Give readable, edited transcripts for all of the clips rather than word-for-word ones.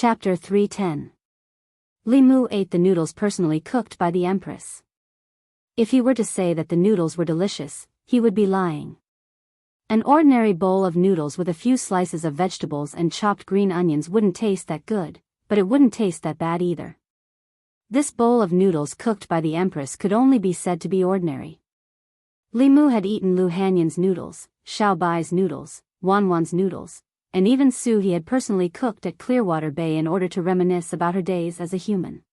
Chapter 310. Li Mu ate the noodles personally cooked by the Empress. If he were to say that the noodles were delicious, he would be lying. An ordinary bowl of noodles with a few slices of vegetables and chopped green onions wouldn't taste that good, but it wouldn't taste that bad either. This bowl of noodles cooked by the Empress could only be said to be ordinary. Li Mu had eaten Lu Hanyan's noodles, Xiao Bai's noodles, Wanwan's noodles, and even Su he had personally cooked at Clearwater Bay in order to reminisce about her days as a human.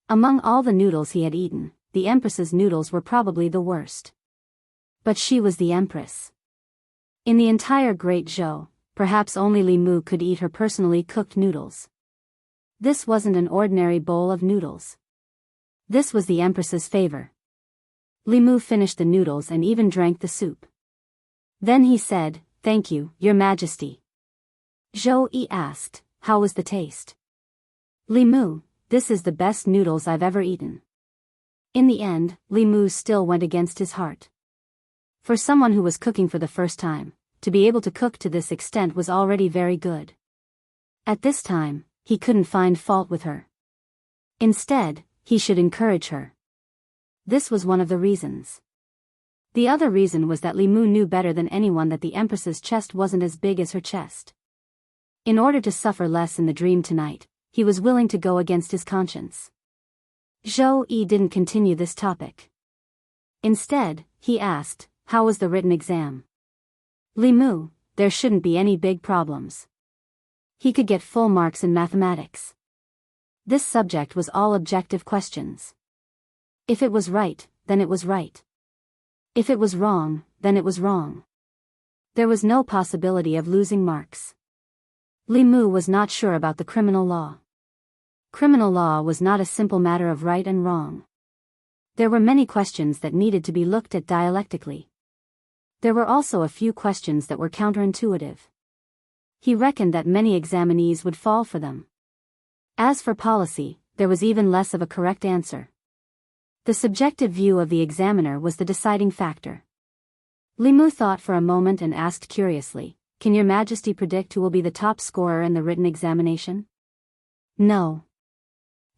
Among all the noodles he had eaten, the Empress's noodles were probably the worst. But she was the Empress. In the entire Great Zhou, perhaps only Li Mu could eat her personally cooked noodles. This wasn't an ordinary bowl of noodles. This was the Empress's favor. Li Mu finished the noodles and even drank the soup. Then he said, "Thank you, Your Majesty." Zhou Yi asked, "How was the taste?" Li Mu, "This is the best noodles I've ever eaten." In the end, Li Mu still went against his heart. For someone who was cooking for the first time, to be able to cook to this extent was already very good. At this time, he couldn't find fault with her. Instead, he should encourage her. This was one of the reasons. The other reason was that Li Mu knew better than anyone that the Empress's chest wasn't as big as her chest. In order to suffer less in the dream tonight, he was willing to go against his conscience. Zhou Yi didn't continue this topic. Instead, he asked, "How was the written exam?" Li Mu, "There shouldn't be any big problems." He could get full marks in mathematics. This subject was all objective questions. If it was right, then it was right. If it was wrong, then it was wrong. There was no possibility of losing marks. Li Mu was not sure about the criminal law. Criminal law was not a simple matter of right and wrong. There were many questions that needed to be looked at dialectically. There were also a few questions that were counterintuitive. He reckoned that many examinees would fall for them. As for policy, there was even less of a correct answer. The subjective view of the examiner was the deciding factor. Li Mu thought for a moment and asked curiously, "Can Your Majesty predict who will be the top scorer in the written examination?" "No."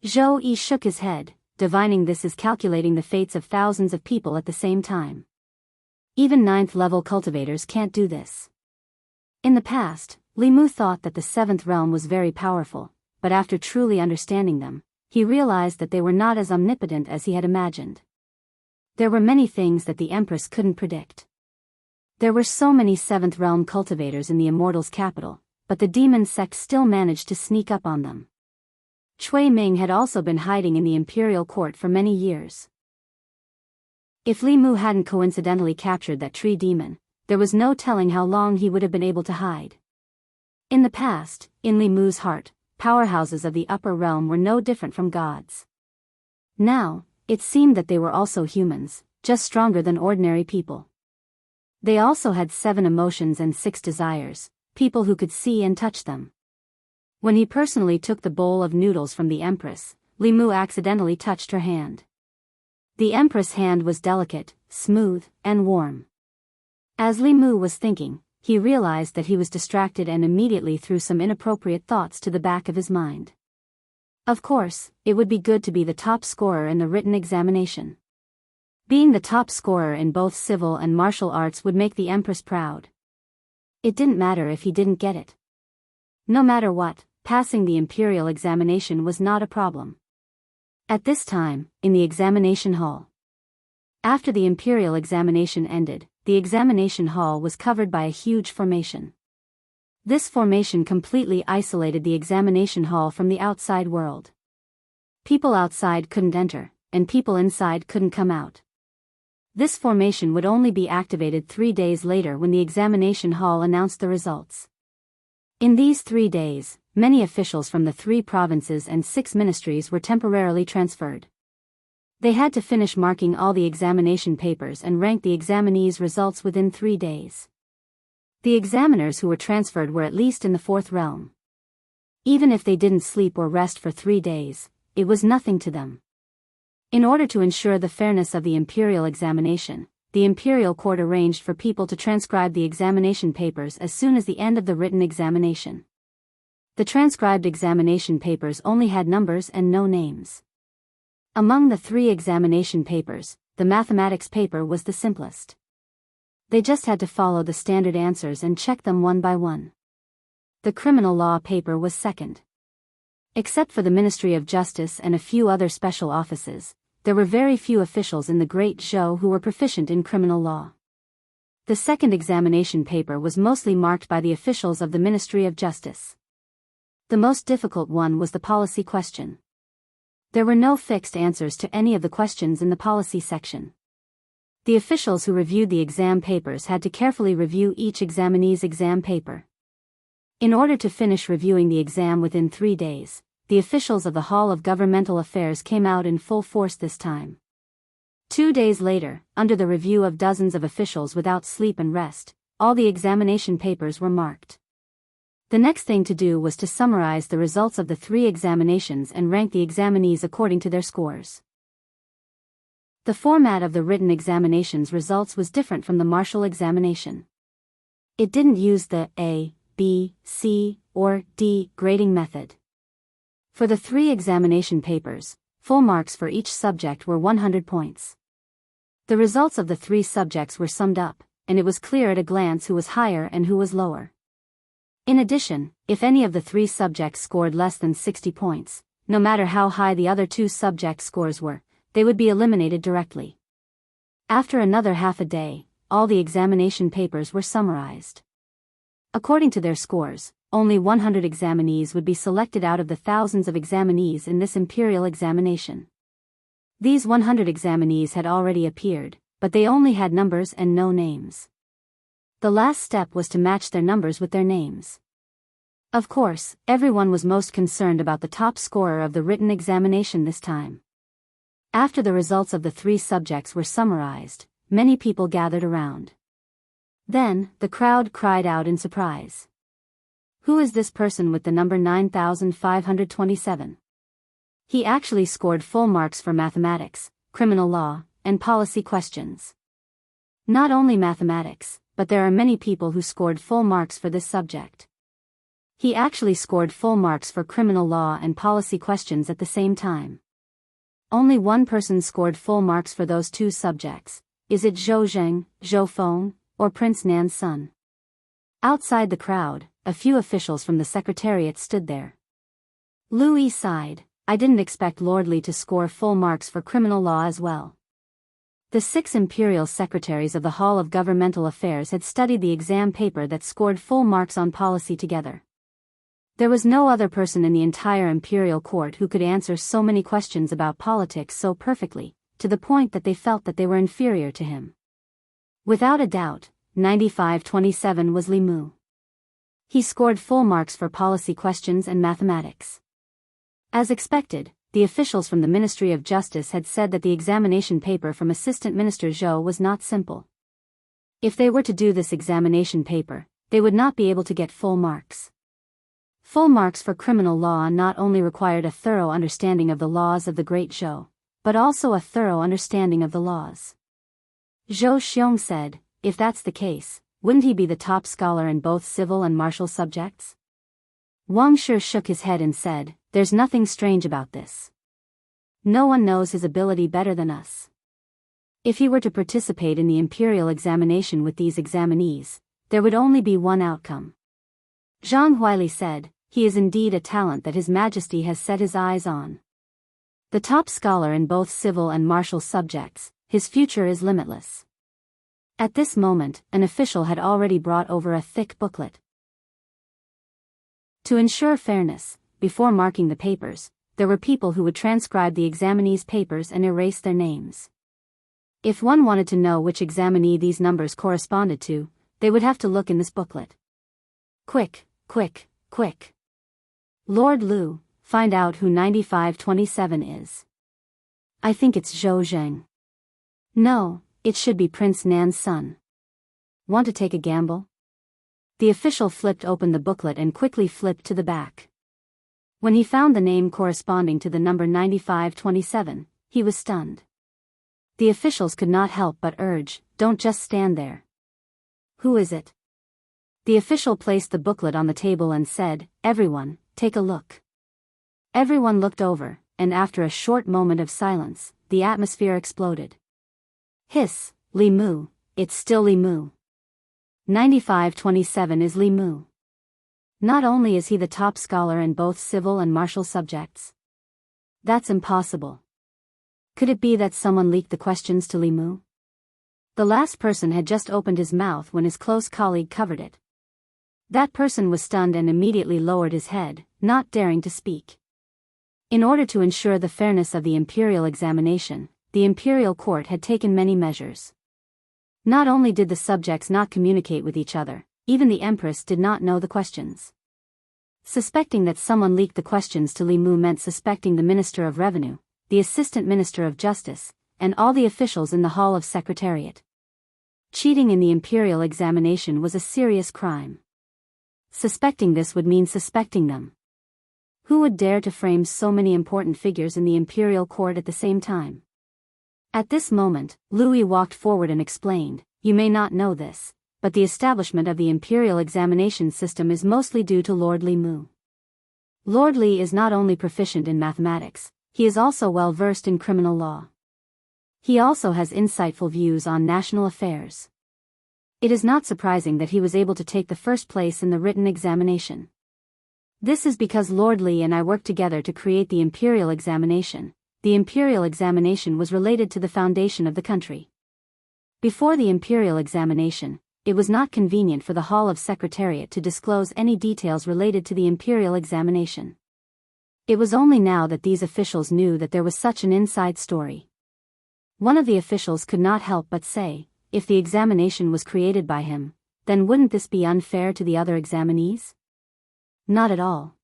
Zhou Yi shook his head, divining this as calculating the fates of thousands of people at the same time. Even 9th-level cultivators can't do this. In the past, Li Mu thought that the 7th realm was very powerful, but after truly understanding them, he realized that they were not as omnipotent as he had imagined. There were many things that the Empress couldn't predict. There were so many 7th realm cultivators in the Immortals' capital, but the demon sect still managed to sneak up on them. Cui Ming had also been hiding in the imperial court for many years. If Li Mu hadn't coincidentally captured that tree demon, there was no telling how long he would have been able to hide. In the past, in Li Mu's heart, powerhouses of the upper realm were no different from gods. Now, it seemed that they were also humans, just stronger than ordinary people. They also had 7 emotions and 6 desires, people who could see and touch them. When he personally took the bowl of noodles from the Empress, Li Mu accidentally touched her hand. The Empress' hand was delicate, smooth, and warm. As Li Mu was thinking, he realized that he was distracted and immediately threw some inappropriate thoughts to the back of his mind. Of course, it would be good to be the top scorer in the written examination. Being the top scorer in both civil and martial arts would make the Empress proud. It didn't matter if he didn't get it. No matter what, passing the imperial examination was not a problem. At this time, in the examination hall. After the imperial examination ended, the examination hall was covered by a huge formation. This formation completely isolated the examination hall from the outside world. People outside couldn't enter, and people inside couldn't come out. This formation would only be activated 3 days later when the examination hall announced the results. In these 3 days, many officials from the 3 provinces and 6 ministries were temporarily transferred. They had to finish marking all the examination papers and rank the examinees' results within 3 days. The examiners who were transferred were at least in the 4th realm. Even if they didn't sleep or rest for 3 days, it was nothing to them. In order to ensure the fairness of the imperial examination, the imperial court arranged for people to transcribe the examination papers as soon as the end of the written examination. The transcribed examination papers only had numbers and no names. Among the 3 examination papers, the mathematics paper was the simplest. They just had to follow the standard answers and check them one by one. The criminal law paper was second. Except for the Ministry of Justice and a few other special offices, there were very few officials in the Great Zhou who were proficient in criminal law. The second examination paper was mostly marked by the officials of the Ministry of Justice. The most difficult one was the policy question. There were no fixed answers to any of the questions in the policy section. The officials who reviewed the exam papers had to carefully review each examinee's exam paper. In order to finish reviewing the exam within 3 days, the officials of the Hall of Governmental Affairs came out in full force this time. 2 days later, under the review of dozens of officials without sleep and rest, all the examination papers were marked. The next thing to do was to summarize the results of the 3 examinations and rank the examinees according to their scores. The format of the written examinations results was different from the martial examination. It didn't use the A, B, C, or D grading method. For the 3 examination papers, full marks for each subject were 100 points. The results of the 3 subjects were summed up, and it was clear at a glance who was higher and who was lower. In addition, if any of the 3 subjects scored less than 60 points, no matter how high the other 2 subject scores were, they would be eliminated directly. After another half a day, all the examination papers were summarized. According to their scores, only 100 examinees would be selected out of the thousands of examinees in this imperial examination. These 100 examinees had already appeared, but they only had numbers and no names. The last step was to match their numbers with their names. Of course, everyone was most concerned about the top scorer of the written examination this time. After the results of the 3 subjects were summarized, many people gathered around. Then, the crowd cried out in surprise. "Who is this person with the number 9527? He actually scored full marks for mathematics, criminal law, and policy questions." Not only mathematics, but there are many people who scored full marks for this subject. He actually scored full marks for criminal law and policy questions at the same time. Only one person scored full marks for those 2 subjects. Is it Zhou Zheng, Zhou Feng, or Prince Nan's son? Outside the crowd, a few officials from the secretariat stood there. Lu Yi sighed. "I didn't expect Lord Li to score full marks for criminal law as well." The 6 imperial secretaries of the Hall of Governmental Affairs had studied the exam paper that scored full marks on policy together. There was no other person in the entire imperial court who could answer so many questions about politics so perfectly, to the point that they felt that they were inferior to him. Without a doubt, 9527 was Li Mu. He scored full marks for policy questions and mathematics. As expected, the officials from the Ministry of Justice had said that the examination paper from Assistant Minister Zhou was not simple. If they were to do this examination paper, they would not be able to get full marks. Full marks for criminal law not only required a thorough understanding of the laws of the Great Zhou, but also a thorough understanding of the laws. Zhou Xiong said, "If that's the case, wouldn't he be the top scholar in both civil and martial subjects?" Wang Shi shook his head and said, "There's nothing strange about this. No one knows his ability better than us. If he were to participate in the imperial examination with these examinees, there would only be one outcome." Zhang Huili said, "He is indeed a talent that His Majesty has set his eyes on. The top scholar in both civil and martial subjects, his future is limitless." At this moment, an official had already brought over a thick booklet. To ensure fairness, before marking the papers, there were people who would transcribe the examinees' papers and erase their names. If one wanted to know which examinee these numbers corresponded to, they would have to look in this booklet. Quick, quick, quick. Lord Lu, find out who 9527 is. I think it's Zhou Zheng. No, it should be Prince Nan's son. Want to take a gamble? The official flipped open the booklet and quickly flipped to the back. When he found the name corresponding to the number 9527, he was stunned. The officials could not help but urge, "Don't just stand there." "Who is it?" The official placed the booklet on the table and said, "Everyone, take a look." Everyone looked over, and after a short moment of silence, the atmosphere exploded. "Hiss, Li Mu, it's still Li Mu. 9527 is Li Mu. Not only is he the top scholar in both civil and martial subjects. That's impossible. Could it be that someone leaked the questions to Li Mu?" The last person had just opened his mouth when his close colleague covered it. That person was stunned and immediately lowered his head, not daring to speak. In order to ensure the fairness of the imperial examination, the imperial court had taken many measures. Not only did the subjects not communicate with each other, even the empress did not know the questions. Suspecting that someone leaked the questions to Li Mu meant suspecting the Minister of Revenue, the Assistant Minister of Justice, and all the officials in the Hall of Secretariat. Cheating in the imperial examination was a serious crime. Suspecting this would mean suspecting them. Who would dare to frame so many important figures in the imperial court at the same time? At this moment, Louis walked forward and explained, "You may not know this, but the establishment of the imperial examination system is mostly due to Lord Li Mu. Lord Li is not only proficient in mathematics, he is also well versed in criminal law. He also has insightful views on national affairs. It is not surprising that he was able to take the first place in the written examination. This is because Lord Li and I worked together to create the imperial examination. The imperial examination was related to the foundation of the country. Before the imperial examination, it was not convenient for the Hall of Secretariat to disclose any details related to the imperial examination. It was only now that these officials knew that there was such an inside story. One of the officials could not help but say, if the examination was created by him, then wouldn't this be unfair to the other examinees? Not at all.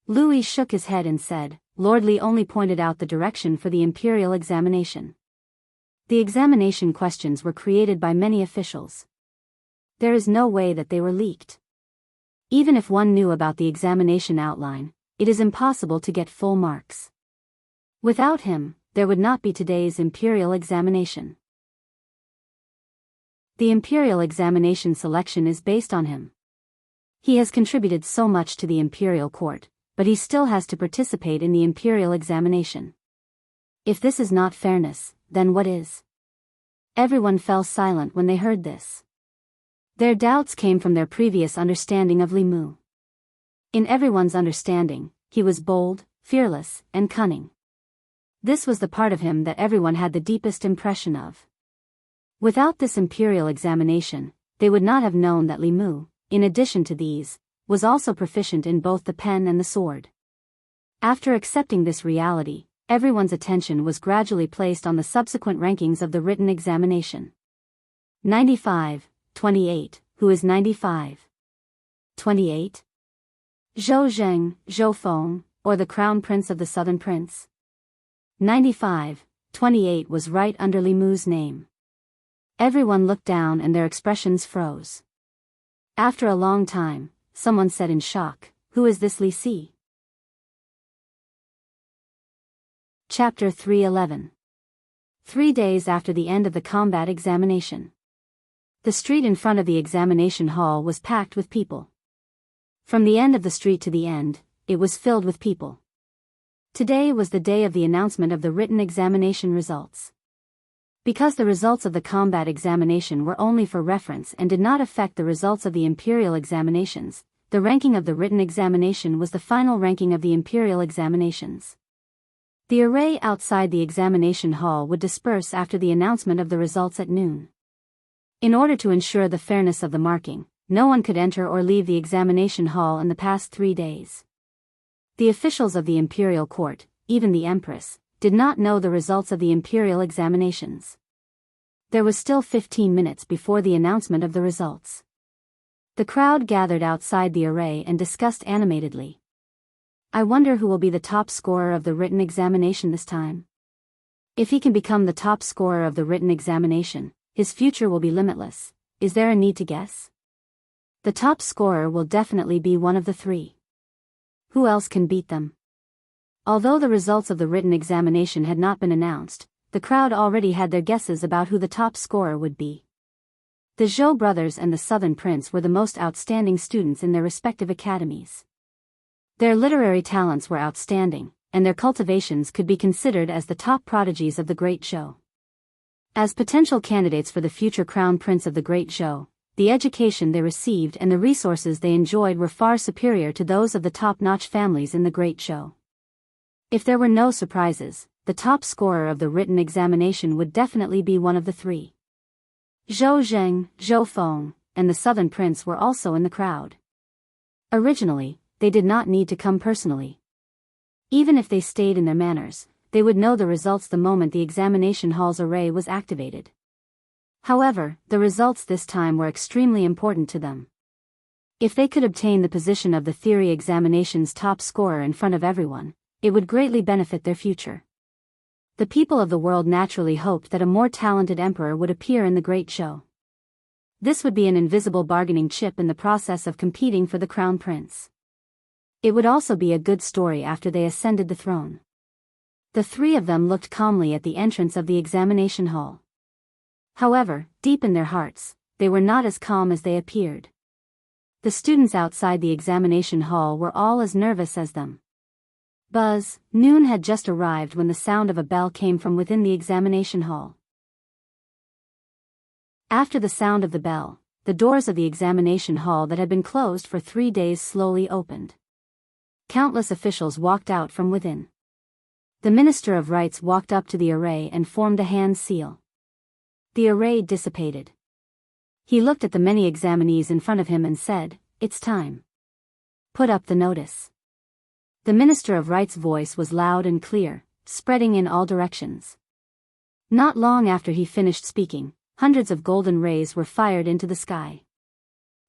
Louis shook his head and said, Lord Li only pointed out the direction for the imperial examination. The examination questions were created by many officials. There is no way that they were leaked. Even if one knew about the examination outline, it is impossible to get full marks. Without him, there would not be today's imperial examination. The imperial examination selection is based on him. He has contributed so much to the imperial court, but he still has to participate in the imperial examination. If this is not fairness, then what is? Everyone fell silent when they heard this. Their doubts came from their previous understanding of Li Mu. In everyone's understanding, he was bold, fearless, and cunning. This was the part of him that everyone had the deepest impression of. Without this imperial examination, they would not have known that Li Mu, in addition to these, was also proficient in both the pen and the sword. After accepting this reality, everyone's attention was gradually placed on the subsequent rankings of the written examination. 95, 28, who is 95? 28? Zhou Zheng, Zhou Feng, or the Crown Prince of the Southern Prince? 95, 28 was right under Li Mu's name. Everyone looked down and their expressions froze. After a long time, someone said in shock, "Who is this Li Si?" Chapter 311. 3 days after the end of the combat examination. The street in front of the examination hall was packed with people. From the end of the street to the end, it was filled with people. Today was the day of the announcement of the written examination results. Because the results of the combat examination were only for reference and did not affect the results of the imperial examinations, the ranking of the written examination was the final ranking of the imperial examinations. The array outside the examination hall would disperse after the announcement of the results at noon. In order to ensure the fairness of the marking, no one could enter or leave the examination hall in the past 3 days. The officials of the imperial court, even the empress, did not know the results of the imperial examinations. There was still 15 minutes before the announcement of the results. The crowd gathered outside the array and discussed animatedly. I wonder who will be the top scorer of the written examination this time. If he can become the top scorer of the written examination, his future will be limitless. Is there a need to guess? The top scorer will definitely be one of the three. Who else can beat them? Although the results of the written examination had not been announced, the crowd already had their guesses about who the top scorer would be. The Zhou brothers and the Southern Prince were the most outstanding students in their respective academies. Their literary talents were outstanding, and their cultivations could be considered as the top prodigies of the Great Zhou. As potential candidates for the future crown prince of the Great Zhou, the education they received and the resources they enjoyed were far superior to those of the top-notch families in the Great Zhou. If there were no surprises, the top scorer of the written examination would definitely be one of the three. Zhou Zheng, Zhou Feng, and the Southern Prince were also in the crowd. Originally, they did not need to come personally. Even if they stayed in their manners, they would know the results the moment the examination hall's array was activated. However, the results this time were extremely important to them. If they could obtain the position of the theory examination's top scorer in front of everyone, it would greatly benefit their future. The people of the world naturally hoped that a more talented emperor would appear in the Great Zhou. This would be an invisible bargaining chip in the process of competing for the crown prince. It would also be a good story after they ascended the throne. The three of them looked calmly at the entrance of the examination hall. However, deep in their hearts, they were not as calm as they appeared. The students outside the examination hall were all as nervous as them. Buzz, noon had just arrived when the sound of a bell came from within the examination hall. After the sound of the bell, the doors of the examination hall that had been closed for 3 days slowly opened. Countless officials walked out from within. The Minister of Rites walked up to the array and formed a hand seal. The array dissipated. He looked at the many examinees in front of him and said, "It's time. Put up the notice." The Minister of Rites' voice was loud and clear, spreading in all directions. Not long after he finished speaking, hundreds of golden rays were fired into the sky.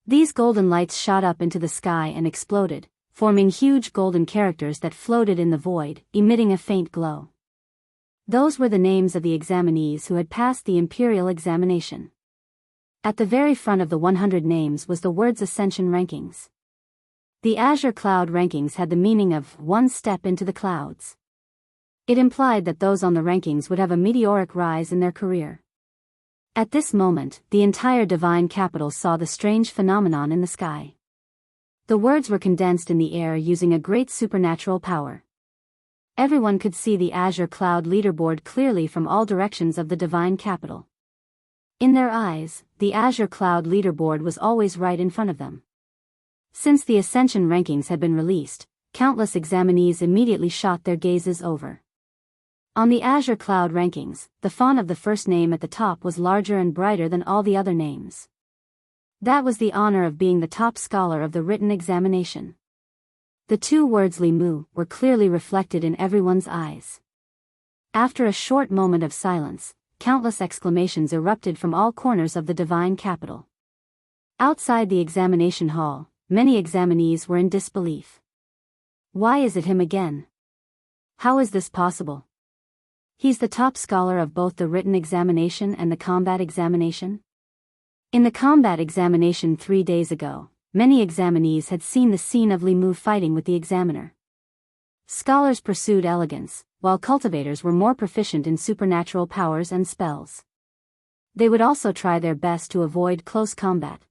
These golden lights shot up into the sky and exploded, forming huge golden characters that floated in the void, emitting a faint glow. Those were the names of the examinees who had passed the imperial examination. At the very front of the 100 names was the words Ascension rankings. The azure cloud rankings had the meaning of one step into the clouds. It implied that those on the rankings would have a meteoric rise in their career. At this moment, the entire divine capital saw the strange phenomenon in the sky. The words were condensed in the air using a great supernatural power. Everyone could see the azure cloud leaderboard clearly from all directions of the divine capital. In their eyes, the azure cloud leaderboard was always right in front of them. Since the Ascension rankings had been released, countless examinees immediately shot their gazes over. On the azure cloud rankings, the font of the first name at the top was larger and brighter than all the other names. That was the honor of being the top scholar of the written examination. The two words Li Mu were clearly reflected in everyone's eyes. After a short moment of silence, countless exclamations erupted from all corners of the divine capital. Outside the examination hall, many examinees were in disbelief. Why is it him again? How is this possible? He's the top scholar of both the written examination and the combat examination? In the combat examination 3 days ago, many examinees had seen the scene of Li Mu fighting with the examiner. Scholars pursued elegance, while cultivators were more proficient in supernatural powers and spells. They would also try their best to avoid close combat.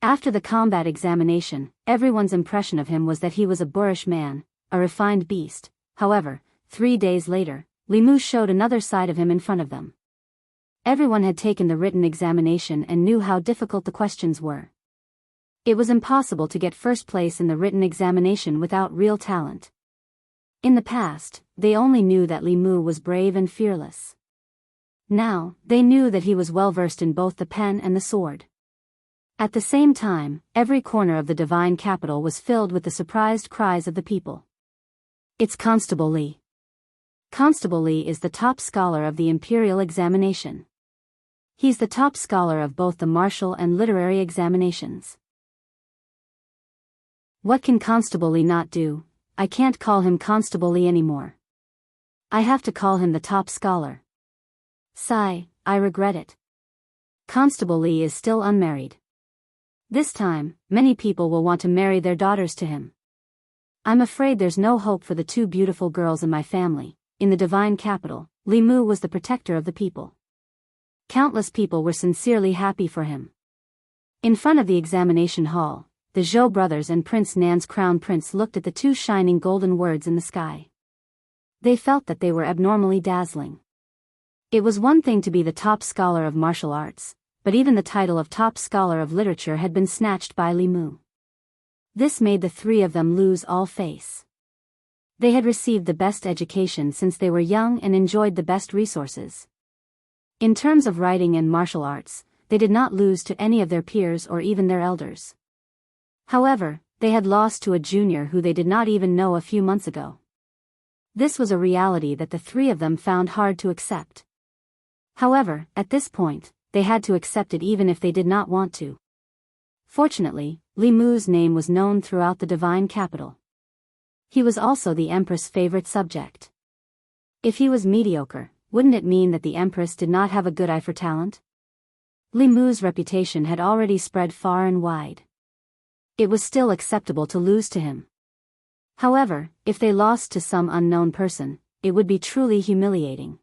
After the combat examination, everyone's impression of him was that he was a boorish man, a refined beast. However, 3 days later, Li Mu showed another side of him in front of them. Everyone had taken the written examination and knew how difficult the questions were. It was impossible to get first place in the written examination without real talent. In the past, they only knew that Li Mu was brave and fearless. Now, they knew that he was well versed in both the pen and the sword. At the same time, every corner of the divine capital was filled with the surprised cries of the people. It's Constable Li. Constable Li is the top scholar of the imperial examination. He's the top scholar of both the martial and literary examinations. What can Constable Li not do? I can't call him Constable Li anymore. I have to call him the top scholar. Sigh, I regret it. Constable Li is still unmarried. This time, many people will want to marry their daughters to him. I'm afraid there's no hope for the 2 beautiful girls in my family. In the divine capital, Li Mu was the protector of the people. Countless people were sincerely happy for him. In front of the examination hall, the Zhou brothers and Prince Nan's crown prince looked at the two shining golden words in the sky. They felt that they were abnormally dazzling. It was one thing to be the top scholar of martial arts, but even the title of top scholar of literature had been snatched by Li Mu. This made the three of them lose all face. They had received the best education since they were young and enjoyed the best resources. In terms of writing and martial arts, they did not lose to any of their peers or even their elders. However, they had lost to a junior who they did not even know a few months ago. This was a reality that the three of them found hard to accept. However, at this point, they had to accept it even if they did not want to. Fortunately, Li Mu's name was known throughout the divine capital. He was also the Empress' favorite subject. If he was mediocre, wouldn't it mean that the Empress did not have a good eye for talent? Li Mu's reputation had already spread far and wide. It was still acceptable to lose to him. However, if they lost to some unknown person, it would be truly humiliating.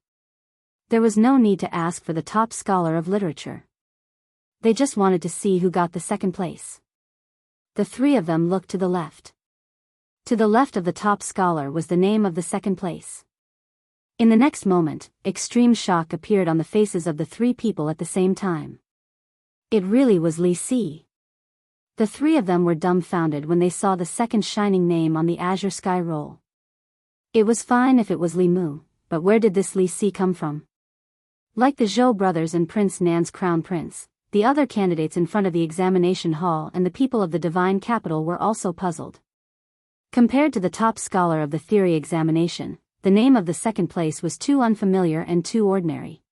There was no need to ask for the top scholar of literature. They just wanted to see who got the second place. The three of them looked to the left. To the left of the top scholar was the name of the second place. In the next moment, extreme shock appeared on the faces of the three people at the same time. It really was Li Si. The three of them were dumbfounded when they saw the second shining name on the azure sky roll. It was fine if it was Li Mu, but where did this Li Si come from? Like the Zhou brothers and Prince Nan's crown prince, the other candidates in front of the examination hall and the people of the divine capital were also puzzled. Compared to the top scholar of the theory examination, the name of the second place was too unfamiliar and too ordinary.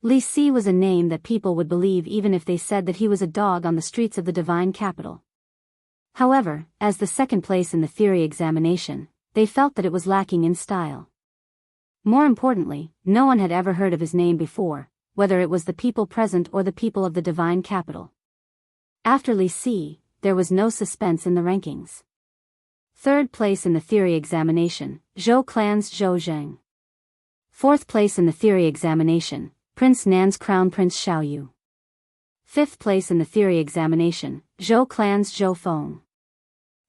Li Si was a name that people would believe even if they said that he was a dog on the streets of the divine capital. However, as the second place in the theory examination, they felt that it was lacking in style. More importantly, no one had ever heard of his name before, whether it was the people present or the people of the divine capital. After Li Si, there was no suspense in the rankings. Third place in the theory examination, Zhou clan's Zhou Zheng. Fourth place in the theory examination, Prince Nan's crown prince Xiaoyu. Fifth place in the theory examination, Zhou clan's Zhou Feng.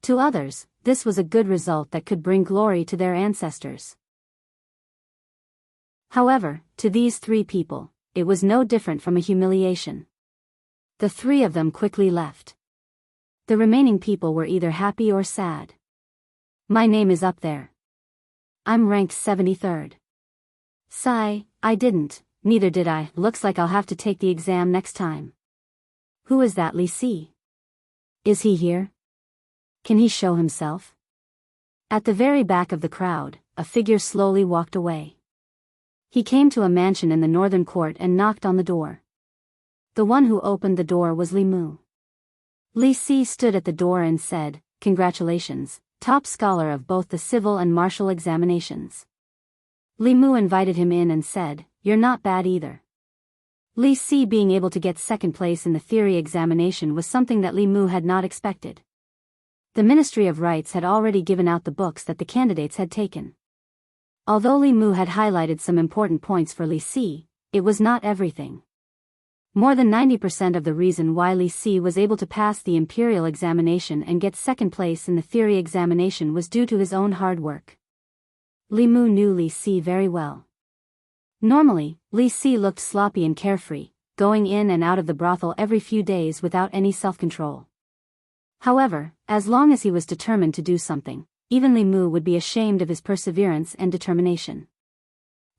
To others, this was a good result that could bring glory to their ancestors. However, to these three people, it was no different from a humiliation. The three of them quickly left. The remaining people were either happy or sad. My name is up there. I'm ranked 73rd. Sigh, I didn't, neither did I, looks like I'll have to take the exam next time. Who is that Li Si? Is he here? Can he show himself? At the very back of the crowd, a figure slowly walked away. He came to a mansion in the northern court and knocked on the door. The one who opened the door was Li Mu. Li Si stood at the door and said, "Congratulations, top scholar of both the civil and martial examinations." Li Mu invited him in and said, "You're not bad either." Li Si being able to get second place in the theory examination was something that Li Mu had not expected. The Ministry of Rights had already given out the books that the candidates had taken. Although Li Mu had highlighted some important points for Li Si, it was not everything. More than 90% of the reason why Li Si was able to pass the imperial examination and get second place in the theory examination was due to his own hard work. Li Mu knew Li Si very well. Normally, Li Si looked sloppy and carefree, going in and out of the brothel every few days without any self-control. However, as long as he was determined to do something, even Li Mu would be ashamed of his perseverance and determination.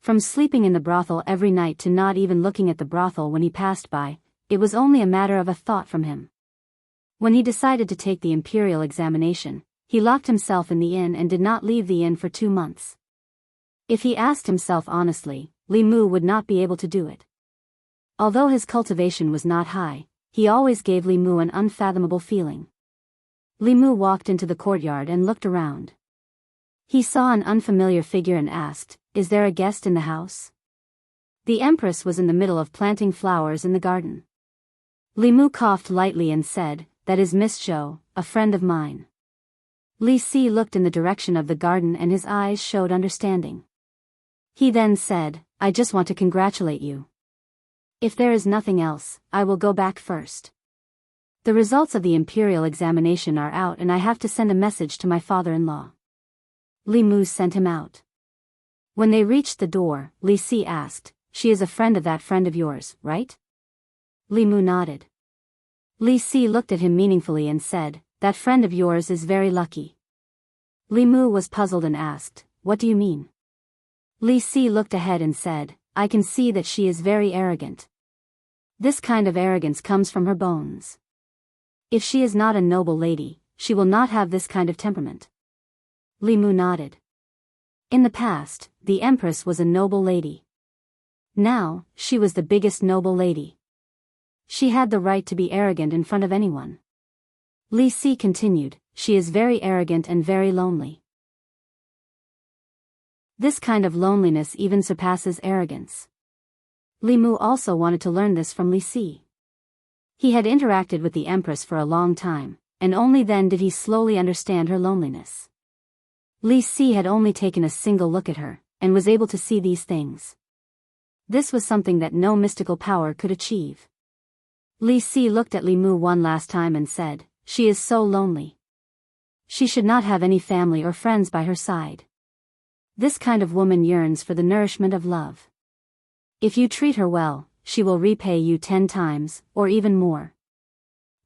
From sleeping in the brothel every night to not even looking at the brothel when he passed by, it was only a matter of a thought from him. When he decided to take the imperial examination, he locked himself in the inn and did not leave the inn for 2 months. If he asked himself honestly, Li Mu would not be able to do it. Although his cultivation was not high, he always gave Li Mu an unfathomable feeling. Li Mu walked into the courtyard and looked around. He saw an unfamiliar figure and asked, "Is there a guest in the house?" The Empress was in the middle of planting flowers in the garden. Li Mu coughed lightly and said, "That is Miss Zhou, a friend of mine." Li Si looked in the direction of the garden and his eyes showed understanding. He then said, "I just want to congratulate you. If there is nothing else, I will go back first." The results of the imperial examination are out and I have to send a message to my father-in-law. Li Mu sent him out. When they reached the door, Li Si asked, "She is a friend of that friend of yours, right?" Li Mu nodded. Li Si looked at him meaningfully and said, "That friend of yours is very lucky." Li Mu was puzzled and asked, "What do you mean?" Li Si looked ahead and said, "I can see that she is very arrogant. This kind of arrogance comes from her bones. If she is not a noble lady, she will not have this kind of temperament." Li Mu nodded. In the past, the Empress was a noble lady. Now, she was the biggest noble lady. She had the right to be arrogant in front of anyone. Li Si continued, "She is very arrogant and very lonely. This kind of loneliness even surpasses arrogance." Li Mu also wanted to learn this from Li Si. He had interacted with the Empress for a long time, and only then did he slowly understand her loneliness. Li Si had only taken a single look at her, and was able to see these things. This was something that no mystical power could achieve. Li Si looked at Li Mu one last time and said, "She is so lonely. She should not have any family or friends by her side. This kind of woman yearns for the nourishment of love. If you treat her well, she will repay you 10 times, or even more.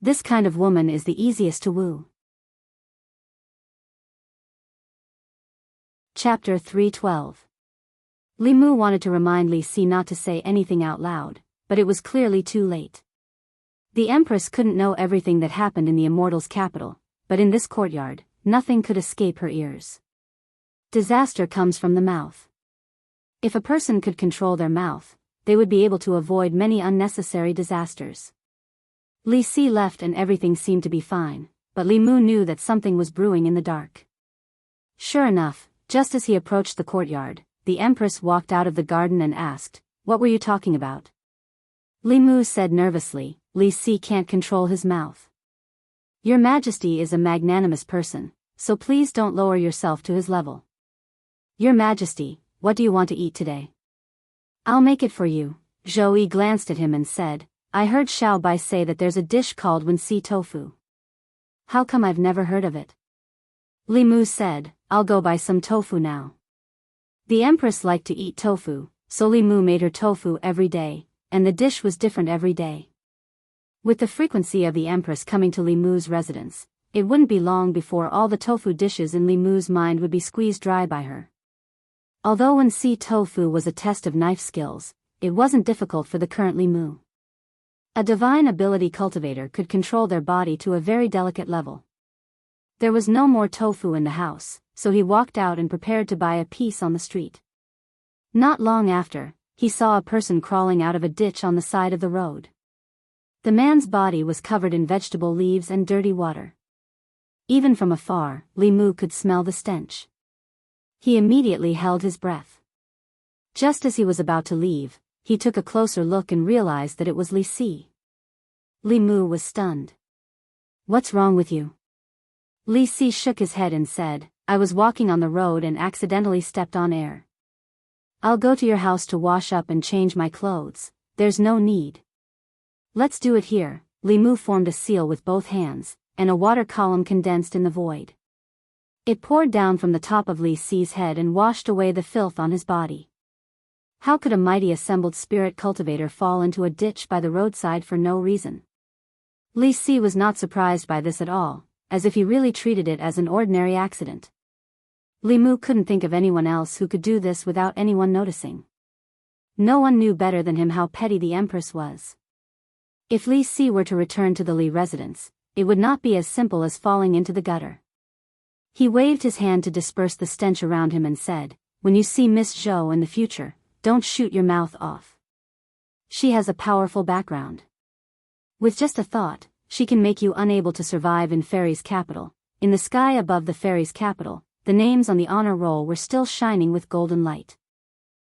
This kind of woman is the easiest to woo." Chapter 312. Li Mu wanted to remind Li Si not to say anything out loud, but it was clearly too late. The Empress couldn't know everything that happened in the Immortals' capital, but in this courtyard, nothing could escape her ears. Disaster comes from the mouth. If a person could control their mouth, they would be able to avoid many unnecessary disasters. Li Si left and everything seemed to be fine, but Li Mu knew that something was brewing in the dark. Sure enough, just as he approached the courtyard, the Empress walked out of the garden and asked, "What were you talking about?" Li Mu said nervously, "Li Si can't control his mouth. Your Majesty is a magnanimous person, so please don't lower yourself to his level." "Your Majesty, what do you want to eat today?" "I'll make it for you." Zhou Yi glanced at him and said, "I heard Xiao Bai say that there's a dish called Wuxia tofu. How come I've never heard of it?" Li Mu said, "I'll go buy some tofu now." The Empress liked to eat tofu, so Li Mu made her tofu every day, and the dish was different every day. With the frequency of the Empress coming to Li Mu's residence, it wouldn't be long before all the tofu dishes in Li Mu's mind would be squeezed dry by her. Although Wuxia tofu was a test of knife skills, it wasn't difficult for the current Li Mu. A divine ability cultivator could control their body to a very delicate level. There was no more tofu in the house, so he walked out and prepared to buy a piece on the street. Not long after, he saw a person crawling out of a ditch on the side of the road. The man's body was covered in vegetable leaves and dirty water. Even from afar, Li Mu could smell the stench. He immediately held his breath. Just as he was about to leave, he took a closer look and realized that it was Li Si. Li Mu was stunned. "What's wrong with you?" Li Si shook his head and said, "I was walking on the road and accidentally stepped on air. I'll go to your house to wash up and change my clothes, there's no need." "Let's do it here." Li Mu formed a seal with both hands, and a water column condensed in the void. It poured down from the top of Li Si's head and washed away the filth on his body. How could a mighty assembled spirit cultivator fall into a ditch by the roadside for no reason? Li Si was not surprised by this at all, as if he really treated it as an ordinary accident. Li Mu couldn't think of anyone else who could do this without anyone noticing. No one knew better than him how petty the Empress was. If Li Si were to return to the Li residence, it would not be as simple as falling into the gutter. He waved his hand to disperse the stench around him and said, "When you see Miss Zhou in the future, don't shoot your mouth off. She has a powerful background. With just a thought, she can make you unable to survive in Fairy's capital." In the sky above the Fairy's capital, the names on the honor roll were still shining with golden light.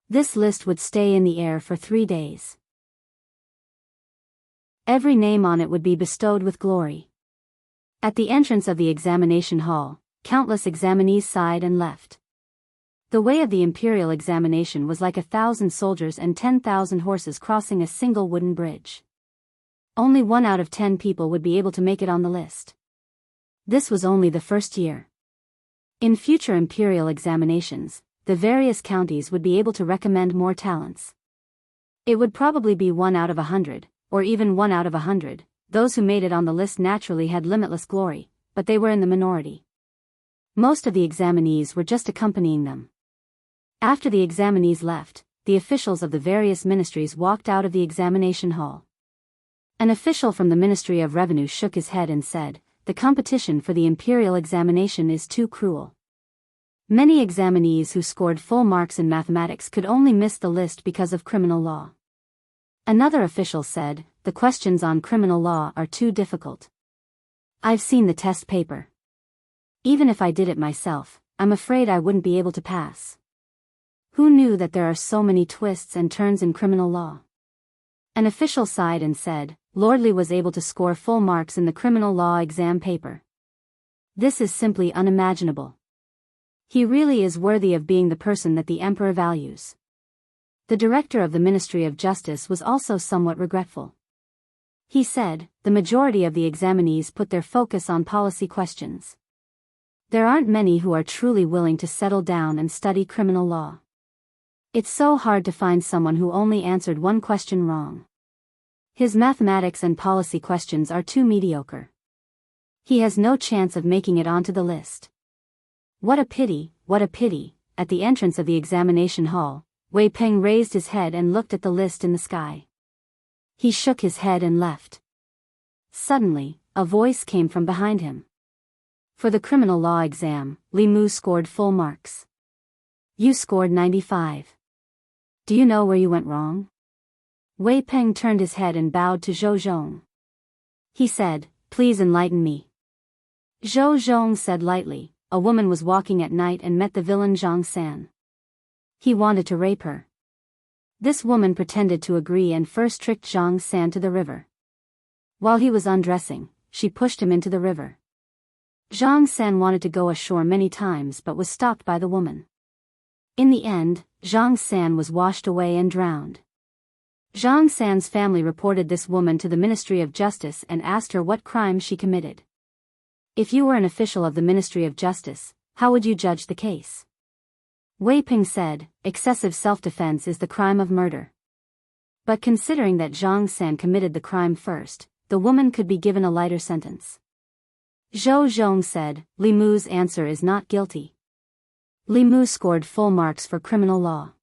This list would stay in the air for 3 days. Every name on it would be bestowed with glory. At the entrance of the examination hall, countless examinees sighed and left. The way of the imperial examination was like 1,000 soldiers and 10,000 horses crossing a single wooden bridge. Only 1 out of 10 people would be able to make it on the list. This was only the first year. In future imperial examinations, the various counties would be able to recommend more talents. It would probably be 1 out of 100, or even 1 out of 100. Those who made it on the list naturally had limitless glory, but they were in the minority. Most of the examinees were just accompanying them. After the examinees left, the officials of the various ministries walked out of the examination hall. An official from the Ministry of Revenue shook his head and said, "The competition for the imperial examination is too cruel. Many examinees who scored full marks in mathematics could only miss the list because of criminal law." Another official said, "The questions on criminal law are too difficult. I've seen the test paper. Even if I did it myself, I'm afraid I wouldn't be able to pass. Who knew that there are so many twists and turns in criminal law?" An official sighed and said, "Lordly was able to score full marks in the criminal law exam paper. This is simply unimaginable. He really is worthy of being the person that the emperor values." The director of the Ministry of Justice was also somewhat regretful. He said, "The majority of the examinees put their focus on policy questions. There aren't many who are truly willing to settle down and study criminal law. It's so hard to find someone who only answered one question wrong. His mathematics and policy questions are too mediocre. He has no chance of making it onto the list." What a pity, what a pity." At the entrance of the examination hall, Wei Peng raised his head and looked at the list in the sky. He shook his head and left. Suddenly, a voice came from behind him. "For the criminal law exam, Li Mu scored full marks. You scored 95. Do you know where you went wrong?" Wei Peng turned his head and bowed to Zhou Zhong. He said, "Please enlighten me." Zhou Zhong said lightly, "A woman was walking at night and met the villain Zhang San. He wanted to rape her. This woman pretended to agree and first tricked Zhang San to the river. While he was undressing, she pushed him into the river. Zhang San wanted to go ashore many times but was stopped by the woman. In the end, Zhang San was washed away and drowned. Zhang San's family reported this woman to the Ministry of Justice and asked her what crime she committed. If you were an official of the Ministry of Justice, how would you judge the case?" Wei Peng said, "Excessive self-defense is the crime of murder. But considering that Zhang San committed the crime first, the woman could be given a lighter sentence." Zhou Zhong said, "Li Mu's answer is not guilty. Li Mu scored full marks for criminal law."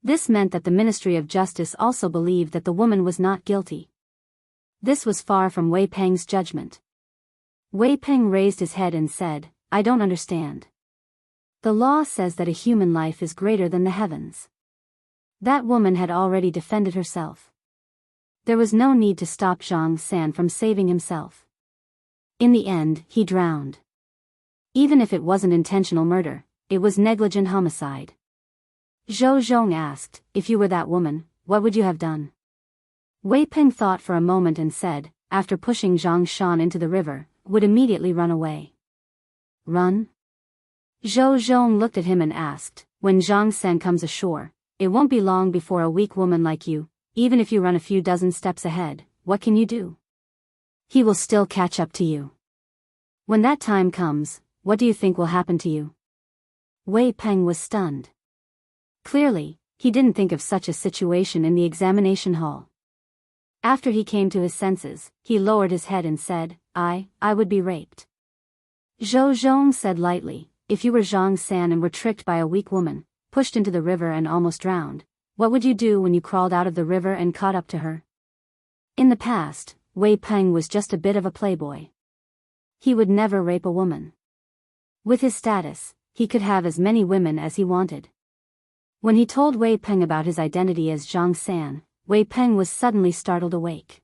This meant that the Ministry of Justice also believed that the woman was not guilty. This was far from Wei Peng's judgment. Wei Peng raised his head and said, "I don't understand. The law says that a human life is greater than the heavens. That woman had already defended herself. There was no need to stop Zhang San from saving himself. In the end, he drowned. Even if it wasn't intentional murder, it was negligent homicide." Zhou Zhong asked, "If you were that woman, what would you have done?" Wei Peng thought for a moment and said, "After pushing Zhang Shan into the river, would immediately run away." "Run?" Zhou Zhong looked at him and asked, "When Zhang San comes ashore, it won't be long before a weak woman like you, even if you run a few dozen steps ahead, what can you do? He will still catch up to you. When that time comes, what do you think will happen to you?" Wei Peng was stunned. Clearly, he didn't think of such a situation in the examination hall. After he came to his senses, he lowered his head and said, I would be raped." Zhou Zhong said lightly, "If you were Zhang San and were tricked by a weak woman, pushed into the river and almost drowned, what would you do when you crawled out of the river and caught up to her?" In the past, Wei Peng was just a bit of a playboy. He would never rape a woman. With his status, he could have as many women as he wanted. When he told Wei Peng about his identity as Zhang San, Wei Peng was suddenly startled awake.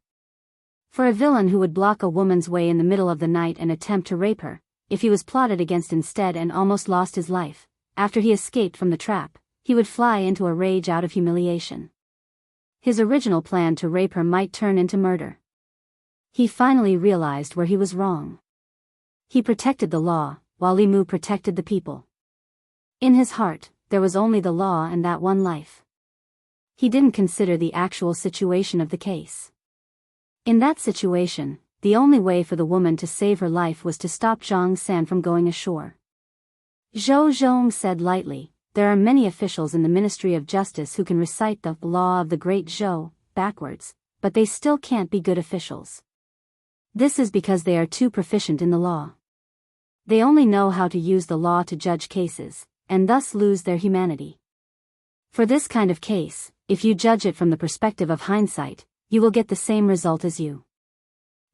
For a villain who would block a woman's way in the middle of the night and attempt to rape her, if he was plotted against instead and almost lost his life, after he escaped from the trap, he would fly into a rage out of humiliation. His original plan to rape her might turn into murder. He finally realized where he was wrong. He protected the law, while Li Mu protected the people. In his heart, there was only the law and that one life. he didn't consider the actual situation of the case. In that situation, the only way for the woman to save her life was to stop Zhang San from going ashore. Zhou Zhong said lightly, "There are many officials in the Ministry of Justice who can recite the law of the Great Zhou backwards, but they still can't be good officials. This is because they are too proficient in the law. They only know how to use the law to judge cases, and thus lose their humanity. For this kind of case, if you judge it from the perspective of hindsight, you will get the same result as you."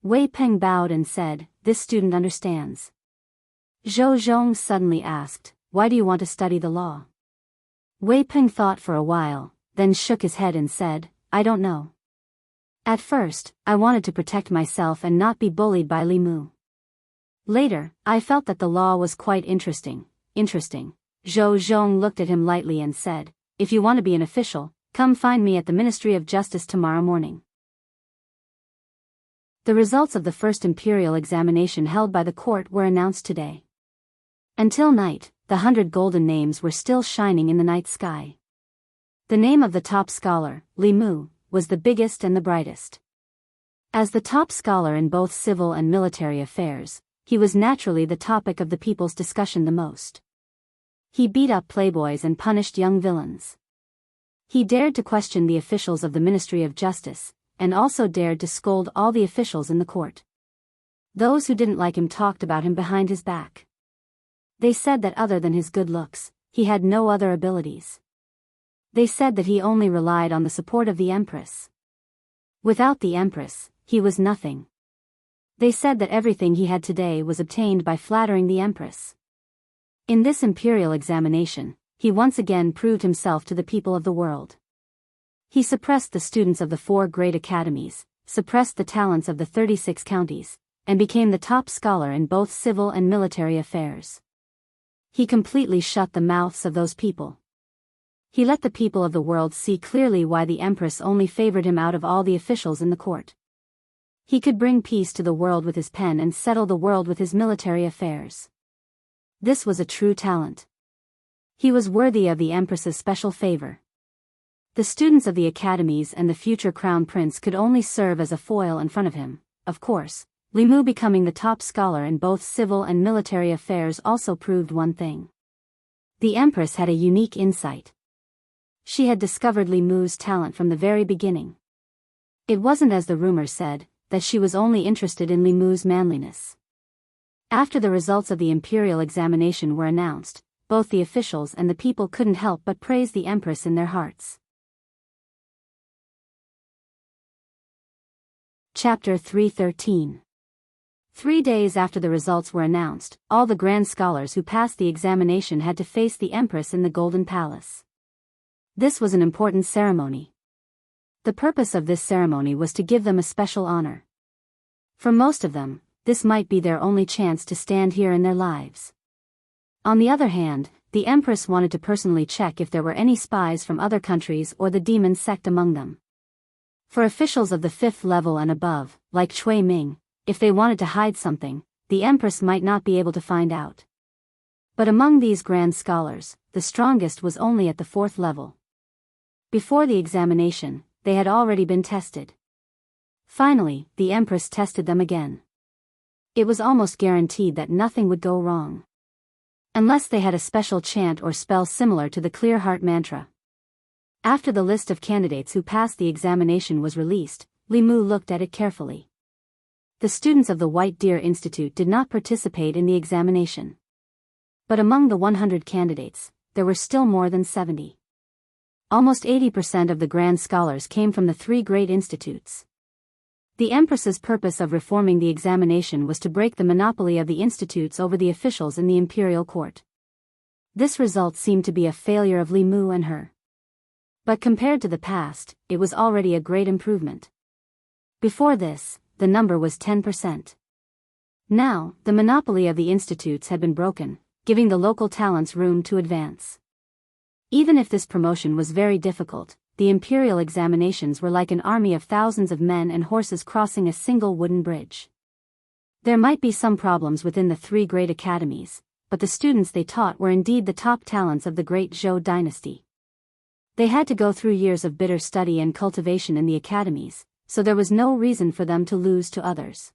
Wei Peng bowed and said, "This student understands." Zhou Zhong suddenly asked, "Why do you want to study the law?" Wei Peng thought for a while, then shook his head and said, "I don't know. At first, I wanted to protect myself and not be bullied by Li Mu. Later, I felt that the law was quite interesting. Zhou Zhong looked at him lightly and said, "If you want to be an official, come find me at the Ministry of Justice tomorrow morning." The results of the first imperial examination held by the court were announced today. Until night, the 100 golden names were still shining in the night sky. The name of the top scholar, Li Mu, was the biggest and the brightest. As the top scholar in both civil and military affairs, he was naturally the topic of the people's discussion the most. He beat up playboys and punished young villains. He dared to question the officials of the Ministry of Justice, and also dared to scold all the officials in the court. Those who didn't like him talked about him behind his back. They said that other than his good looks, he had no other abilities. They said that he only relied on the support of the Empress. Without the Empress, he was nothing. They said that everything he had today was obtained by flattering the Empress. In this imperial examination, he once again proved himself to the people of the world. He suppressed the students of the 4 great academies, suppressed the talents of the 36 counties, and became the top scholar in both civil and military affairs. He completely shut the mouths of those people. He let the people of the world see clearly why the Empress only favored him out of all the officials in the court. He could bring peace to the world with his pen and settle the world with his military affairs. This was a true talent. He was worthy of the Empress's special favor. The students of the academies and the future crown prince could only serve as a foil in front of him. Of course, Li Mu becoming the top scholar in both civil and military affairs also proved one thing. The Empress had a unique insight. She had discovered Li Mu's talent from the very beginning. It wasn't as the rumors said, that she was only interested in Li Mu's manliness. After the results of the imperial examination were announced, both the officials and the people couldn't help but praise the Empress in their hearts. Chapter 313. 3 days after the results were announced, all the grand scholars who passed the examination had to face the Empress in the Golden Palace. This was an important ceremony. The purpose of this ceremony was to give them a special honor. For most of them, this might be their only chance to stand here in their lives. On the other hand, the Empress wanted to personally check if there were any spies from other countries or the demon sect among them. For officials of the 5th level and above, like Cui Ming, if they wanted to hide something, the Empress might not be able to find out. But among these grand scholars, the strongest was only at the 4th level. Before the examination, they had already been tested. Finally, the Empress tested them again. It was almost guaranteed that nothing would go wrong. Unless they had a special chant or spell similar to the Clear Heart mantra. After the list of candidates who passed the examination was released, Li Mu looked at it carefully. The students of the White Deer Institute did not participate in the examination. But among the 100 candidates, there were still more than 70. Almost 80% of the grand scholars came from the 3 great institutes. The Empress's purpose of reforming the examination was to break the monopoly of the institutes over the officials in the imperial court. This result seemed to be a failure of Li Mu and her. But compared to the past, it was already a great improvement. Before this, the number was 10%. Now, the monopoly of the institutes had been broken, giving the local talents room to advance. Even if this promotion was very difficult, the imperial examinations were like an army of thousands of men and horses crossing a single wooden bridge. There might be some problems within the 3 great academies, but the students they taught were indeed the top talents of the great Zhou dynasty. They had to go through years of bitter study and cultivation in the academies, so there was no reason for them to lose to others.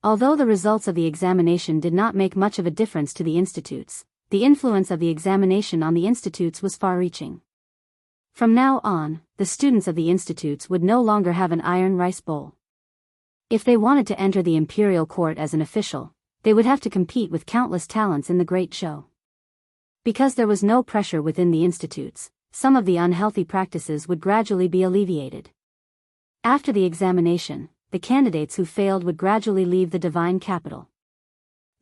Although the results of the examination did not make much of a difference to the institutes, the influence of the examination on the institutes was far-reaching. From now on, the students of the institutes would no longer have an iron rice bowl. If they wanted to enter the imperial court as an official, they would have to compete with countless talents in the great show. Because there was no pressure within the institutes, some of the unhealthy practices would gradually be alleviated. After the examination, the candidates who failed would gradually leave the divine capital.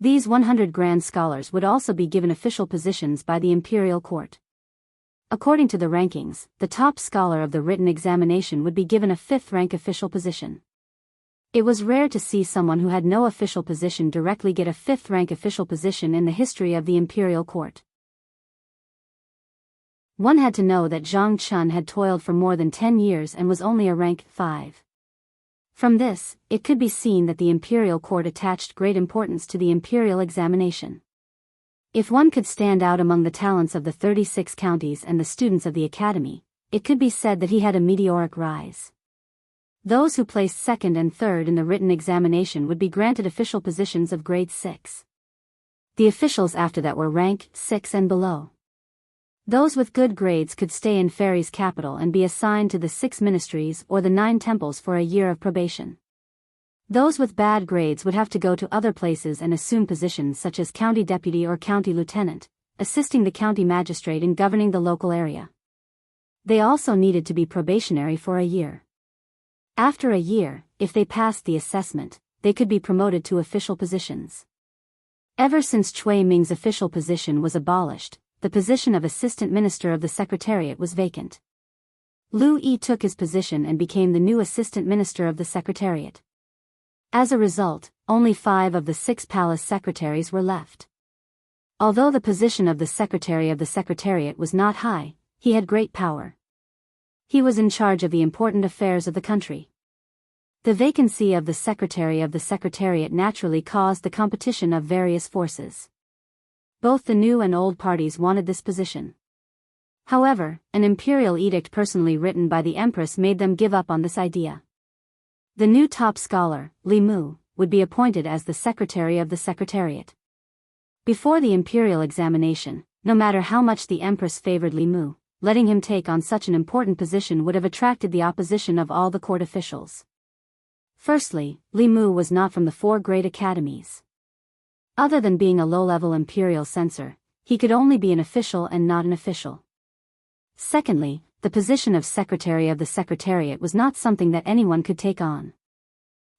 These 100 grand scholars would also be given official positions by the imperial court. According to the rankings, the top scholar of the written examination would be given a 5th rank official position. It was rare to see someone who had no official position directly get a 5th rank official position in the history of the imperial court. One had to know that Zhang Chun had toiled for more than 10 years and was only a rank 5. From this, it could be seen that the imperial court attached great importance to the imperial examination. If one could stand out among the talents of the 36 counties and the students of the academy, it could be said that he had a meteoric rise. Those who placed 2nd and 3rd in the written examination would be granted official positions of grade 6. The officials after that were rank 6 and below. Those with good grades could stay in Fairy's capital and be assigned to the 6 ministries or the 9 temples for a year of probation. Those with bad grades would have to go to other places and assume positions such as county deputy or county lieutenant, assisting the county magistrate in governing the local area. They also needed to be probationary for a year. After a year, if they passed the assessment, they could be promoted to official positions. Ever since Cui Ming's official position was abolished, the position of assistant minister of the secretariat was vacant. Lu Yi took his position and became the new assistant minister of the secretariat. As a result, only 5 of the 6 palace secretaries were left. Although the position of the secretary of the secretariat was not high, he had great power. He was in charge of the important affairs of the country. The vacancy of the secretary of the secretariat naturally caused the competition of various forces. Both the new and old parties wanted this position. However, an imperial edict personally written by the empress made them give up on this idea. The new top scholar, Li Mu, would be appointed as the secretary of the secretariat. Before the imperial examination, no matter how much the empress favored Li Mu, letting him take on such an important position would have attracted the opposition of all the court officials. Firstly, Li Mu was not from the 4 great academies. Other than being a low-level imperial censor, he could only be an official and not an official. Secondly, the position of secretary of the secretariat was not something that anyone could take on.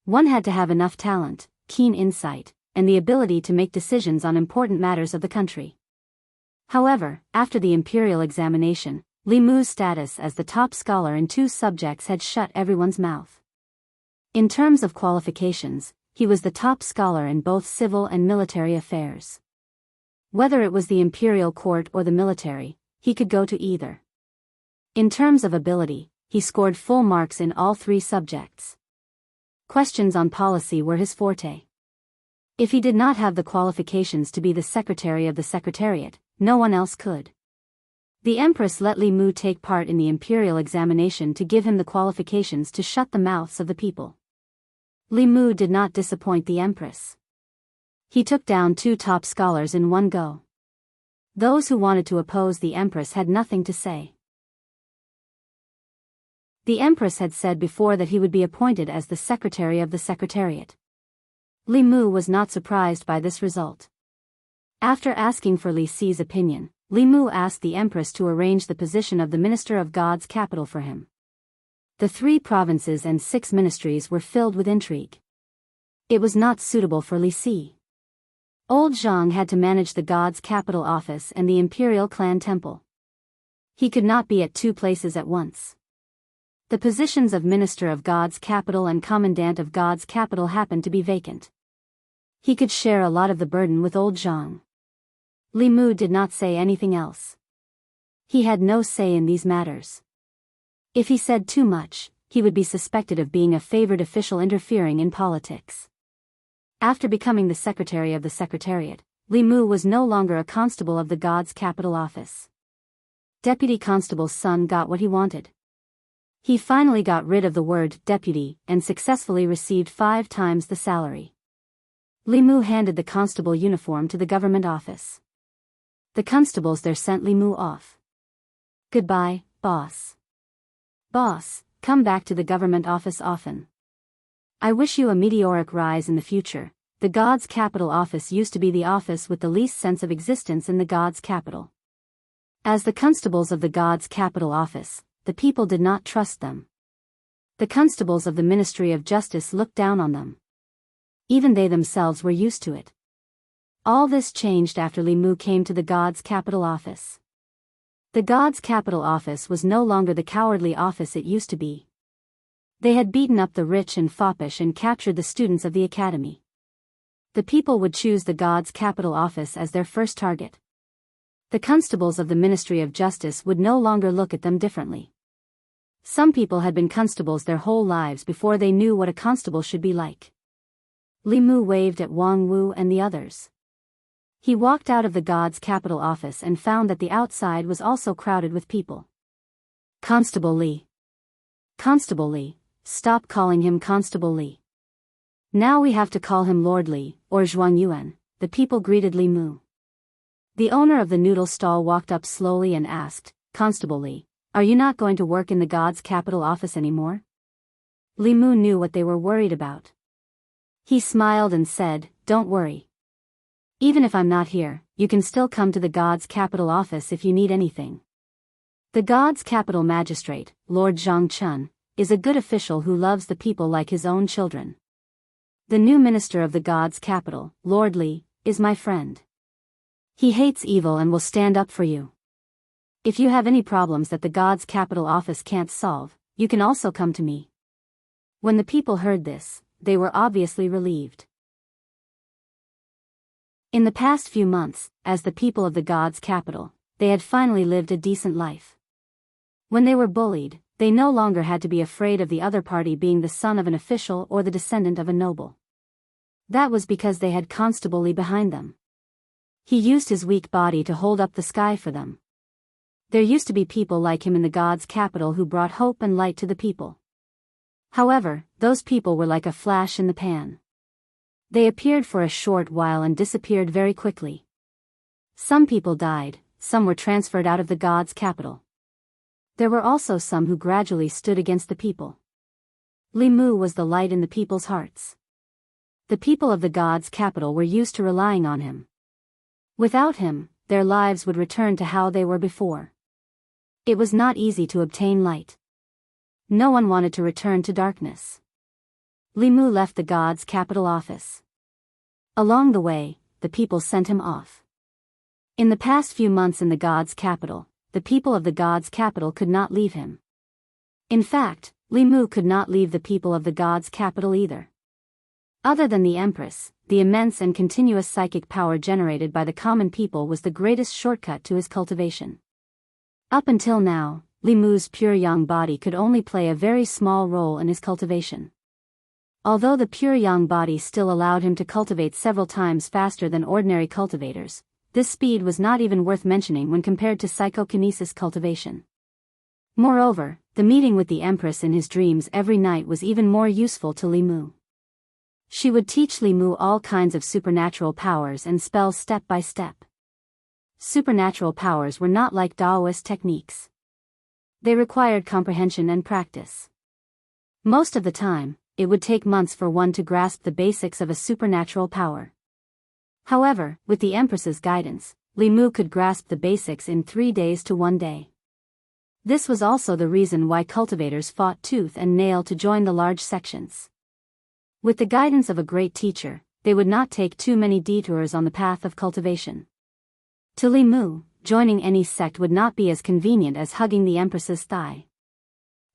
One had to have enough talent, keen insight, and the ability to make decisions on important matters of the country. However, after the imperial examination, Li Mu's status as the top scholar in 2 subjects had shut everyone's mouth. In terms of qualifications, he was the top scholar in both civil and military affairs. Whether it was the imperial court or the military, he could go to either. In terms of ability, he scored full marks in all 3 subjects. Questions on policy were his forte. If he did not have the qualifications to be the secretary of the secretariat, no one else could. The empress let Li Mu take part in the imperial examination to give him the qualifications to shut the mouths of the people. Li Mu did not disappoint the empress. He took down 2 top scholars in one go. Those who wanted to oppose the empress had nothing to say. The empress had said before that he would be appointed as the secretary of the secretariat. Li Mu was not surprised by this result. After asking for Li Si's opinion, Li Mu asked the empress to arrange the position of the minister of God's capital for him. The 3 provinces and 6 ministries were filled with intrigue. It was not suitable for Li Si. Old Zhang had to manage the God's capital office and the imperial clan temple. He could not be at 2 places at once. The positions of minister of God's capital and commandant of God's capital happened to be vacant. He could share a lot of the burden with old Zhang. Li Mu did not say anything else. He had no say in these matters. If he said too much, he would be suspected of being a favored official interfering in politics. After becoming the secretary of the secretariat, Li Mu was no longer a constable of the God's capital office. Deputy Constable's son got what he wanted. He finally got rid of the word deputy and successfully received 5 times the salary. Li Mu handed the constable uniform to the government office. The constables there sent Li Mu off. Goodbye, boss. Boss, come back to the government office often. I wish you a meteoric rise in the future. The God's capital office used to be the office with the least sense of existence in the God's capital. As the constables of the God's capital office, the people did not trust them. The constables of the Ministry of Justice looked down on them. Even they themselves were used to it. All this changed after Li Mu came to the God's capital office. The God's capital office was no longer the cowardly office it used to be. They had beaten up the rich and foppish and captured the students of the academy. The people would choose the God's capital office as their first target. The constables of the Ministry of Justice would no longer look at them differently. Some people had been constables their whole lives before they knew what a constable should be like. Li Mu waved at Wang Wu and the others. He walked out of the God's capital office and found that the outside was also crowded with people. Constable Li. Constable Li, stop calling him Constable Li. Now we have to call him Lord Li, or Zhuang Yuan, the people greeted Li Mu. The owner of the noodle stall walked up slowly and asked, Constable Li, are you not going to work in the God's capital office anymore? Li Mu knew what they were worried about. He smiled and said, don't worry. Even if I'm not here, you can still come to the God's capital office if you need anything. The God's capital magistrate, Lord Zhang Chun, is a good official who loves the people like his own children. The new minister of the God's capital, Lord Li, is my friend. He hates evil and will stand up for you. If you have any problems that the God's capital office can't solve, you can also come to me. When the people heard this, they were obviously relieved. In the past few months, as the people of the God's capital, they had finally lived a decent life. When they were bullied, they no longer had to be afraid of the other party being the son of an official or the descendant of a noble. That was because they had Constable Li behind them. He used his weak body to hold up the sky for them. There used to be people like him in the God's capital who brought hope and light to the people. However, those people were like a flash in the pan. They appeared for a short while and disappeared very quickly. Some people died, some were transferred out of the God's capital. There were also some who gradually stood against the people. Li Mu was the light in the people's hearts. The people of the God's capital were used to relying on him. Without him, their lives would return to how they were before. It was not easy to obtain light. No one wanted to return to darkness. Li Mu left the God's capital office. Along the way, the people sent him off. In the past few months in the God's capital, the people of the God's capital could not leave him. In fact, Li Mu could not leave the people of the God's capital either. Other than the Empress, the immense and continuous psychic power generated by the common people was the greatest shortcut to his cultivation. Up until now, Li Mu's pure yang body could only play a very small role in his cultivation. Although the pure yang body still allowed him to cultivate several times faster than ordinary cultivators, this speed was not even worth mentioning when compared to psychokinesis cultivation. Moreover, the meeting with the Empress in his dreams every night was even more useful to Li Mu. She would teach Li Mu all kinds of supernatural powers and spells step by step. Supernatural powers were not like Daoist techniques. They required comprehension and practice. Most of the time, it would take months for one to grasp the basics of a supernatural power. However, with the Empress's guidance, Li Mu could grasp the basics in 3 days to 1 day. This was also the reason why cultivators fought tooth and nail to join the large sections. With the guidance of a great teacher, they would not take too many detours on the path of cultivation. To Li Mu, joining any sect would not be as convenient as hugging the Empress's thigh.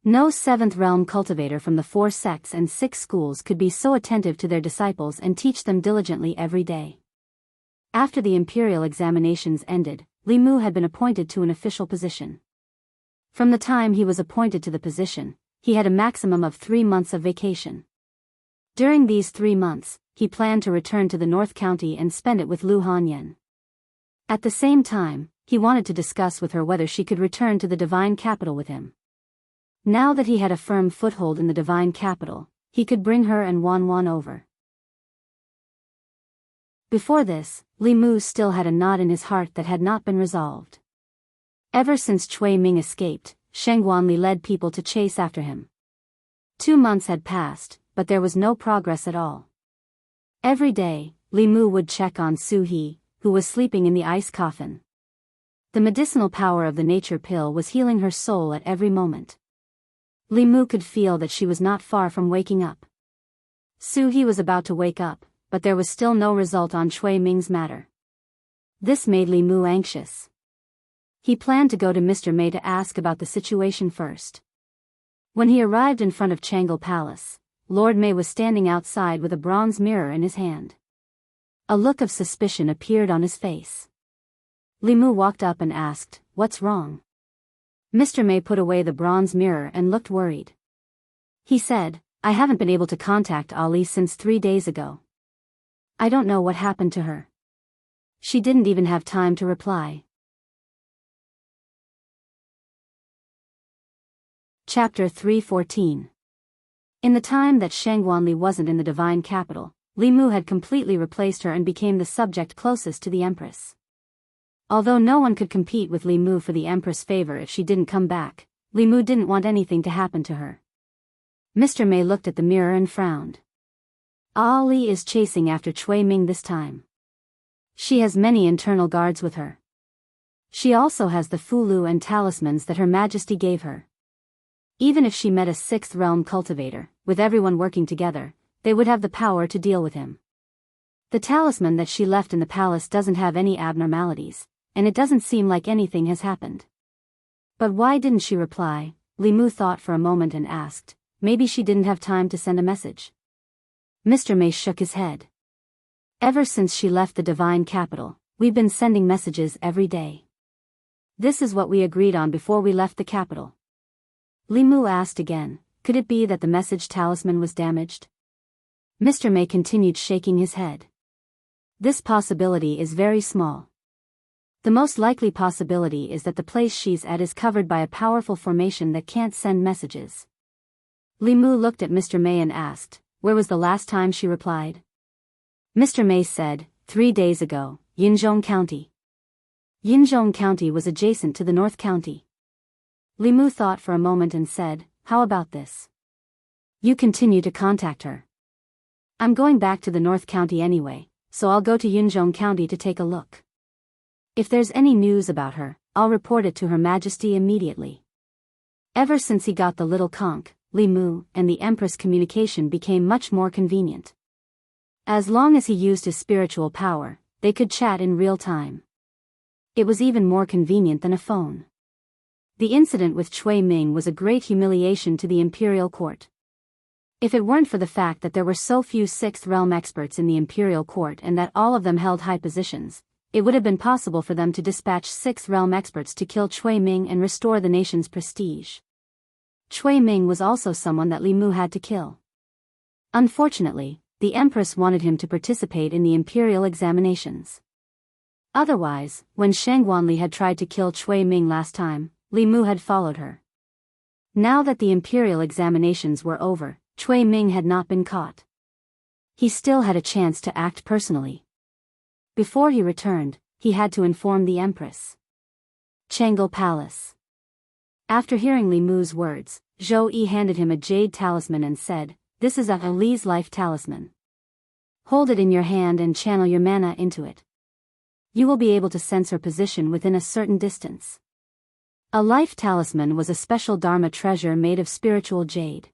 No 7th realm cultivator from the 4 sects and 6 schools could be so attentive to their disciples and teach them diligently every day. After the imperial examinations ended, Li Mu had been appointed to an official position. From the time he was appointed to the position, he had a maximum of 3 months of vacation. During these 3 months, he planned to return to the North County and spend it with Lu Hanyan. At the same time, he wanted to discuss with her whether she could return to the divine capital with him. Now that he had a firm foothold in the divine capital, he could bring her and Wan over. Before this, Li Mu still had a knot in his heart that had not been resolved. Ever since Cui Ming escaped, Sheng Guanli led people to chase after him. 2 months had passed, but there was no progress at all. Every day, Li Mu would check on Su He, who was sleeping in the ice coffin. The medicinal power of the nature pill was healing her soul at every moment. Li Mu could feel that she was not far from waking up. Su He was about to wake up, but there was still no result on Cui Ming's matter. This made Li Mu anxious. He planned to go to Mr. Mei to ask about the situation first. When he arrived in front of Tranquil Palace, Lord Mei was standing outside with a bronze mirror in his hand. A look of suspicion appeared on his face. Li Mu walked up and asked, "What's wrong?" Mr. Mei put away the bronze mirror and looked worried. He said, "I haven't been able to contact Ali since 3 days ago. I don't know what happened to her. She didn't even have time to reply." Chapter 314. In the time that Sheng Guanli wasn't in the divine capital, Li Mu had completely replaced her and became the subject closest to the Empress. Although no one could compete with Li Mu for the Empress' favor if she didn't come back, Li Mu didn't want anything to happen to her. Mr. Mei looked at the mirror and frowned. Ali is chasing after Cui Ming this time. She has many internal guards with her. She also has the Fulu and talismans that Her Majesty gave her. Even if she met a 6th realm cultivator, with everyone working together, they would have the power to deal with him. The talisman that she left in the palace doesn't have any abnormalities, and it doesn't seem like anything has happened. But why didn't she reply? Li Mu thought for a moment and asked, maybe she didn't have time to send a message. Mr. Mei shook his head. Ever since she left the divine capital, we've been sending messages every day. This is what we agreed on before we left the capital. Li Mu asked again, could it be that the message talisman was damaged? Mr. Mei continued shaking his head. This possibility is very small. The most likely possibility is that the place she's at is covered by a powerful formation that can't send messages. Li Mu looked at Mr. Mei and asked, where was the last time she replied? Mr. Mei said, 3 days ago, Yinzhong County. Yinzhong County was adjacent to the North County. Li Mu thought for a moment and said, how about this? You continue to contact her. I'm going back to the North County anyway, so I'll go to Yinzhong County to take a look. If there's any news about her, I'll report it to Her Majesty immediately. Ever since he got the little conch, Li Mu and the Empress communication became much more convenient. As long as he used his spiritual power, they could chat in real time. It was even more convenient than a phone. The incident with Cui Ming was a great humiliation to the imperial court. If it weren't for the fact that there were so few 6th realm experts in the imperial court and that all of them held high positions, it would have been possible for them to dispatch 6th realm experts to kill Cui Ming and restore the nation's prestige. Cui Ming was also someone that Li Mu had to kill. Unfortunately, the Empress wanted him to participate in the imperial examinations. Otherwise, when Sheng Guanli had tried to kill Cui Ming last time, Li Mu had followed her. Now that the imperial examinations were over, Cui Ming had not been caught. He still had a chance to act personally. Before he returned, he had to inform the Empress. Tranquil Palace. After hearing Li Mu's words, Zhou Yi handed him a jade talisman and said, this is Ali's life talisman. Hold it in your hand and channel your mana into it. You will be able to sense her position within a certain distance. A life talisman was a special Dharma treasure made of spiritual jade.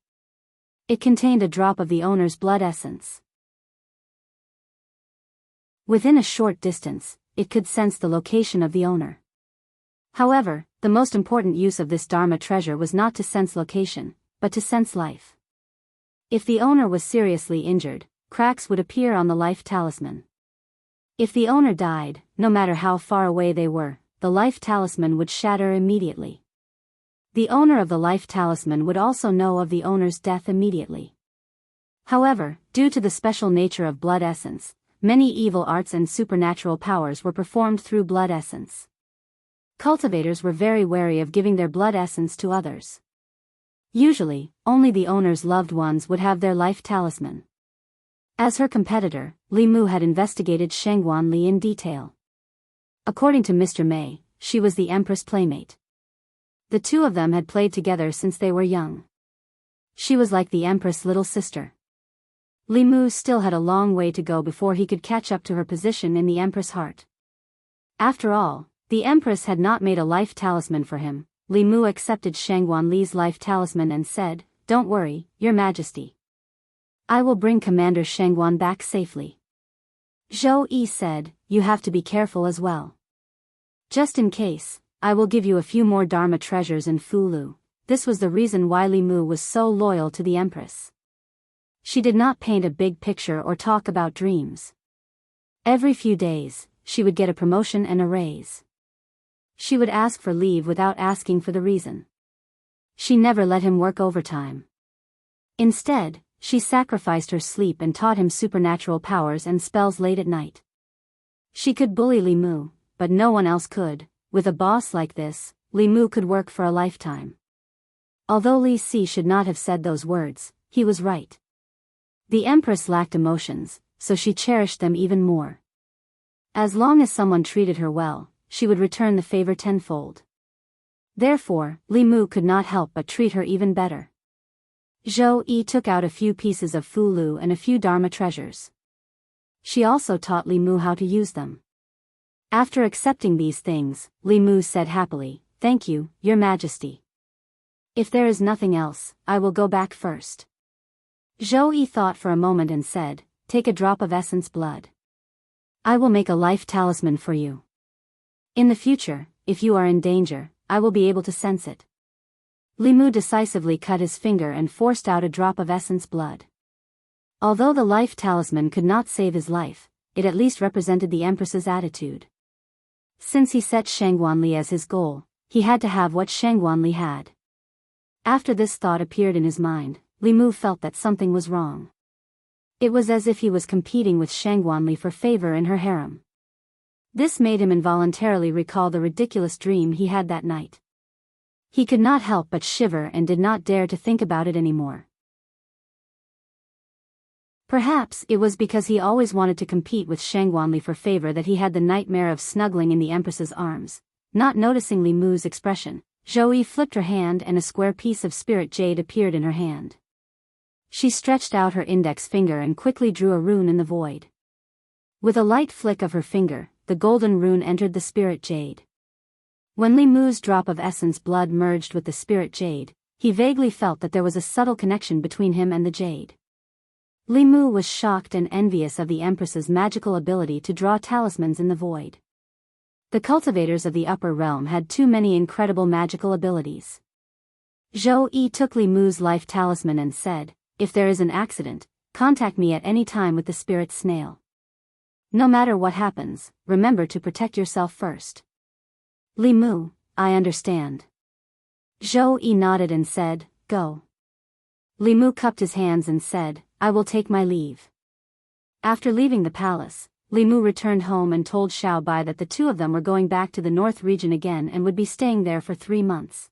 It contained a drop of the owner's blood essence. Within a short distance, it could sense the location of the owner. However, the most important use of this Dharma treasure was not to sense location, but to sense life. If the owner was seriously injured, cracks would appear on the life talisman. If the owner died, no matter how far away they were, the life talisman would shatter immediately. The owner of the life talisman would also know of the owner's death immediately. However, due to the special nature of blood essence, many evil arts and supernatural powers were performed through blood essence. Cultivators were very wary of giving their blood essence to others. Usually, only the owner's loved ones would have their life talisman. As her competitor, Li Mu had investigated Shangguan Li in detail. According to Mr. Mei, she was the Empress' playmate. The two of them had played together since they were young. She was like the Empress' little sister. Li Mu still had a long way to go before he could catch up to her position in the Empress' heart. After all, the Empress had not made a life talisman for him. Li Mu accepted Shangguan Li's life talisman and said, "Don't worry, Your Majesty. I will bring Commander Shangguan back safely." Zhou Yi said, "You have to be careful as well. Just in case, I will give you a few more Dharma treasures in Fulu." This was the reason why Li Mu was so loyal to the Empress. She did not paint a big picture or talk about dreams. Every few days, she would get a promotion and a raise. She would ask for leave without asking for the reason. She never let him work overtime. Instead, she sacrificed her sleep and taught him supernatural powers and spells late at night. She could bully Li Mu, but no one else could. With a boss like this, Li Mu could work for a lifetime. Although Li Si should not have said those words, he was right. The Empress lacked emotions, so she cherished them even more. As long as someone treated her well, she would return the favor tenfold. Therefore, Li Mu could not help but treat her even better. Zhou Yi took out a few pieces of Fulu and a few Dharma treasures. She also taught Li Mu how to use them. After accepting these things, Li Mu said happily, "Thank you, Your Majesty. If there is nothing else, I will go back first." Zhou Yi thought for a moment and said, "Take a drop of essence blood. I will make a life talisman for you. In the future, if you are in danger, I will be able to sense it." Li Mu decisively cut his finger and forced out a drop of essence blood. Although the life talisman could not save his life, it at least represented the Empress's attitude. Since he set Shangguan Li as his goal, he had to have what Shangguan Li had. After this thought appeared in his mind, Li Mu felt that something was wrong. It was as if he was competing with Shangguan Li for favor in her harem. This made him involuntarily recall the ridiculous dream he had that night. He could not help but shiver and did not dare to think about it anymore. Perhaps it was because he always wanted to compete with Shangguan Li for favor that he had the nightmare of snuggling in the Empress's arms. Not noticing Li Mu's expression, Zhou Yi flipped her hand and a square piece of spirit jade appeared in her hand. She stretched out her index finger and quickly drew a rune in the void. With a light flick of her finger, the golden rune entered the spirit jade. When Li Mu's drop of essence blood merged with the spirit jade, he vaguely felt that there was a subtle connection between him and the jade. Li Mu was shocked and envious of the Empress's magical ability to draw talismans in the void. The cultivators of the upper realm had too many incredible magical abilities. Zhou Yi took Li Mu's life talisman and said, "If there is an accident, contact me at any time with the spirit snail. No matter what happens, remember to protect yourself first." "Li Mu, I understand." Zhou Yi nodded and said, "Go." Li Mu cupped his hands and said, "I will take my leave." After leaving the palace, Li Mu returned home and told Xiao Bai that the two of them were going back to the north region again and would be staying there for 3 months.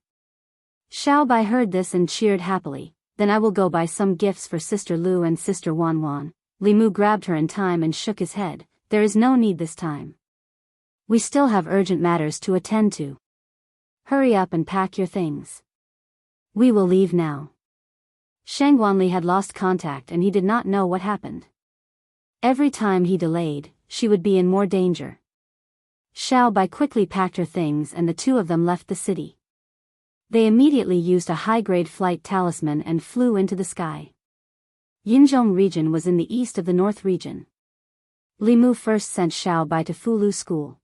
Xiao Bai heard this and cheered happily. "Then I will go buy some gifts for Sister Lu and Sister Wan Wan." Li Mu grabbed her in time and shook his head. "There is no need this time. We still have urgent matters to attend to. Hurry up and pack your things. We will leave now." Shangguan Li had lost contact and he did not know what happened. Every time he delayed, she would be in more danger. Xiao Bai quickly packed her things and the two of them left the city. They immediately used a high-grade flight talisman and flew into the sky. Yinzhong region was in the east of the north region. Li Mu first sent Xiao Bai to Fulu school.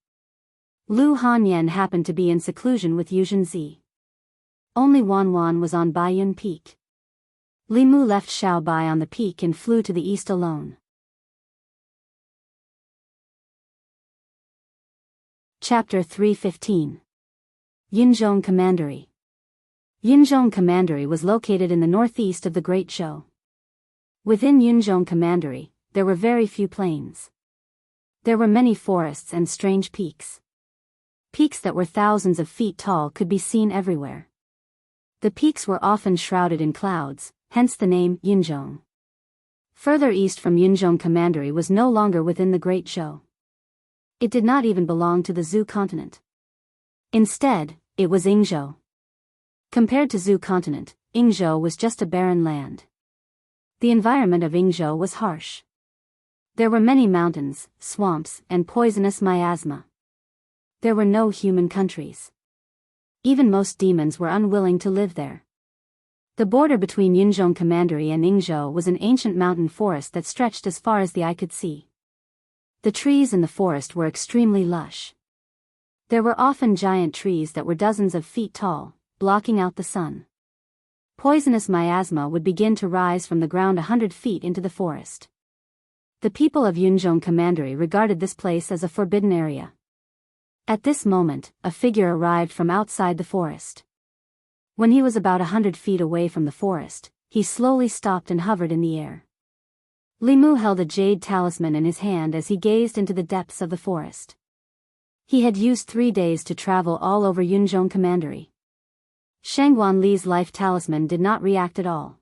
Lu Hanyan happened to be in seclusion with Yuzhenzi. Only Wan Wan was on Baiyun Peak. Li Mu left Xiao Bai on the peak and flew to the east alone. Chapter 315. Yinzhong Commandery. Yinzhong Commandery was located in the northeast of the Great Zhou. Within Yinzhong Commandery, there were very few plains. There were many forests and strange peaks. Peaks that were thousands of feet tall could be seen everywhere. The peaks were often shrouded in clouds, hence the name Yunzhong. Further east from Yunzhong Commandery was no longer within the Great Zhou. It did not even belong to the Zhou continent. Instead, it was Yingzhou. Compared to Zhou continent, Yingzhou was just a barren land. The environment of Yingzhou was harsh. There were many mountains, swamps, and poisonous miasma. There were no human countries. Even most demons were unwilling to live there. The border between Yunzhong Commandery and Yingzhou was an ancient mountain forest that stretched as far as the eye could see. The trees in the forest were extremely lush. There were often giant trees that were dozens of feet tall, blocking out the sun. Poisonous miasma would begin to rise from the ground 100 feet into the forest. The people of Yunzhong Commandery regarded this place as a forbidden area. At this moment, a figure arrived from outside the forest. When he was about 100 feet away from the forest, he slowly stopped and hovered in the air. Li Mu held a jade talisman in his hand as he gazed into the depths of the forest. He had used 3 days to travel all over Yunzhong Commandery. Shangguan Li's life talisman did not react at all.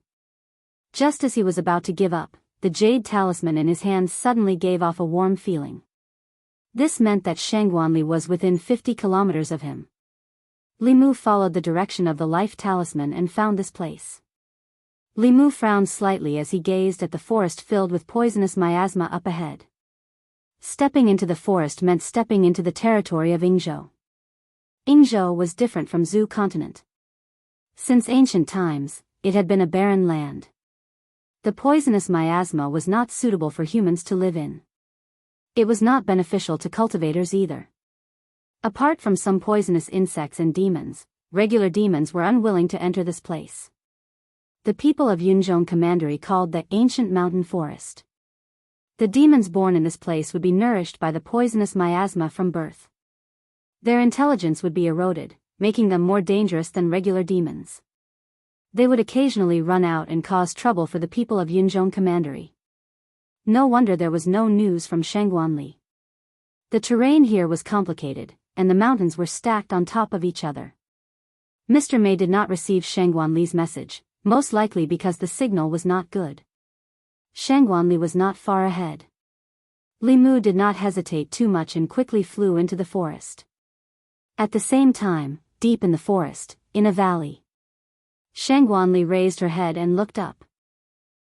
Just as he was about to give up, the jade talisman in his hand suddenly gave off a warm feeling. This meant that Shangguan Li was within 50 kilometers of him. Li Mu followed the direction of the life talisman and found this place. Li Mu frowned slightly as he gazed at the forest filled with poisonous miasma up ahead. Stepping into the forest meant stepping into the territory of Yingzhou. Yingzhou was different from Zhou continent. Since ancient times, it had been a barren land. The poisonous miasma was not suitable for humans to live in. It was not beneficial to cultivators either. Apart from some poisonous insects and demons, regular demons were unwilling to enter this place. The people of Yunzhong Commandery called the ancient mountain forest. The demons born in this place would be nourished by the poisonous miasma from birth. Their intelligence would be eroded, making them more dangerous than regular demons. They would occasionally run out and cause trouble for the people of Yunzhong Commandery. No wonder there was no news from Shangguan Li. The terrain here was complicated, and the mountains were stacked on top of each other. Mr. Mei did not receive Shangguan Li's message, most likely because the signal was not good. Shangguan Li was not far ahead. Li Mu did not hesitate too much and quickly flew into the forest. At the same time, deep in the forest, in a valley, Shangguan Li raised her head and looked up.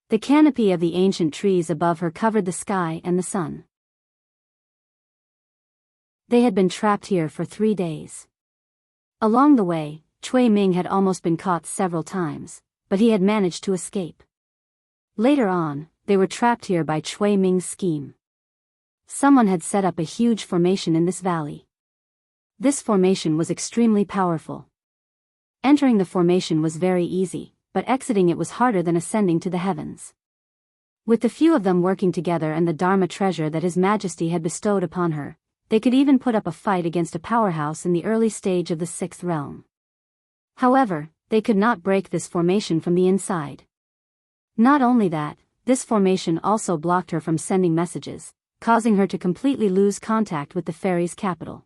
The canopy of the ancient trees above her covered the sky and the sun. They had been trapped here for 3 days. Along the way, Cui Ming had almost been caught several times, but he had managed to escape. Later on, they were trapped here by Cui Ming's scheme. Someone had set up a huge formation in this valley. This formation was extremely powerful. Entering the formation was very easy, but exiting it was harder than ascending to the heavens. With the few of them working together and the Dharma treasure that His Majesty had bestowed upon her, they could even put up a fight against a powerhouse in the early stage of the 6th realm. However, they could not break this formation from the inside. Not only that, this formation also blocked her from sending messages, causing her to completely lose contact with the fairy's capital.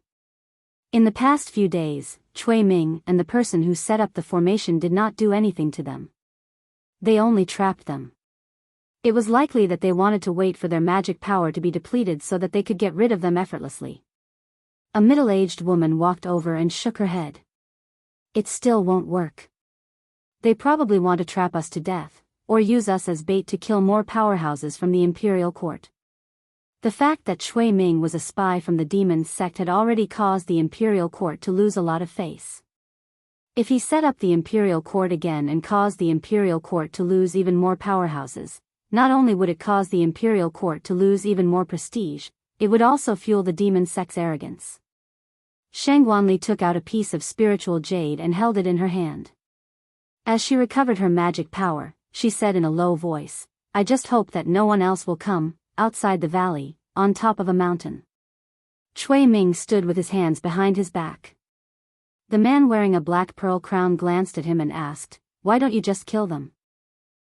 In the past few days, Cui Ming and the person who set up the formation did not do anything to them. They only trapped them. It was likely that they wanted to wait for their magic power to be depleted so that they could get rid of them effortlessly. A middle-aged woman walked over and shook her head. It still won't work. They probably want to trap us to death, or use us as bait to kill more powerhouses from the imperial court. The fact that Cui Ming was a spy from the demon sect had already caused the imperial court to lose a lot of face. If he set up the imperial court again and caused the imperial court to lose even more powerhouses, not only would it cause the imperial court to lose even more prestige, it would also fuel the demon sect's arrogance. Shangguan Li took out a piece of spiritual jade and held it in her hand. As she recovered her magic power, she said in a low voice, "I just hope that no one else will come, outside the valley, on top of a mountain." Cui Ming stood with his hands behind his back. The man wearing a black pearl crown glanced at him and asked, "Why don't you just kill them?"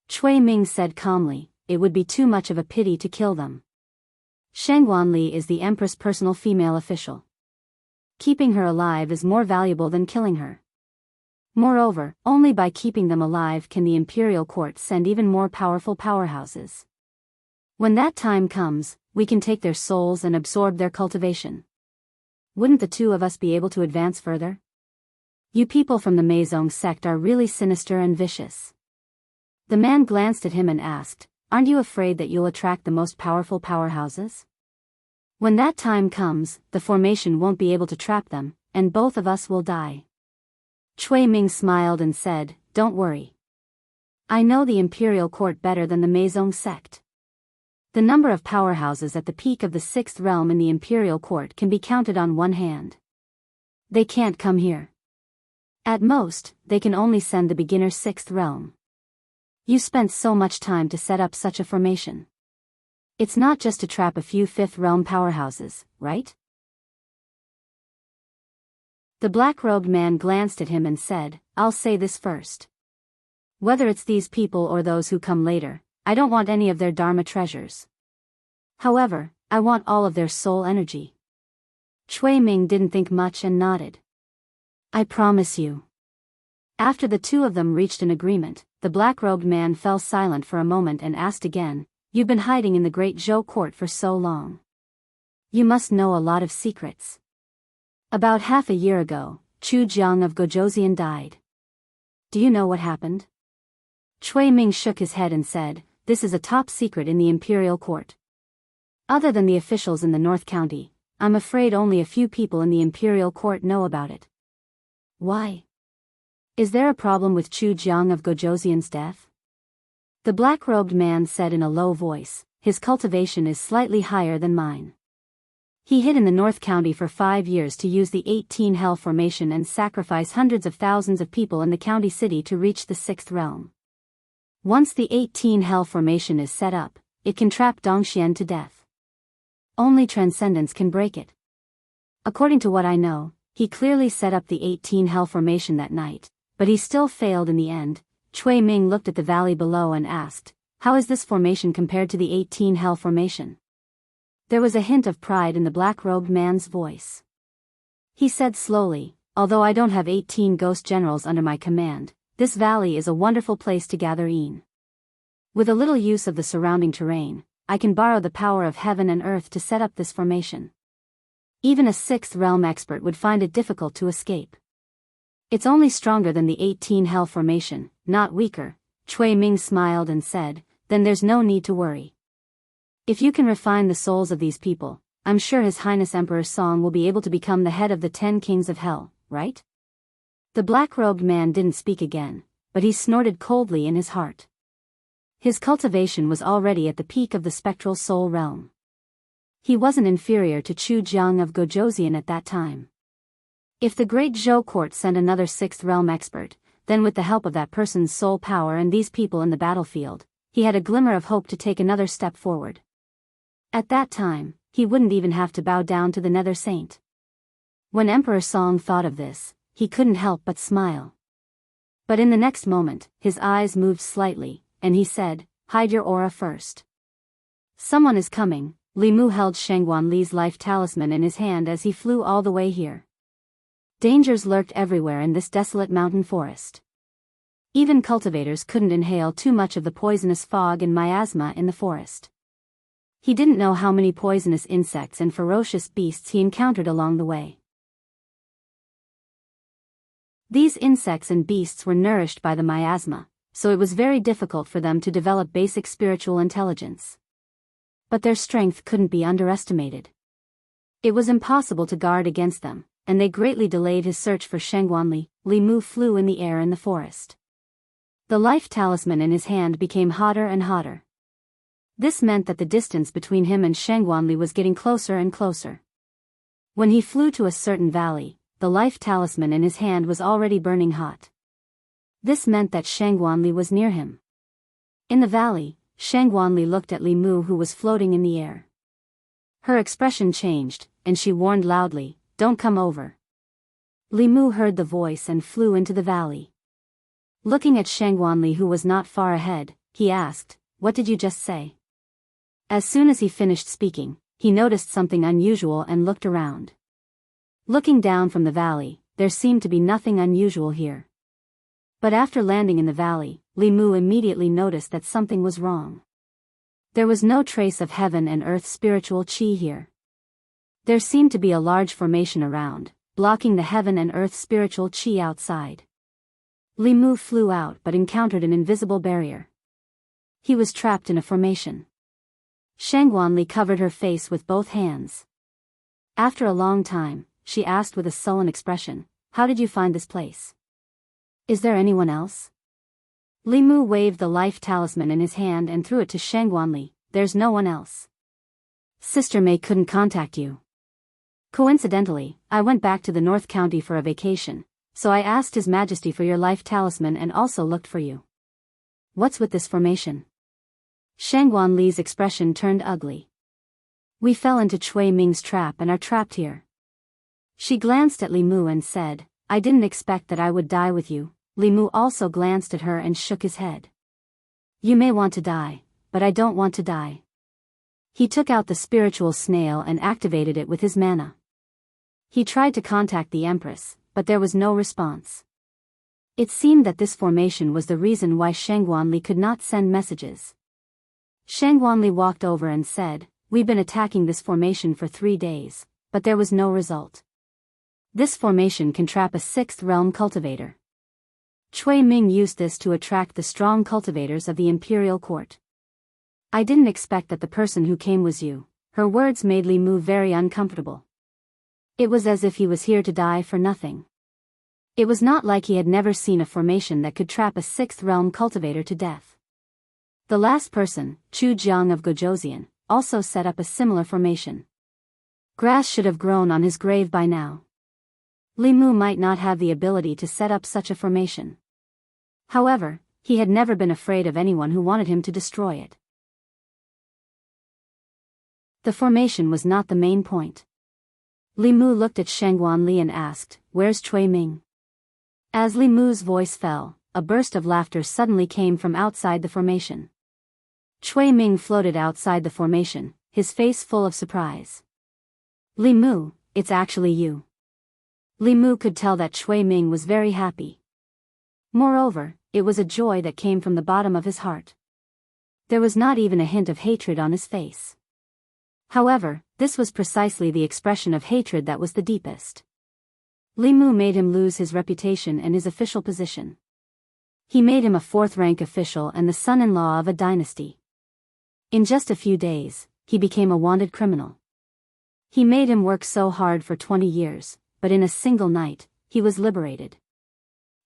Cui Ming said calmly, "It would be too much of a pity to kill them. Shangguan Li is the Empress' personal female official. keeping her alive is more valuable than killing her. Moreover, only by keeping them alive can the imperial court send even more powerful powerhouses. When that time comes, we can take their souls and absorb their cultivation. Wouldn't the two of us be able to advance further? You people from the Meizong sect are really sinister and vicious. The man glanced at him and asked, aren't you afraid that you'll attract the most powerful powerhouses? When that time comes, the formation won't be able to trap them, and both of us will die. Cui Ming smiled and said, don't worry. I know the imperial court better than the Meizong sect. The number of powerhouses at the peak of the sixth realm in the imperial court can be counted on one hand. They can't come here. At most, they can only send the beginner sixth realm. You spent so much time to set up such a formation. It's not just to trap a few fifth realm powerhouses, right? The black-robed man glanced at him and said, I'll say this first. Whether it's these people or those who come later, I don't want any of their dharma treasures. However, I want all of their soul energy. Cui Ming didn't think much and nodded. I promise you. After the two of them reached an agreement, the black-robed man fell silent for a moment and asked again, You've been hiding in the great Zhou court for so long. You must know a lot of secrets. About half a year ago, Chu Jiang of Gojosian died. Do you know what happened? Cui Ming shook his head and said, This is a top secret in the imperial court. Other than the officials in the North County, I'm afraid only a few people in the imperial court know about it. Why? Is there a problem with Chu Jiang of Gojosian's death? The black-robed man said in a low voice, His cultivation is slightly higher than mine. He hid in the North County for 5 years to use the 18 Hell formation and sacrifice hundreds of thousands of people in the county city to reach the sixth realm. Once the 18 Hell formation is set up, it can trap Dongxian to death. Only transcendence can break it. According to what I know, he clearly set up the 18 Hell formation that night, but he still failed in the end. Cui Ming looked at the valley below and asked, How is this formation compared to the 18 Hell formation? There was a hint of pride in the black-robed man's voice. He said slowly, Although I don't have 18 ghost generals under my command, this valley is a wonderful place to gather in. With a little use of the surrounding terrain, I can borrow the power of heaven and earth to set up this formation. Even a sixth realm expert would find it difficult to escape. It's only stronger than the 18 Hell formation, not weaker. Cui Ming smiled and said, Then there's no need to worry. If you can refine the souls of these people, I'm sure His Highness Emperor Song will be able to become the head of the 10 kings of hell, right? The black-robed man didn't speak again, but he snorted coldly in his heart. His cultivation was already at the peak of the spectral soul realm. He wasn't inferior to Chu Jiang of Gojosian at that time. If the great Zhou court sent another sixth realm expert, then with the help of that person's soul power and these people in the battlefield, he had a glimmer of hope to take another step forward. At that time, he wouldn't even have to bow down to the Nether Saint. When Emperor Song thought of this, he couldn't help but smile. But in the next moment, his eyes moved slightly, and he said, Hide your aura first. Someone is coming. Li Mu held Shengguan Li's life talisman in his hand as he flew all the way here. Dangers lurked everywhere in this desolate mountain forest. Even cultivators couldn't inhale too much of the poisonous fog and miasma in the forest. He didn't know how many poisonous insects and ferocious beasts he encountered along the way. These insects and beasts were nourished by the miasma, so it was very difficult for them to develop basic spiritual intelligence. But their strength couldn't be underestimated. It was impossible to guard against them, and they greatly delayed his search for Shengguan Li. Li Mu flew in the air in the forest. The life talisman in his hand became hotter and hotter. This meant that the distance between him and Shengguan Li was getting closer and closer. When he flew to a certain valley, the life talisman in his hand was already burning hot. This meant that Shengguan Li was near him. In the valley, Shengguan Li looked at Li Mu, who was floating in the air. Her expression changed, and she warned loudly, Don't come over. Li Mu heard the voice and flew into the valley. Looking at Shengguan Li, who was not far ahead, he asked, What did you just say? As soon as he finished speaking, he noticed something unusual and looked around. Looking down from the valley, there seemed to be nothing unusual here. But after landing in the valley, Li Mu immediately noticed that something was wrong. There was no trace of heaven and earth spiritual qi here. There seemed to be a large formation around, blocking the heaven and earth spiritual qi outside. Li Mu flew out but encountered an invisible barrier. He was trapped in a formation. Shangguanli covered her face with both hands. After a long time, she asked with a sullen expression, "How did you find this place? Is there anyone else?" Li Mu waved the life talisman in his hand and threw it to Shangguanli. "There's no one else. Sister Mei couldn't contact you. Coincidentally, I went back to the North County for a vacation, so I asked His Majesty for your life talisman and also looked for you. What's with this formation?" Shangguanli's expression turned ugly. "We fell into Cui Ming's trap and are trapped here." She glanced at Li Mu and said, "I didn't expect that I would die with you." Li Mu also glanced at her and shook his head. "You may want to die, but I don't want to die." He took out the spiritual snail and activated it with his mana. He tried to contact the Empress, but there was no response. It seemed that this formation was the reason why Shangguanli could not send messages. Shangguanli walked over and said, "We've been attacking this formation for 3 days, but there was no result. This formation can trap a 6th realm cultivator. Cui Ming used this to attract the strong cultivators of the imperial court. I didn't expect that the person who came was you." Her words made Li Mu very uncomfortable. It was as if he was here to die for nothing. It was not like he had never seen a formation that could trap a 6th realm cultivator to death. The last person, Chu Jiang of Gojoseon, also set up a similar formation. Grass should have grown on his grave by now. Li Mu might not have the ability to set up such a formation. However, he had never been afraid of anyone who wanted him to destroy it. The formation was not the main point. Li Mu looked at Shangguanli and asked, "Where's Cui Ming?" As Li Mu's voice fell, a burst of laughter suddenly came from outside the formation. Cui Ming floated outside the formation, his face full of surprise. "Li Mu, it's actually you." Li Mu could tell that Cui Ming was very happy. Moreover, it was a joy that came from the bottom of his heart. There was not even a hint of hatred on his face. However, this was precisely the expression of hatred that was the deepest. Li Mu made him lose his reputation and his official position. He made him a 4th-rank official and the son-in-law of a dynasty. In just a few days, he became a wanted criminal. He made him work so hard for 20 years, but in a single night, he was liberated.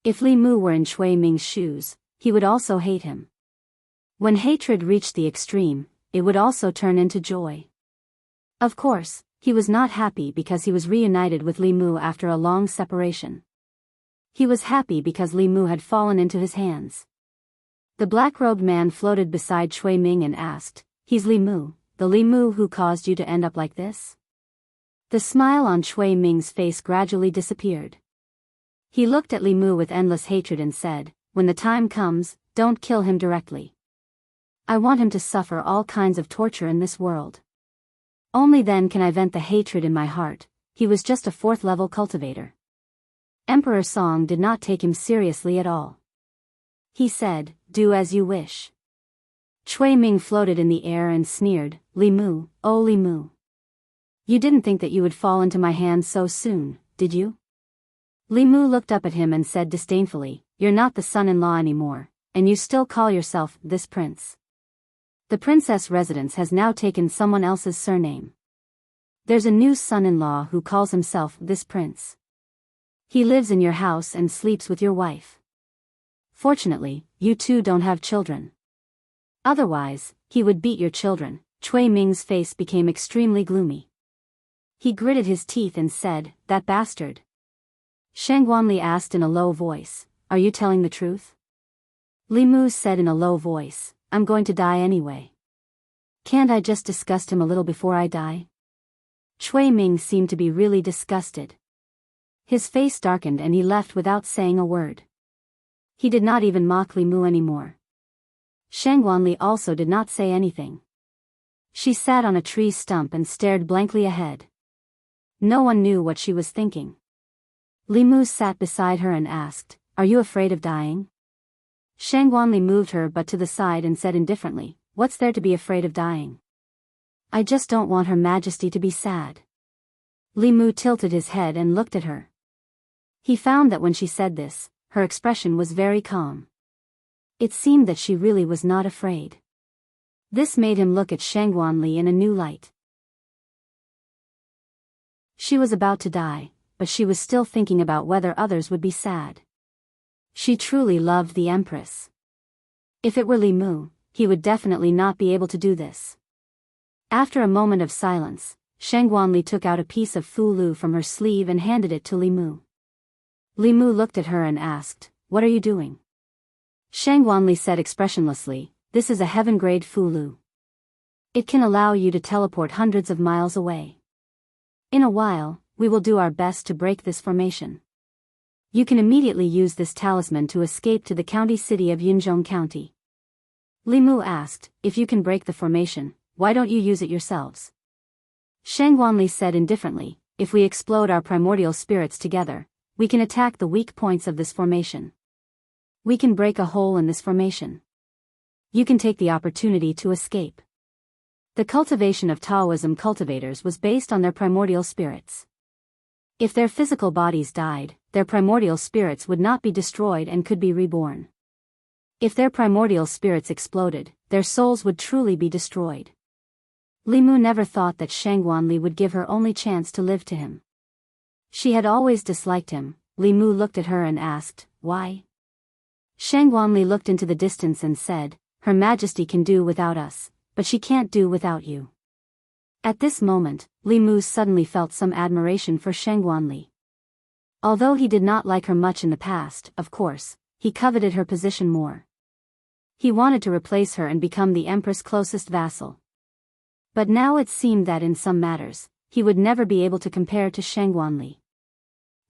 If Li Mu were in Cui Ming's shoes, he would also hate him. When hatred reached the extreme, it would also turn into joy. Of course, he was not happy because he was reunited with Li Mu after a long separation. He was happy because Li Mu had fallen into his hands. The black-robed man floated beside Cui Ming and asked, "He's Li Mu, the Li Mu who caused you to end up like this?" The smile on Cui Ming's face gradually disappeared. He looked at Li Mu with endless hatred and said, "When the time comes, don't kill him directly. I want him to suffer all kinds of torture in this world. Only then can I vent the hatred in my heart." He was just a 4th-level cultivator. Emperor Song did not take him seriously at all. He said, "Do as you wish." Cui Ming floated in the air and sneered, "Li Mu, oh Li Mu. You didn't think that you would fall into my hands so soon, did you?" Li Mu looked up at him and said disdainfully, "You're not the son-in-law anymore, and you still call yourself this prince. The princess residence has now taken someone else's surname. There's a new son-in-law who calls himself this prince. He lives in your house and sleeps with your wife. Fortunately, you two don't have children. Otherwise, he would beat your children." Cui Ming's face became extremely gloomy. He gritted his teeth and said, "That bastard." Shangguanli asked in a low voice, "Are you telling the truth?" Li Mu said in a low voice, "I'm going to die anyway. Can't I just disgust him a little before I die?" Cui Ming seemed to be really disgusted. His face darkened and he left without saying a word. He did not even mock Li Mu anymore. Shangguanli also did not say anything. She sat on a tree stump and stared blankly ahead. No one knew what she was thinking. Li Mu sat beside her and asked, "Are you afraid of dying?" Shang Guanli moved her butt to the side and said indifferently, "What's there to be afraid of dying? I just don't want Her Majesty to be sad." Li Mu tilted his head and looked at her. He found that when she said this, her expression was very calm. It seemed that she really was not afraid. This made him look at Shang Guanli in a new light. She was about to die, but she was still thinking about whether others would be sad. She truly loved the Empress. If it were Li Mu, he would definitely not be able to do this. After a moment of silence, Shang Guanli took out a piece of fulu from her sleeve and handed it to Li Mu. Li Mu looked at her and asked, "What are you doing?" Shang Guanli said expressionlessly, "This is a heaven-grade fulu. It can allow you to teleport hundreds of miles away. In a while, we will do our best to break this formation. You can immediately use this talisman to escape to the county city of Yunzhong County." Li Mu asked, "If you can break the formation, why don't you use it yourselves?" Shang Guanli said indifferently, "If we explode our primordial spirits together, we can attack the weak points of this formation. We can break a hole in this formation. You can take the opportunity to escape." The cultivation of Taoism cultivators was based on their primordial spirits. If their physical bodies died, their primordial spirits would not be destroyed and could be reborn. If their primordial spirits exploded, their souls would truly be destroyed. Li Mu never thought that Shang Guanli would give her only chance to live to him. She had always disliked him. Li Mu looked at her and asked, "Why?" Shang Guanli looked into the distance and said, "Her Majesty can do without us, but she can't do without you." At this moment, Li Mu suddenly felt some admiration for Shang Guanli. Although he did not like her much in the past, of course, he coveted her position more. He wanted to replace her and become the Empress' closest vassal. But now it seemed that in some matters, he would never be able to compare to Shang Guanli.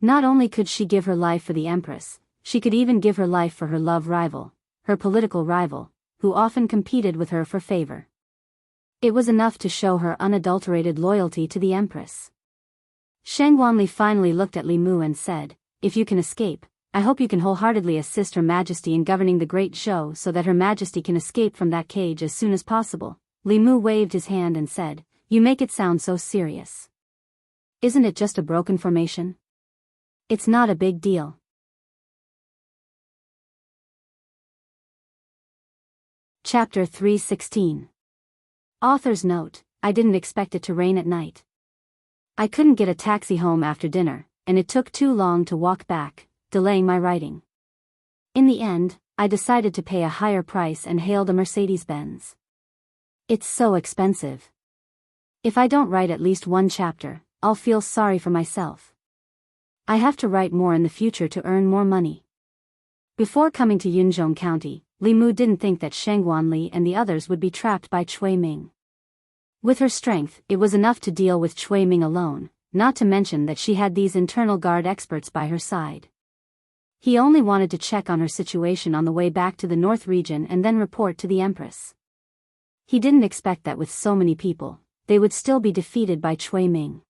Not only could she give her life for the Empress, she could even give her life for her love rival, her political rival, who often competed with her for favor. It was enough to show her unadulterated loyalty to the Empress. Shang Guanli finally looked at Li Mu and said, "If you can escape, I hope you can wholeheartedly assist Her Majesty in governing the Great Zhou so that Her Majesty can escape from that cage as soon as possible." Li Mu waved his hand and said, "You make it sound so serious. Isn't it just a broken formation? It's not a big deal." Chapter 316. Author's note: I didn't expect it to rain at night. I couldn't get a taxi home after dinner, and it took too long to walk back, delaying my writing. In the end, I decided to pay a higher price and hailed a Mercedes-Benz. It's so expensive. If I don't write at least one chapter, I'll feel sorry for myself. I have to write more in the future to earn more money. Before coming to Yunzhong County, Li Mu didn't think that Shang Guanli and the others would be trapped by Cui Ming. With her strength, it was enough to deal with Cui Ming alone, not to mention that she had these internal guard experts by her side. He only wanted to check on her situation on the way back to the North region and then report to the Empress. He didn't expect that with so many people, they would still be defeated by Cui Ming.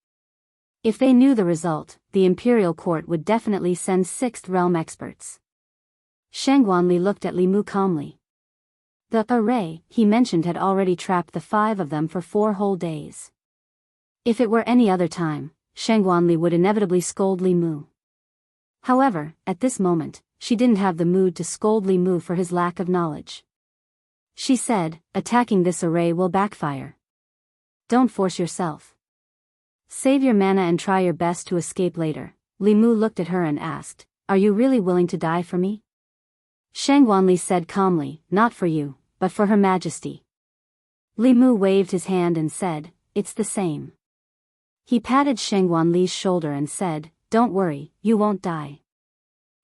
If they knew the result, the imperial court would definitely send Sixth Realm experts. Shang Guanli looked at Li Mu calmly. The array he mentioned had already trapped the 5 of them for 4 whole days. If it were any other time, Shang Guanli would inevitably scold Li Mu. However, at this moment, she didn't have the mood to scold Li Mu for his lack of knowledge. She said, "Attacking this array will backfire. Don't force yourself. Save your mana and try your best to escape later." Li Mu looked at her and asked, "Are you really willing to die for me?" Shang Guanli said calmly, "Not for you, but for Her Majesty." Li Mu waved his hand and said, "It's the same." He patted Shang Guanli's shoulder and said, "Don't worry, you won't die.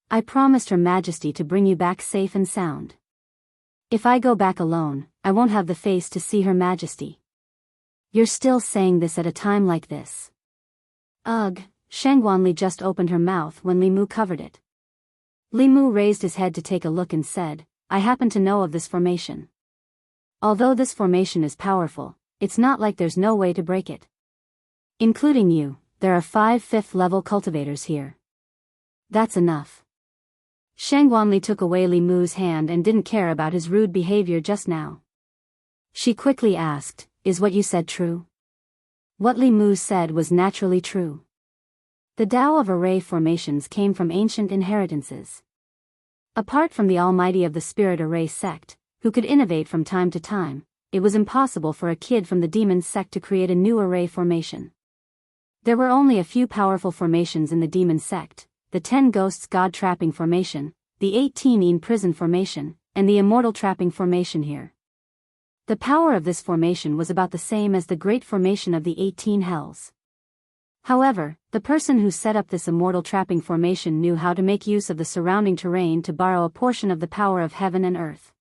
I promised Her Majesty to bring you back safe and sound. If I go back alone, I won't have the face to see Her Majesty." "You're still saying this at a time like this?" "Ugh." Shang Guanli just opened her mouth when Li Mu covered it. Li Mu raised his head to take a look and said, "I happen to know of this formation. Although this formation is powerful, it's not like there's no way to break it. Including you, there are 5 5th-level cultivators here. That's enough. Shangguanli took away Li Mu's hand and didn't care about his rude behavior just now. She quickly asked, is what you said true? What Li Mu said was naturally true. The Tao of array formations came from ancient inheritances. Apart from the Almighty of the Spirit Array sect, who could innovate from time to time, it was impossible for a kid from the Demon sect to create a new array formation. There were only a few powerful formations in the Demon sect, the 10 Ghosts God Trapping formation, the 18 Een Prison formation, and the Immortal Trapping formation here. The power of this formation was about the same as the Great Formation of the 18 Hells. However, the person who set up this Immortal Trapping formation knew how to make use of the surrounding terrain to borrow a portion of the power of heaven and earth.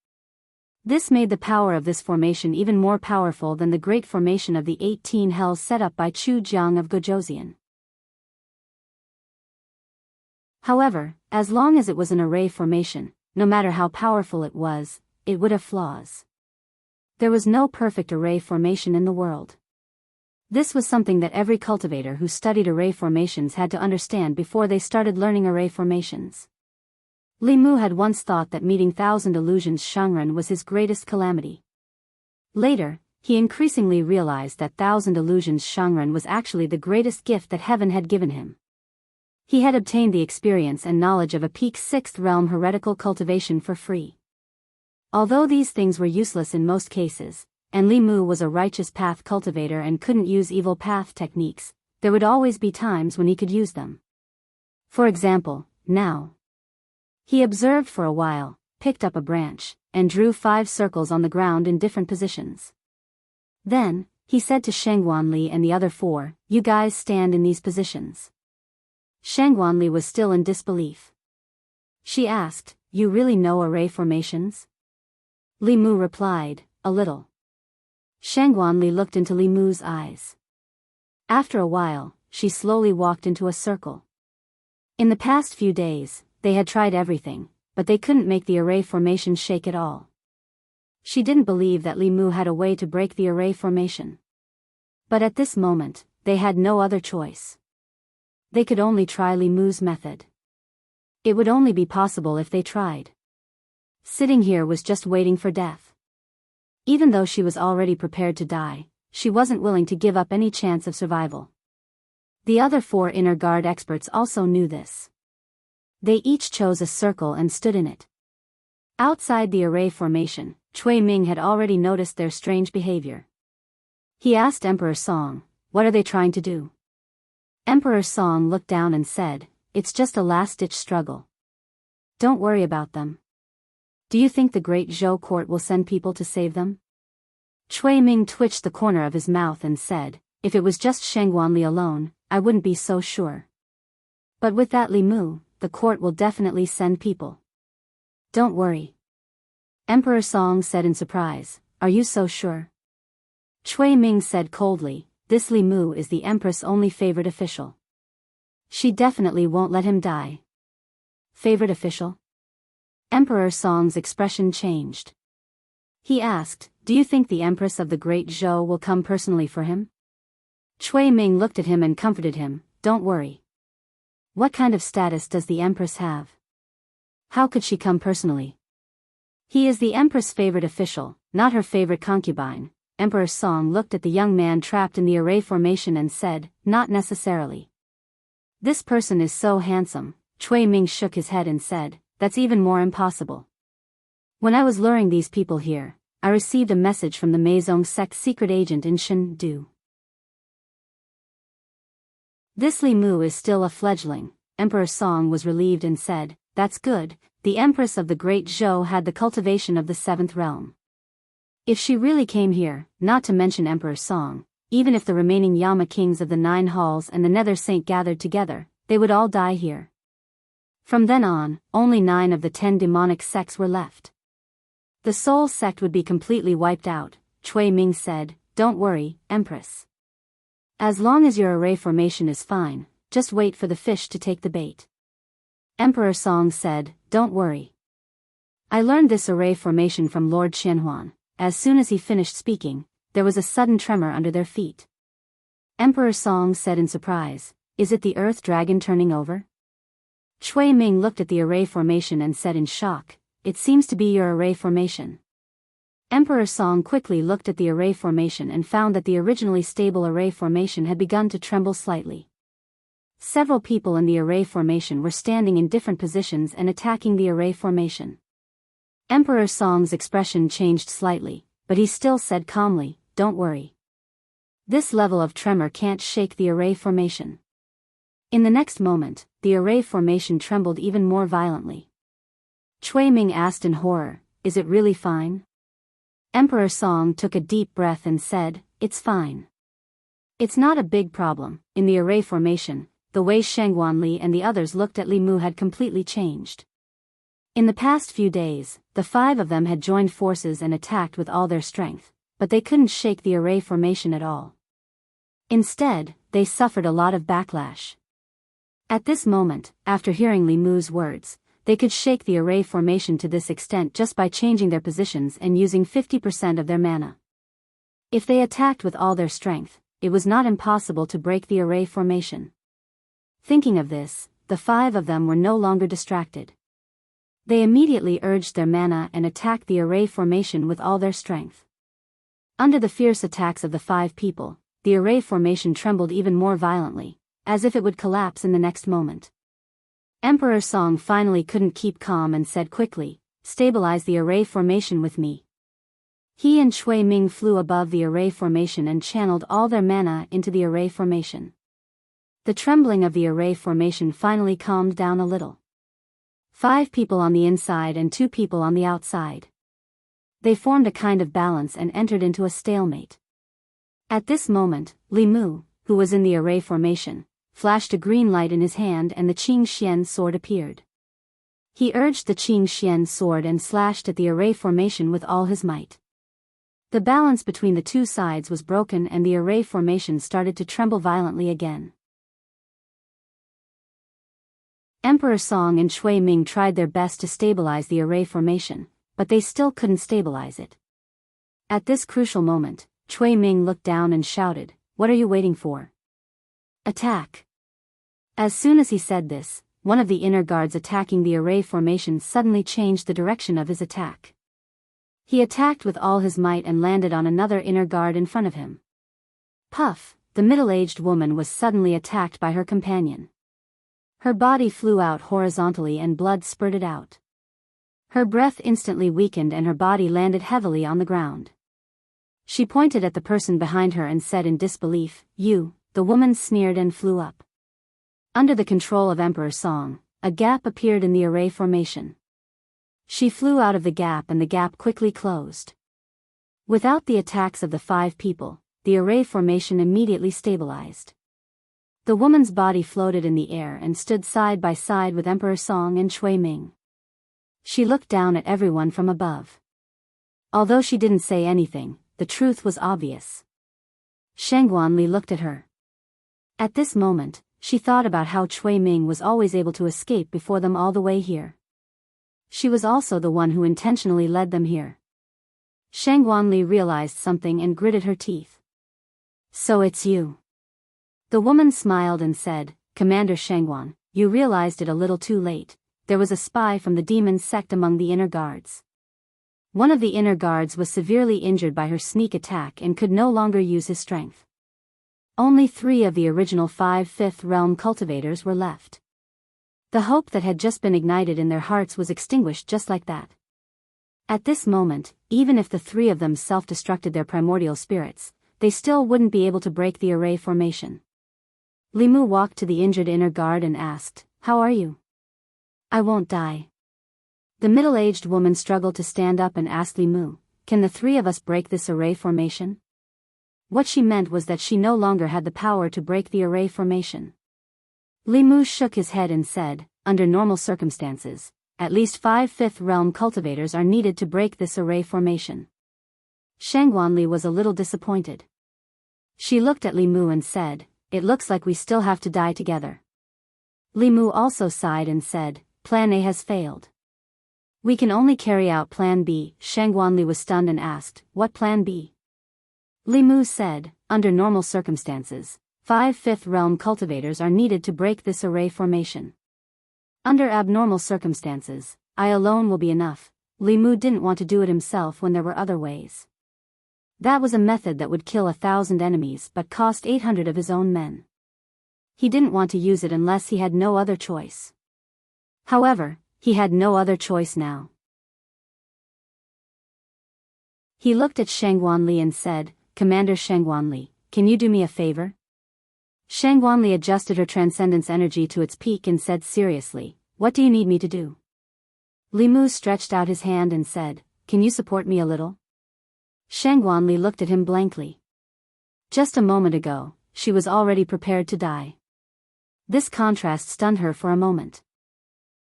This made the power of this formation even more powerful than the Great Formation of the 18 Hells set up by Chu Jiang of Gojoseon. However, as long as it was an array formation, no matter how powerful it would have flaws. There was no perfect array formation in the world. This was something that every cultivator who studied array formations had to understand before they started learning array formations. Li Mu had once thought that meeting Thousand Illusions Shangren was his greatest calamity. Later, he increasingly realized that Thousand Illusions Shangren was actually the greatest gift that heaven had given him. He had obtained the experience and knowledge of a peak 6th realm heretical cultivation for free. Although these things were useless in most cases, and Li Mu was a righteous path cultivator and couldn't use evil path techniques, there would always be times when he could use them. For example, now. He observed for a while, picked up a branch, and drew 5 circles on the ground in different positions. Then, he said to Shangguanli and the other 4, you guys stand in these positions. Shangguanli was still in disbelief. She asked, you really know array formations? Li Mu replied, a little. Shangguanli looked into Li Mu's eyes. After a while, she slowly walked into a circle. In the past few days, they had tried everything, but they couldn't make the array formation shake at all. She didn't believe that Li Mu had a way to break the array formation. But at this moment, they had no other choice. They could only try Li Mu's method. It would only be possible if they tried. Sitting here was just waiting for death. Even though she was already prepared to die, she wasn't willing to give up any chance of survival. The other 4 inner guard experts also knew this. They each chose a circle and stood in it. Outside the array formation, Cui Ming had already noticed their strange behavior. He asked Emperor Song, what are they trying to do? Emperor Song looked down and said, it's just a last-ditch struggle. Don't worry about them. Do you think the Great Zhou court will send people to save them? Cui Ming twitched the corner of his mouth and said, if it was just Shangguanli alone, I wouldn't be so sure. But with that Li Mu, the court will definitely send people. Don't worry. Emperor Song said in surprise, are you so sure? Cui Ming said coldly, this Li Mu is the Empress' only favorite official. She definitely won't let him die. Favorite official? Emperor Song's expression changed. He asked, do you think the Empress of the Great Zhou will come personally for him? Cui Ming looked at him and comforted him, don't worry. What kind of status does the Empress have? How could she come personally? He is the Empress' favorite official, not her favorite concubine. Emperor Song looked at the young man trapped in the array formation and said, not necessarily. This person is so handsome. Cui Ming shook his head and said, that's even more impossible. When I was luring these people here, I received a message from the Meizong sect secret agent in Chengdu. This Li Mu is still a fledgling. Emperor Song was relieved and said, that's good, the Empress of the Great Zhou had the cultivation of the 7th realm. If she really came here, not to mention Emperor Song, even if the remaining Yama kings of the 9 halls and the Nether Saint gathered together, they would all die here. From then on, only 9 of the 10 demonic sects were left. The Soul sect would be completely wiped out. Cui Ming said, don't worry, Empress. As long as your array formation is fine, just wait for the fish to take the bait. Emperor Song said, don't worry. I learned this array formation from Lord Qianhuan. As soon as he finished speaking, there was a sudden tremor under their feet. Emperor Song said in surprise, "Is it the Earth Dragon turning over?" Chui Ming looked at the array formation and said in shock, "It seems to be your array formation." Emperor Song quickly looked at the array formation and found that the originally stable array formation had begun to tremble slightly. Several people in the array formation were standing in different positions and attacking the array formation. Emperor Song's expression changed slightly, but he still said calmly, "Don't worry. This level of tremor can't shake the array formation." In the next moment, the array formation trembled even more violently. Chui Ming asked in horror, "Is it really fine?" Emperor Song took a deep breath and said, "It's fine. It's not a big problem." In the array formation, the way Shangguanli and the others looked at Li Mu had completely changed. In the past few days, the 5 of them had joined forces and attacked with all their strength, but they couldn't shake the array formation at all. Instead, they suffered a lot of backlash. At this moment, after hearing Li Mu's words, they could shake the array formation to this extent just by changing their positions and using 50% of their mana. If they attacked with all their strength, it was not impossible to break the array formation. Thinking of this, the 5 of them were no longer distracted. They immediately urged their mana and attacked the array formation with all their strength. Under the fierce attacks of the 5 people, the array formation trembled even more violently, as if it would collapse in the next moment. Emperor Song finally couldn't keep calm and said quickly, "Stabilize the array formation with me." He and Chui Ming flew above the array formation and channeled all their mana into the array formation. The trembling of the array formation finally calmed down a little. 5 people on the inside and 2 people on the outside. They formed a kind of balance and entered into a stalemate. At this moment, Li Mu, who was in the array formation, flashed a green light in his hand and the Qing Xian sword appeared. He urged the Qing Xian sword and slashed at the array formation with all his might. The balance between the two sides was broken and the array formation started to tremble violently again. Emperor Song and Chui Ming tried their best to stabilize the array formation, but they still couldn't stabilize it. At this crucial moment, Chui Ming looked down and shouted, "What are you waiting for? Attack!" As soon as he said this, one of the inner guards attacking the array formation suddenly changed the direction of his attack. He attacked with all his might and landed on another inner guard in front of him. Puff, the middle-aged woman was suddenly attacked by her companion. Her body flew out horizontally and blood spurted out. Her breath instantly weakened and her body landed heavily on the ground. She pointed at the person behind her and said in disbelief, "You," the woman sneered and flew up. Under the control of Emperor Song, a gap appeared in the array formation. She flew out of the gap and the gap quickly closed. Without the attacks of the 5 people, the array formation immediately stabilized. The woman's body floated in the air and stood side by side with Emperor Song and Chui Ming. She looked down at everyone from above. Although she didn't say anything, the truth was obvious. Shangguanli looked at her. At this moment, she thought about how Chui Ming was always able to escape before them all the way here. She was also the one who intentionally led them here. Shangguanli realized something and gritted her teeth. "So it's you." The woman smiled and said, "Commander Shangguan, you realized it a little too late. There was a spy from the demon sect among the inner guards. One of the inner guards was severely injured by her sneak attack and could no longer use his strength. Only 3 of the original 5 fifth realm cultivators were left. The hope that had just been ignited in their hearts was extinguished just like that. At this moment, even if the 3 of them self-destructed their primordial spirits, they still wouldn't be able to break the array formation." Li Mu walked to the injured inner guard and asked, "How are you?" "I won't die." The middle-aged woman struggled to stand up and asked Li Mu, "Can the 3 of us break this array formation?" What she meant was that she no longer had the power to break the array formation. Li Mu shook his head and said, "Under normal circumstances, at least 5 fifth realm cultivators are needed to break this array formation." Shangguanli was a little disappointed. She looked at Li Mu and said, "It looks like we still have to die together." Li Mu also sighed and said, "Plan A has failed. We can only carry out Plan B." Shangguanli was stunned and asked, "What Plan B?" Li Mu said, "Under normal circumstances, 5 fifth realm cultivators are needed to break this array formation. Under abnormal circumstances, I alone will be enough. Li Mu didn't want to do it himself when there were other ways. That was a method that would kill 1,000 enemies but cost 800 of his own men. He didn't want to use it unless he had no other choice. However, he had no other choice now. He looked at Shangguanli and said, Commander Shangguanli, can you do me a favor? Shangguanli adjusted her transcendence energy to its peak and said seriously, what do you need me to do? Li Mu stretched out his hand and said, can you support me a little? Shangguanli looked at him blankly. Just a moment ago, she was already prepared to die. This contrast stunned her for a moment.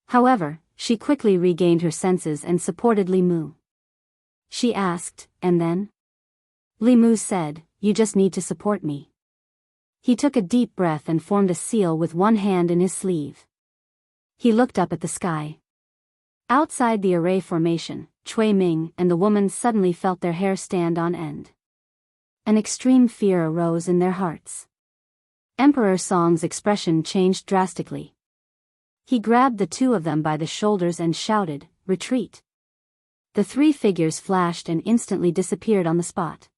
However, she quickly regained her senses and supported Li Mu. She asked, and then? Li Mu said, you just need to support me. He took a deep breath and formed a seal with one hand in his sleeve. He looked up at the sky. Outside the array formation, Cui Ming and the woman suddenly felt their hair stand on end. An extreme fear arose in their hearts. Emperor Song's expression changed drastically. He grabbed the two of them by the shoulders and shouted, retreat. The 3 figures flashed and instantly disappeared on the spot.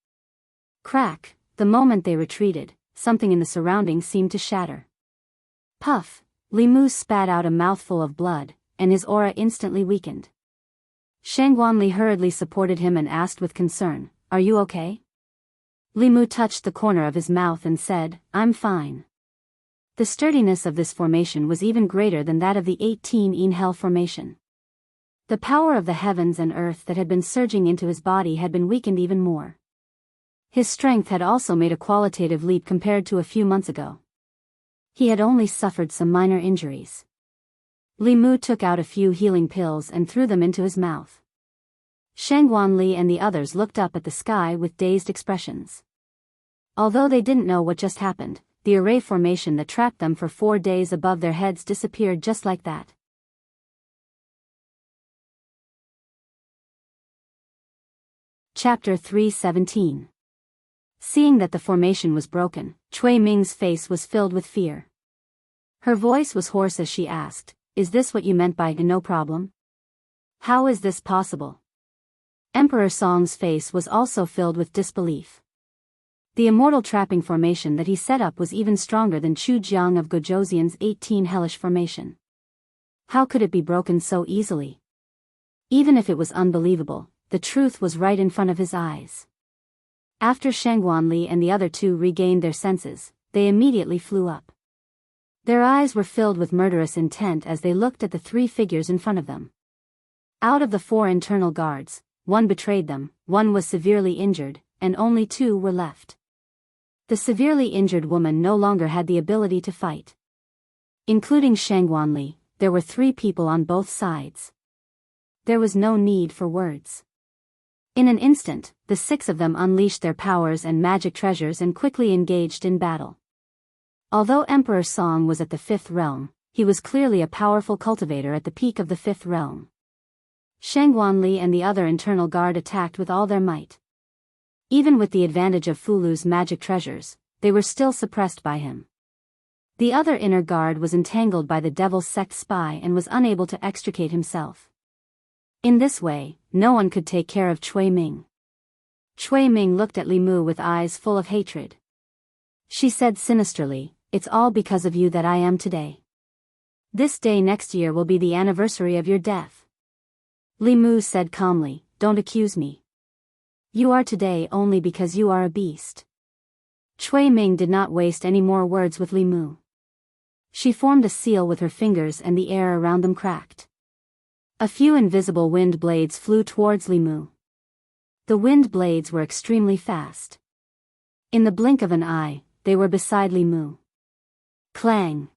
Crack, the moment they retreated, something in the surroundings seemed to shatter. Puff, Li Mu spat out a mouthful of blood, and his aura instantly weakened. Shangguanli hurriedly supported him and asked with concern, are you okay? Li Mu touched the corner of his mouth and said, I'm fine. The sturdiness of this formation was even greater than that of the 18 Yin Hell formation. The power of the heavens and earth that had been surging into his body had been weakened even more. His strength had also made a qualitative leap compared to a few months ago. He had only suffered some minor injuries. Li Mu took out a few healing pills and threw them into his mouth. Shangguanli and the others looked up at the sky with dazed expressions. Although they didn't know what just happened, the array formation that trapped them for 4 days above their heads disappeared just like that. Chapter 317. Seeing that the formation was broken, Cui Ming's face was filled with fear. Her voice was hoarse as she asked, is this what you meant by no problem? How is this possible? Emperor Song's face was also filled with disbelief. The immortal trapping formation that he set up was even stronger than Chu Jiang of Gojoseon's 18 hellish formation. How could it be broken so easily? Even if it was unbelievable, the truth was right in front of his eyes. After Shangguanli and the other two regained their senses, they immediately flew up. Their eyes were filled with murderous intent as they looked at the 3 figures in front of them. Out of the 4 internal guards, 1 betrayed them, 1 was severely injured, and only 2 were left. The severely injured woman no longer had the ability to fight. Including Shangguanli, there were 3 people on both sides. There was no need for words. In an instant, the 6 of them unleashed their powers and magic treasures and quickly engaged in battle. Although Emperor Song was at the 5th realm, he was clearly a powerful cultivator at the peak of the 5th realm. Shangguanli and the other internal guard attacked with all their might. Even with the advantage of Fulu's magic treasures, they were still suppressed by him. The other inner guard was entangled by the Devil's Sect spy and was unable to extricate himself. In this way, no one could take care of Cui Ming. Cui Ming looked at Li Mu with eyes full of hatred. She said sinisterly, it's all because of you that I am today. This day next year will be the anniversary of your death. Li Mu said calmly, don't accuse me. You are today only because you are a beast. Cui Ming did not waste any more words with Li Mu. She formed a seal with her fingers and the air around them cracked. A few invisible wind blades flew towards Li Mu. The wind blades were extremely fast. In the blink of an eye, they were beside Li Mu. Clang!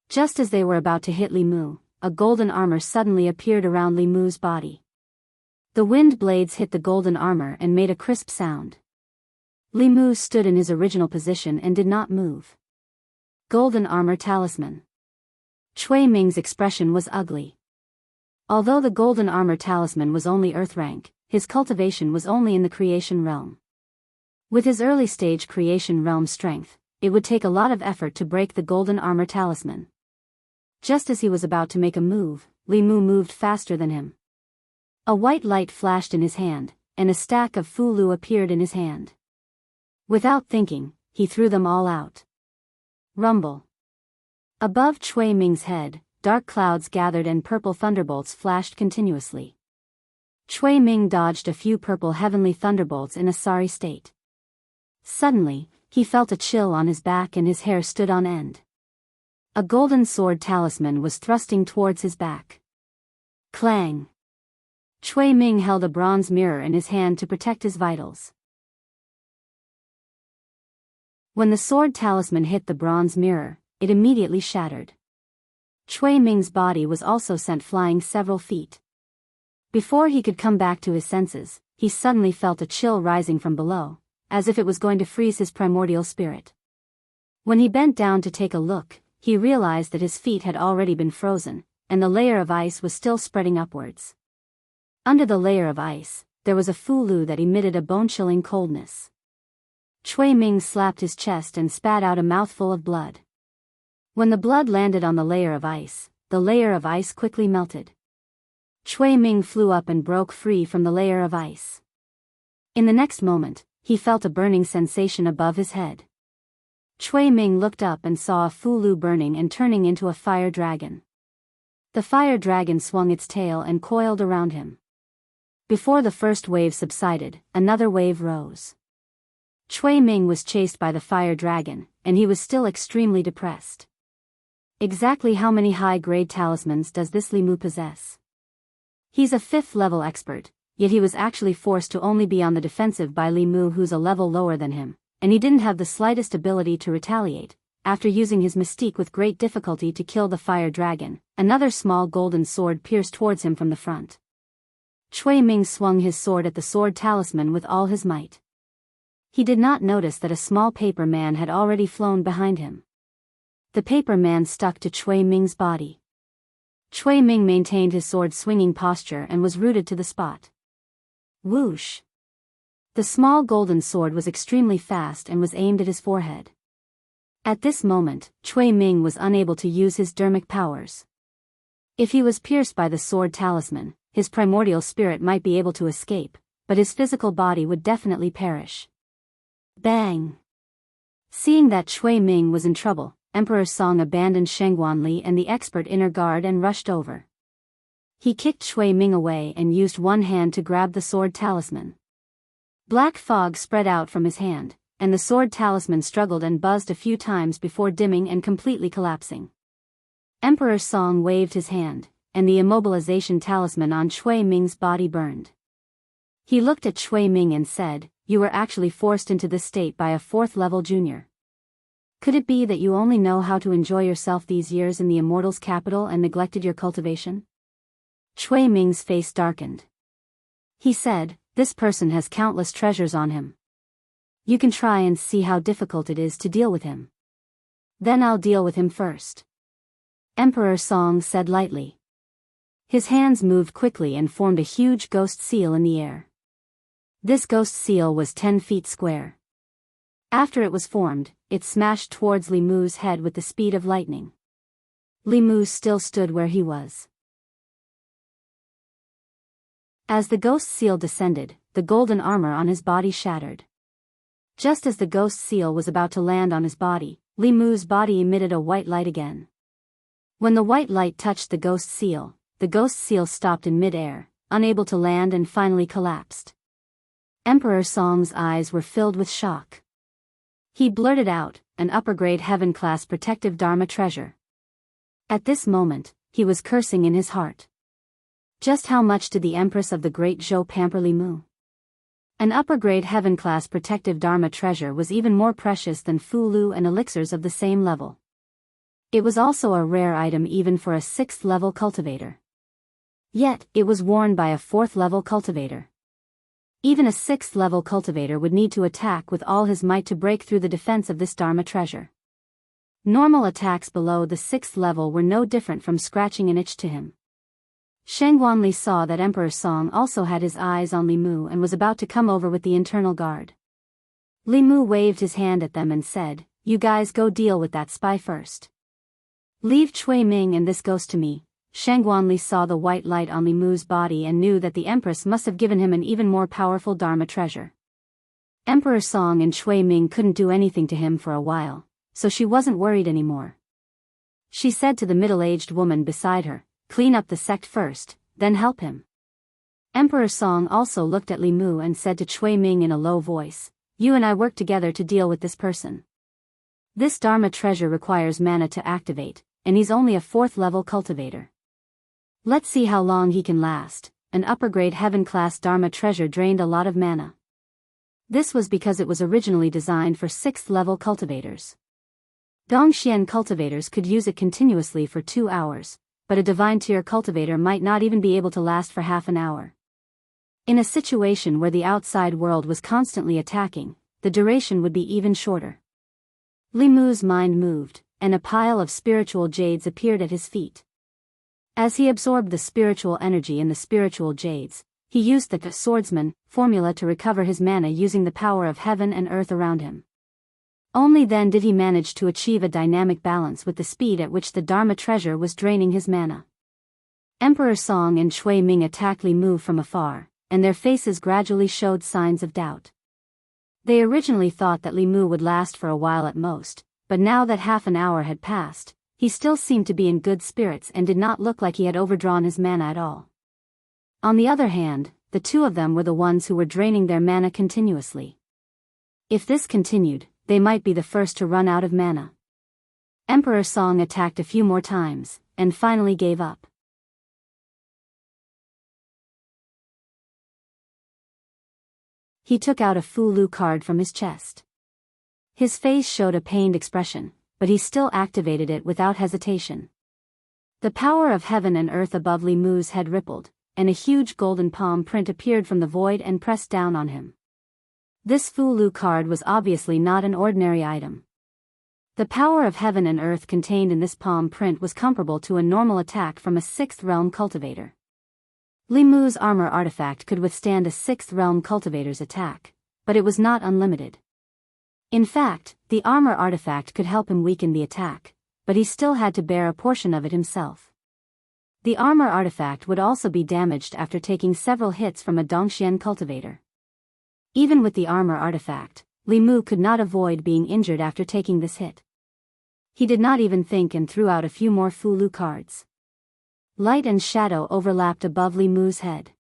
Just as they were about to hit Li Mu, a golden armor suddenly appeared around Li Mu's body. The wind blades hit the golden armor and made a crisp sound. Li Mu stood in his original position and did not move. Golden armor talisman. Cui Ming's expression was ugly. Although the golden armor talisman was only earth rank, his cultivation was only in the creation realm. With his early stage creation realm strength, it would take a lot of effort to break the golden armor talisman. Just as he was about to make a move, Li Mu moved faster than him. A white light flashed in his hand, and a stack of fulu appeared in his hand. Without thinking, he threw them all out. Rumble. Above Cui Ming's head, dark clouds gathered and purple thunderbolts flashed continuously. Cui Ming dodged a few purple heavenly thunderbolts in a sorry state. Suddenly, he felt a chill on his back and his hair stood on end. A golden sword talisman was thrusting towards his back. Clang! Cui Ming held a bronze mirror in his hand to protect his vitals. When the sword talisman hit the bronze mirror, it immediately shattered. Cui Ming's body was also sent flying several feet. Before he could come back to his senses, he suddenly felt a chill rising from below, as if it was going to freeze his primordial spirit. When he bent down to take a look, he realized that his feet had already been frozen, and the layer of ice was still spreading upwards. Under the layer of ice, there was a fulu that emitted a bone-chilling coldness. Cui Ming slapped his chest and spat out a mouthful of blood. When the blood landed on the layer of ice quickly melted. Cui Ming flew up and broke free from the layer of ice. In the next moment, he felt a burning sensation above his head. Cui Ming looked up and saw a fulu burning and turning into a fire dragon. The fire dragon swung its tail and coiled around him. Before the first wave subsided, another wave rose. Cui Ming was chased by the fire dragon, and he was still extremely depressed. Exactly how many high-grade talismans does this Li Mu possess? He's a 5th level expert, yet he was actually forced to only be on the defensive by Li Mu, who's a level lower than him, and he didn't have the slightest ability to retaliate. After using his mystique with great difficulty to kill the fire dragon, another small golden sword pierced towards him from the front. Cui Ming swung his sword at the sword talisman with all his might. He did not notice that a small paper man had already flown behind him. The paper man stuck to Cui Ming's body. Cui Ming maintained his sword-swinging posture and was rooted to the spot. Whoosh! The small golden sword was extremely fast and was aimed at his forehead. At this moment, Cui Ming was unable to use his dermic powers. If he was pierced by the sword talisman, his primordial spirit might be able to escape, but his physical body would definitely perish. Bang! Seeing that Cui Ming was in trouble, Emperor Song abandoned Shengguanli and the expert inner guard and rushed over. He kicked Cui Ming away and used one hand to grab the sword talisman. Black fog spread out from his hand, and the sword talisman struggled and buzzed a few times before dimming and completely collapsing. Emperor Song waved his hand, and the immobilization talisman on Cui Ming's body burned. He looked at Cui Ming and said, "You were actually forced into this state by a 4th-level junior. Could it be that you only know how to enjoy yourself these years in the Immortals' capital and neglected your cultivation?" Cui Ming's face darkened. He said, "This person has countless treasures on him. You can try and see how difficult it is to deal with him. Then I'll deal with him first." Emperor Song said lightly. His hands moved quickly and formed a huge ghost seal in the air. This ghost seal was 10 feet square. After it was formed, it smashed towards Li Mu's head with the speed of lightning. Li Mu still stood where he was. As the ghost seal descended, the golden armor on his body shattered. Just as the ghost seal was about to land on his body, Li Mu's body emitted a white light again. When the white light touched the ghost seal stopped in mid-air, unable to land and finally collapsed. Emperor Song's eyes were filled with shock. He blurted out, "An upper-grade heaven-class protective Dharma treasure." At this moment, he was cursing in his heart. Just how much did the Empress of the Great Zhou pamper Li Mu? An upper-grade heaven-class protective Dharma treasure was even more precious than fulu and elixirs of the same level. It was also a rare item even for a 6th-level cultivator. Yet, it was worn by a 4th-level cultivator. Even a 6th-level cultivator would need to attack with all his might to break through the defense of this Dharma treasure. Normal attacks below the 6th level were no different from scratching an itch to him. Shengguanli saw that Emperor Song also had his eyes on Li Mu and was about to come over with the internal guard. Li Mu waved his hand at them and said, you guys go deal with that spy first. Leave Cui Ming and this ghost to me. Shangguanli saw the white light on Li Mu's body and knew that the Empress must have given him an even more powerful Dharma treasure. Emperor Song and Cui Ming couldn't do anything to him for a while, so she wasn't worried anymore. She said to the middle-aged woman beside her, clean up the sect first, then help him. Emperor Song also looked at Li Mu and said to Cui Ming in a low voice, you and I work together to deal with this person. This Dharma treasure requires mana to activate, and he's only a 4th level cultivator. Let's see how long he can last. An upper-grade heaven-class Dharma treasure drained a lot of mana. This was because it was originally designed for 6th level cultivators. Dongxian cultivators could use it continuously for 2 hours, but a divine tier cultivator might not even be able to last for half an hour. In a situation where the outside world was constantly attacking, the duration would be even shorter. Li Mu's mind moved, and a pile of spiritual jades appeared at his feet. As he absorbed the spiritual energy in the spiritual jades, he used the swordsman formula to recover his mana using the power of heaven and earth around him. Only then did he manage to achieve a dynamic balance with the speed at which the Dharma treasure was draining his mana. Emperor Song and Cui Ming attacked Li Mu from afar, and their faces gradually showed signs of doubt. They originally thought that Li Mu would last for a while at most, but now that half an hour had passed, he still seemed to be in good spirits and did not look like he had overdrawn his mana at all. On the other hand, the two of them were the ones who were draining their mana continuously. If this continued, they might be the first to run out of mana. Emperor Song attacked a few more times, and finally gave up. He took out a Fu-Lu card from his chest. His face showed a pained expression, but he still activated it without hesitation. The power of heaven and earth above Li Mu's head rippled, and a huge golden palm print appeared from the void and pressed down on him. This Fu-Lu card was obviously not an ordinary item. The power of heaven and earth contained in this palm print was comparable to a normal attack from a 6th realm cultivator. Li Mu's armor artifact could withstand a 6th realm cultivator's attack, but it was not unlimited. In fact, the armor artifact could help him weaken the attack, but he still had to bear a portion of it himself. The armor artifact would also be damaged after taking several hits from a Dongxian cultivator. Even with the armor artifact, Li Mu could not avoid being injured after taking this hit. He did not even think and threw out a few more Fu-Lu cards. Light and shadow overlapped above Li Mu's head.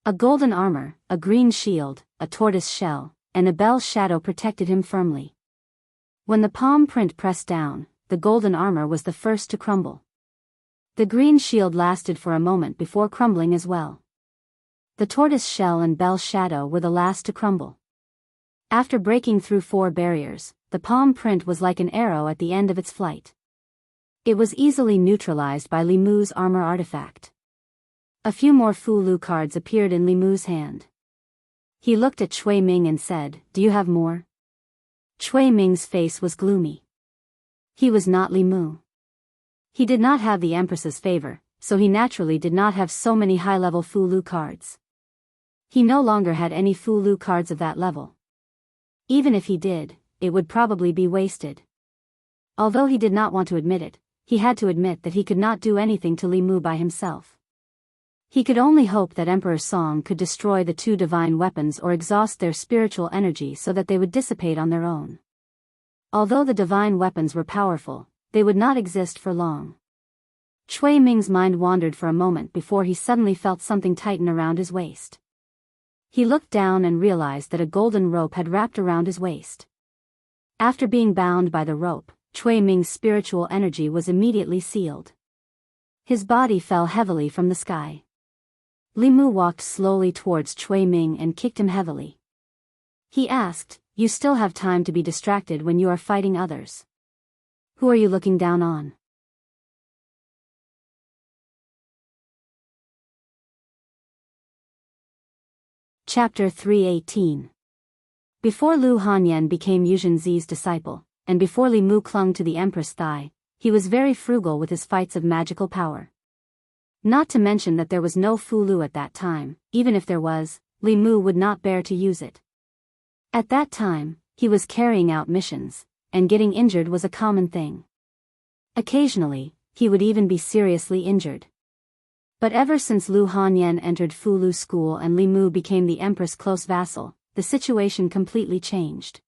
A golden armor, a green shield, a tortoise shell, and a bell shadow protected him firmly. When the palm print pressed down, the golden armor was the first to crumble. The green shield lasted for a moment before crumbling as well. The tortoise shell and bell shadow were the last to crumble. After breaking through 4 barriers, the palm print was like an arrow at the end of its flight. It was easily neutralized by Li Mu's armor artifact. A few more Fu-Lu cards appeared in Li Mu's hand. He looked at Cui Ming and said, "Do you have more?" Cui Ming's face was gloomy. He was not Li Mu. He did not have the Empress's favor, so he naturally did not have so many high-level Fu-Lu cards. He no longer had any Fu-Lu cards of that level. Even if he did, it would probably be wasted. Although he did not want to admit it, he had to admit that he could not do anything to Li Mu by himself. He could only hope that Emperor Song could destroy the 2 divine weapons or exhaust their spiritual energy so that they would dissipate on their own. Although the divine weapons were powerful, they would not exist for long. Cui Ming's mind wandered for a moment before he suddenly felt something tighten around his waist. He looked down and realized that a golden rope had wrapped around his waist. After being bound by the rope, Cui Ming's spiritual energy was immediately sealed. His body fell heavily from the sky. Li Mu walked slowly towards Cui Ming and kicked him heavily. He asked, "You still have time to be distracted when you are fighting others. Who are you looking down on?" Chapter 318. Before Lu Hanyan became Yu Zhenzi's disciple, and before Li Mu clung to the Empress' thigh, he was very frugal with his fights of magical power. Not to mention that there was no Fu-Lu at that time. Even if there was, Li Mu would not bear to use it. At that time, he was carrying out missions, and getting injured was a common thing. Occasionally, he would even be seriously injured. But ever since Lu Hanyan entered Fulu school and Li Mu became the empress' close vassal, the situation completely changed.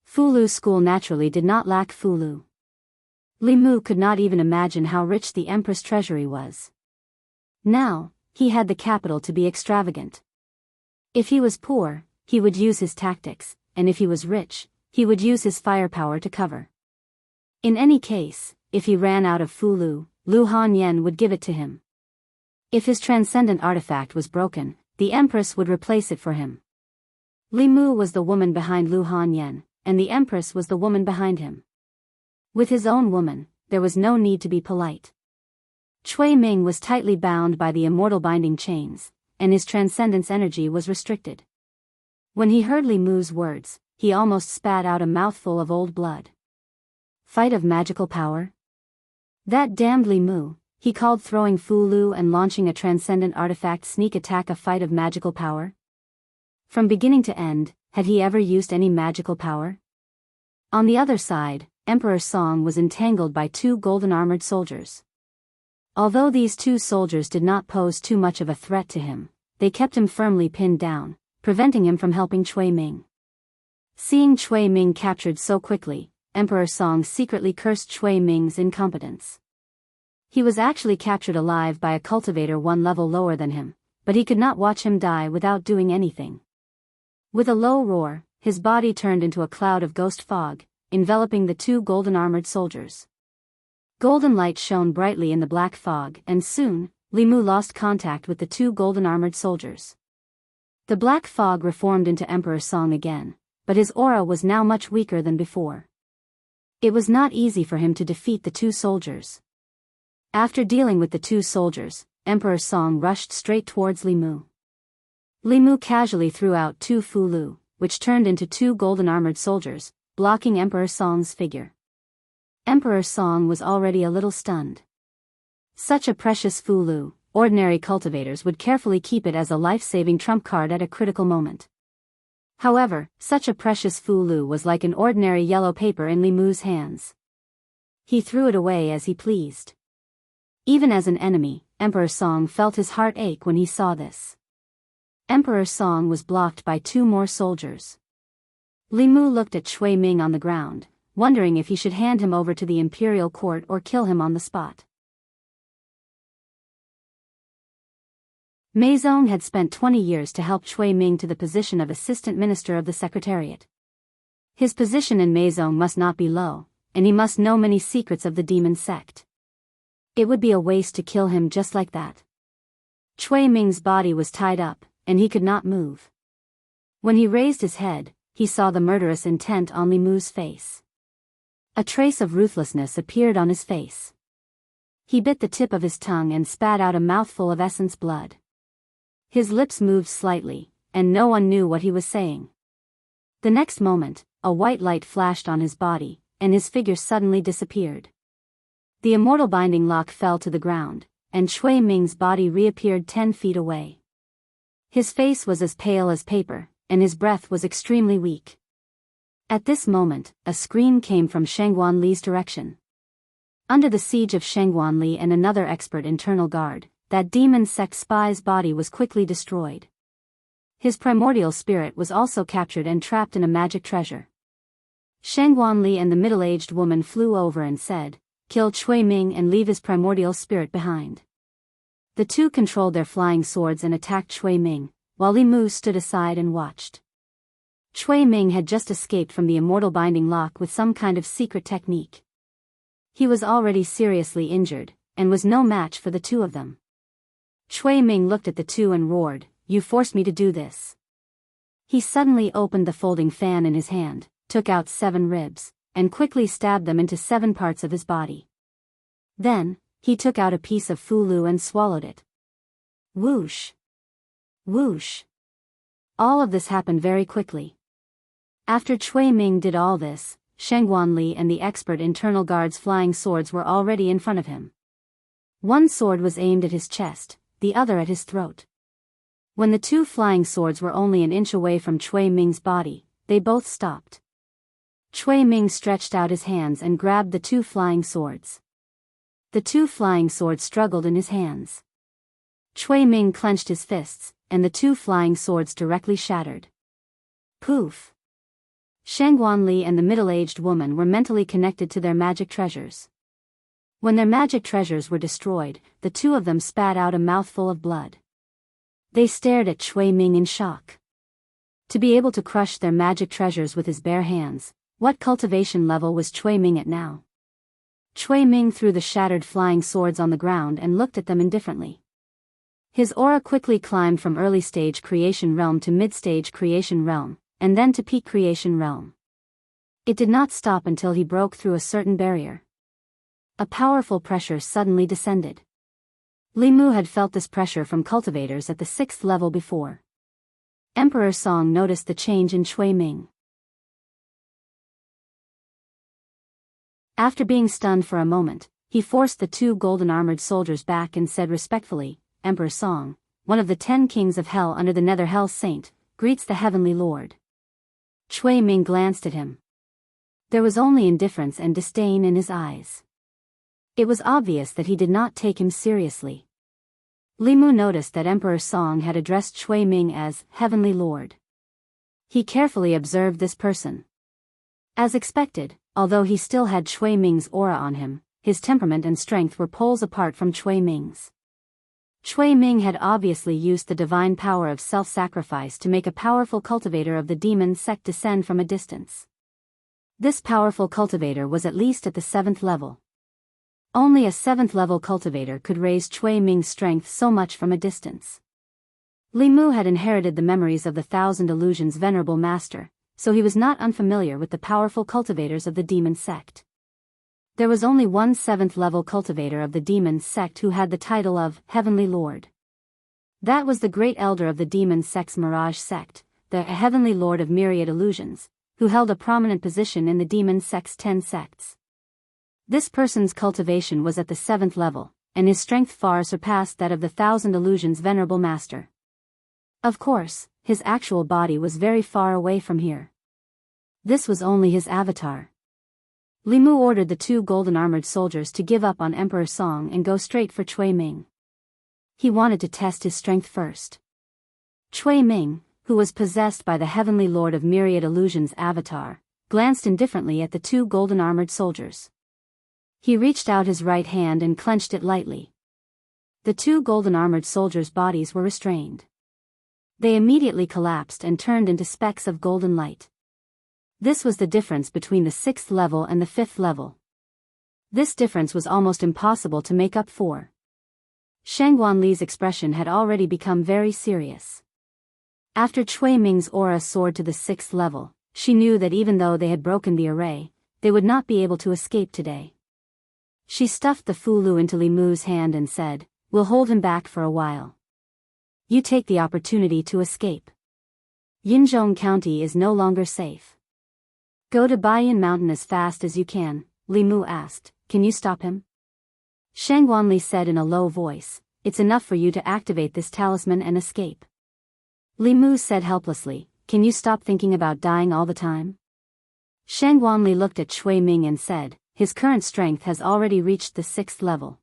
Fulu school naturally did not lack Fulu. Li Mu could not even imagine how rich the empress' treasury was. Now, he had the capital to be extravagant. If he was poor, he would use his tactics, and if he was rich, he would use his firepower to cover. In any case, if he ran out of Fulu, Lu Hanyan would give it to him. If his transcendent artifact was broken, the empress would replace it for him. Li Mu was the woman behind Lu Hanyan, and the empress was the woman behind him. With his own woman, there was no need to be polite. Cui Ming was tightly bound by the immortal binding chains, and his transcendence energy was restricted. When he heard Li Mu's words, he almost spat out a mouthful of old blood. Fight of magical power? That damned Li Mu, he called throwing Fulu and launching a transcendent artifact sneak attack a fight of magical power? From beginning to end, had he ever used any magical power? On the other side, Emperor Song was entangled by two golden-armored soldiers. Although these two soldiers did not pose too much of a threat to him, they kept him firmly pinned down, preventing him from helping Cui Ming. Seeing Cui Ming captured so quickly, Emperor Song secretly cursed Cui Ming's incompetence. He was actually captured alive by a cultivator one level lower than him, but he could not watch him die without doing anything. With a low roar, his body turned into a cloud of ghost fog, enveloping the two golden-armored soldiers. Golden light shone brightly in the black fog, and soon, Li Mu lost contact with the two golden-armored soldiers. The black fog reformed into Emperor Song again, but his aura was now much weaker than before. It was not easy for him to defeat the two soldiers. After dealing with the two soldiers, Emperor Song rushed straight towards Li Mu. Li Mu casually threw out two Fulu, which turned into two golden-armored soldiers, blocking Emperor Song's figure. Emperor Song was already a little stunned. Such a precious Fulu, ordinary cultivators would carefully keep it as a life-saving trump card at a critical moment. However, such a precious Fulu was like an ordinary yellow paper in Li Mu's hands. He threw it away as he pleased. Even as an enemy, Emperor Song felt his heart ache when he saw this. Emperor Song was blocked by two more soldiers. Li Mu looked at Cui Ming on the ground, wondering if he should hand him over to the imperial court or kill him on the spot. Mei Zong had spent 20 years to help Cui Ming to the position of Assistant Minister of the Secretariat. His position in Mei Zong must not be low, and he must know many secrets of the demon sect. It would be a waste to kill him just like that. Cui Ming's body was tied up, and he could not move. When he raised his head, he saw the murderous intent on Li Mu's face. A trace of ruthlessness appeared on his face. He bit the tip of his tongue and spat out a mouthful of essence blood. His lips moved slightly, and no one knew what he was saying. The next moment, a white light flashed on his body, and his figure suddenly disappeared. The immortal binding lock fell to the ground, and Cui Ming's body reappeared 10 feet away. His face was as pale as paper, and his breath was extremely weak. At this moment, a scream came from Shangguan Li's direction. Under the siege of Shangguan Li and another expert internal guard, that demon sect spy's body was quickly destroyed. His primordial spirit was also captured and trapped in a magic treasure. Shangguan Li and the middle-aged woman flew over and said, "Kill Cui Ming and leave his primordial spirit behind." The two controlled their flying swords and attacked Cui Ming, while Li Mu stood aside and watched. Cui Ming had just escaped from the immortal binding lock with some kind of secret technique. He was already seriously injured, and was no match for the two of them. Cui Ming looked at the two and roared, "You forced me to do this." He suddenly opened the folding fan in his hand, took out 7 ribs, and quickly stabbed them into 7 parts of his body. Then, he took out a piece of Fulu and swallowed it. Whoosh! Whoosh! All of this happened very quickly. After Cui Ming did all this, Shangguan Li and the expert internal guard's flying swords were already in front of him. One sword was aimed at his chest, the other at his throat. When the two flying swords were only an inch away from Cui Ming's body, they both stopped. Cui Ming stretched out his hands and grabbed the two flying swords. The two flying swords struggled in his hands. Cui Ming clenched his fists, and the two flying swords directly shattered. Poof! Shangguan Li and the middle-aged woman were mentally connected to their magic treasures. When their magic treasures were destroyed, the two of them spat out a mouthful of blood. They stared at Cui Ming in shock. To be able to crush their magic treasures with his bare hands, what cultivation level was Cui Ming at now? Cui Ming threw the shattered flying swords on the ground and looked at them indifferently. His aura quickly climbed from early-stage creation realm to mid-stage creation realm, and then to peak creation realm. It did not stop until he broke through a certain barrier. A powerful pressure suddenly descended. Li Mu had felt this pressure from cultivators at the 6th level before. Emperor Song noticed the change in Cui Ming. After being stunned for a moment, he forced the two golden-armored soldiers back and said respectfully, Emperor Song, one of the 10 kings of hell under the Nether Hell Saint, greets the Heavenly Lord. Cui Ming glanced at him. There was only indifference and disdain in his eyes. It was obvious that he did not take him seriously. Li Mu noticed that Emperor Song had addressed Cui Ming as Heavenly Lord. He carefully observed this person. As expected, although he still had Cui Ming's aura on him, his temperament and strength were poles apart from Cui Ming's. Cui Ming had obviously used the divine power of self-sacrifice to make a powerful cultivator of the demon sect descend from a distance. This powerful cultivator was at least at the 7th level. Only a 7th level cultivator could raise Cui Ming's strength so much from a distance. Li Mu had inherited the memories of the Thousand Illusions Venerable Master, so he was not unfamiliar with the powerful cultivators of the demon sect. There was only one 7th level cultivator of the demon sect who had the title of Heavenly Lord. That was the great elder of the demon sect's Mirage sect, the Heavenly Lord of Myriad Illusions, who held a prominent position in the demon sect's 10 sects. This person's cultivation was at the 7th level, and his strength far surpassed that of the Thousand Illusions Venerable Master. Of course, his actual body was very far away from here. This was only his avatar. Li Mu ordered the two golden-armored soldiers to give up on Emperor Song and go straight for Cui Ming. He wanted to test his strength first. Cui Ming, who was possessed by the Heavenly Lord of Myriad Illusions avatar, glanced indifferently at the two golden-armored soldiers. He reached out his right hand and clenched it lightly. The two golden-armored soldiers' bodies were restrained. They immediately collapsed and turned into specks of golden light. This was the difference between the 6th level and the 5th level. This difference was almost impossible to make up for. Shangguan Li's expression had already become very serious. After Cui Ming's aura soared to the 6th level, she knew that even though they had broken the array, they would not be able to escape today. She stuffed the Fulu into Li Mu's hand and said, "We'll hold him back for a while. You take the opportunity to escape. Yinzhong County is no longer safe. Go to Baiyan Mountain as fast as you can," Li Mu asked. "Can you stop him?" Shangguan Li said in a low voice, "It's enough for you to activate this talisman and escape." Li Mu said helplessly, "Can you stop thinking about dying all the time?" Shangguan Li looked at Cui Ming and said, "His current strength has already reached the 6th level.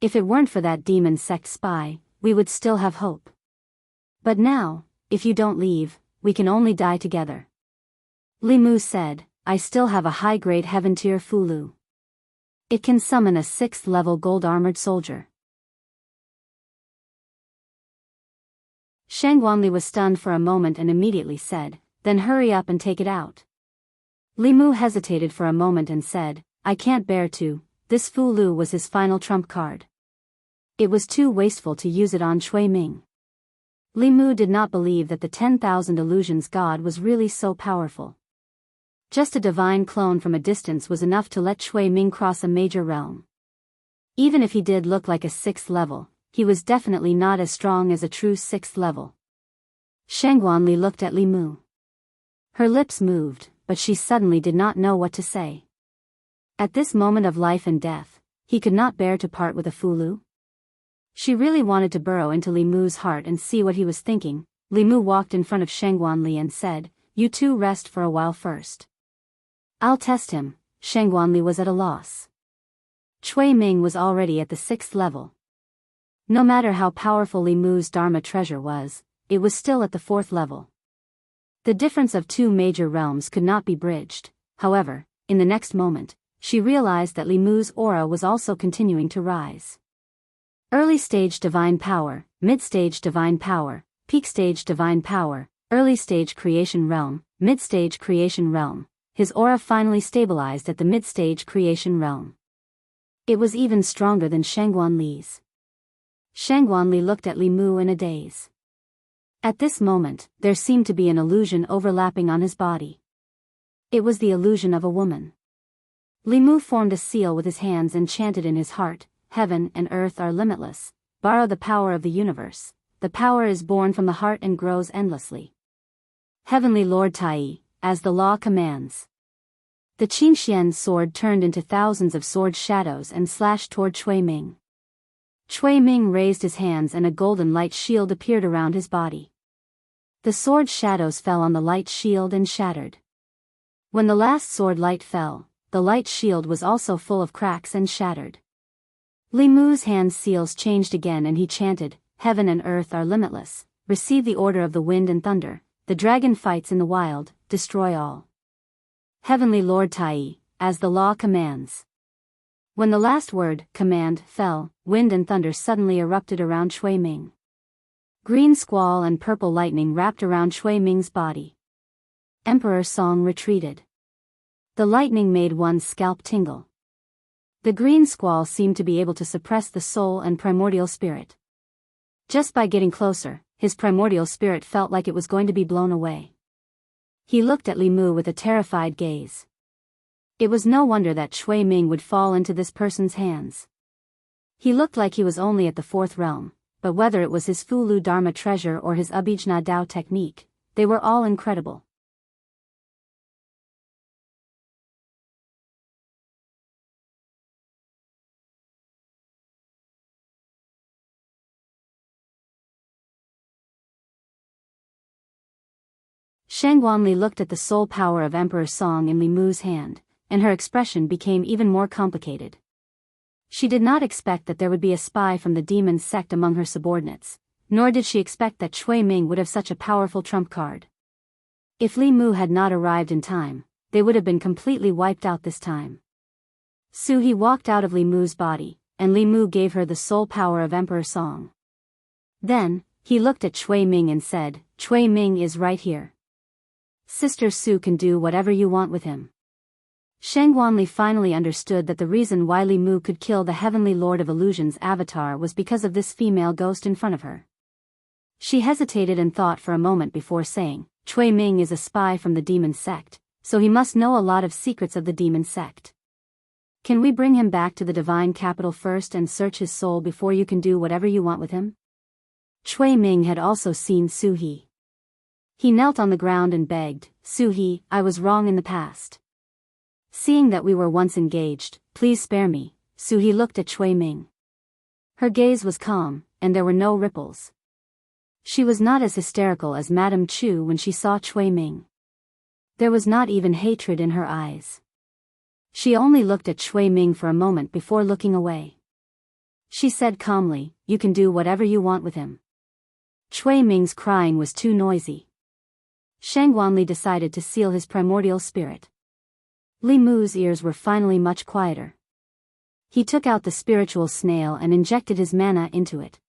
If it weren't for that demon sect spy, we would still have hope. But now, if you don't leave, we can only die together." Li Mu said, "I still have a high-grade heaven-tier Fulu. It can summon a 6th level gold-armored soldier." Shangguan Li was stunned for a moment and immediately said, "Then hurry up and take it out." Li Mu hesitated for a moment and said, "I can't bear to." This Fulu was his final trump card. It was too wasteful to use it on Cui Ming. Li Mu did not believe that the 10,000 Illusions God was really so powerful. Just a divine clone from a distance was enough to let Cui Ming cross a major realm. Even if he did look like a 6th level, he was definitely not as strong as a true 6th level. Shangguan Li looked at Li Mu. Her lips moved, but she suddenly did not know what to say. At this moment of life and death, he could not bear to part with a Fulu. She really wanted to burrow into Li Mu's heart and see what he was thinking. Li Mu walked in front of Shangguan Li and said, "You two rest for a while first. I'll test him. Shang Guanli was at a loss. Cui Ming was already at the 6th level. No matter how powerful Li Mu's Dharma treasure was, it was still at the 4th level. The difference of 2 major realms could not be bridged. However, in the next moment, she realized that Li Mu's aura was also continuing to rise. Early stage divine power, mid-stage divine power, peak stage divine power, early stage creation realm, mid-stage creation realm. His aura finally stabilized at the mid-stage creation realm. It was even stronger than Shang Guanli's. Shang Guanli looked at Li Mu in a daze. At this moment, there seemed to be an illusion overlapping on his body. It was the illusion of a woman. Li Mu formed a seal with his hands and chanted in his heart, "Heaven and earth are limitless. Borrow the power of the universe. The power is born from the heart and grows endlessly. Heavenly Lord Tai, as the law commands." The Qingxian sword turned into thousands of sword shadows and slashed toward Cui Ming. Cui Ming raised his hands and a golden light shield appeared around his body. The sword shadows fell on the light shield and shattered. When the last sword light fell, the light shield was also full of cracks and shattered. Li Mu's hand seals changed again and he chanted, "Heaven and earth are limitless. Receive the order of the wind and thunder. The dragon fights in the wild, destroy all. Heavenly Lord Tai, as the law commands." When the last word, command, fell, wind and thunder suddenly erupted around Cui Ming. Green squall and purple lightning wrapped around Cui Ming's body. Emperor Song retreated. The lightning made one's scalp tingle. The green squall seemed to be able to suppress the soul and primordial spirit. Just by getting closer, his primordial spirit felt like it was going to be blown away. He looked at Li Mu with a terrified gaze. It was no wonder that Cui Ming would fall into this person's hands. He looked like he was only at the 4th realm, but whether it was his Fulu Dharma treasure or his Abhijna Dao technique, they were all incredible. Shang Guanli looked at the soul power of Emperor Song in Li Mu's hand, and her expression became even more complicated. She did not expect that there would be a spy from the demon sect among her subordinates, nor did she expect that Cui Ming would have such a powerful trump card. If Li Mu had not arrived in time, they would have been completely wiped out this time. Su He walked out of Li Mu's body, and Li Mu gave her the soul power of Emperor Song. Then, he looked at Cui Ming and said, "Cui Ming is right here. Sister Su can do whatever you want with him." Shang Guanli finally understood that the reason why Li Mu could kill the Heavenly Lord of Illusion's avatar was because of this female ghost in front of her. She hesitated and thought for a moment before saying, "Cui Ming is a spy from the demon sect, so he must know a lot of secrets of the demon sect. Can we bring him back to the divine capital first and search his soul before you can do whatever you want with him?" Cui Ming had also seen Su He. He knelt on the ground and begged, "Su He, I was wrong in the past. Seeing that we were once engaged, please spare me." Su He looked at Cui Ming. Her gaze was calm, and there were no ripples. She was not as hysterical as Madame Chu when she saw Cui Ming. There was not even hatred in her eyes. She only looked at Cui Ming for a moment before looking away. She said calmly, "You can do whatever you want with him." Cui Ming's crying was too noisy. Shang Guanli decided to seal his primordial spirit. Li Mu's ears were finally much quieter. He took out the spiritual snail and injected his mana into it.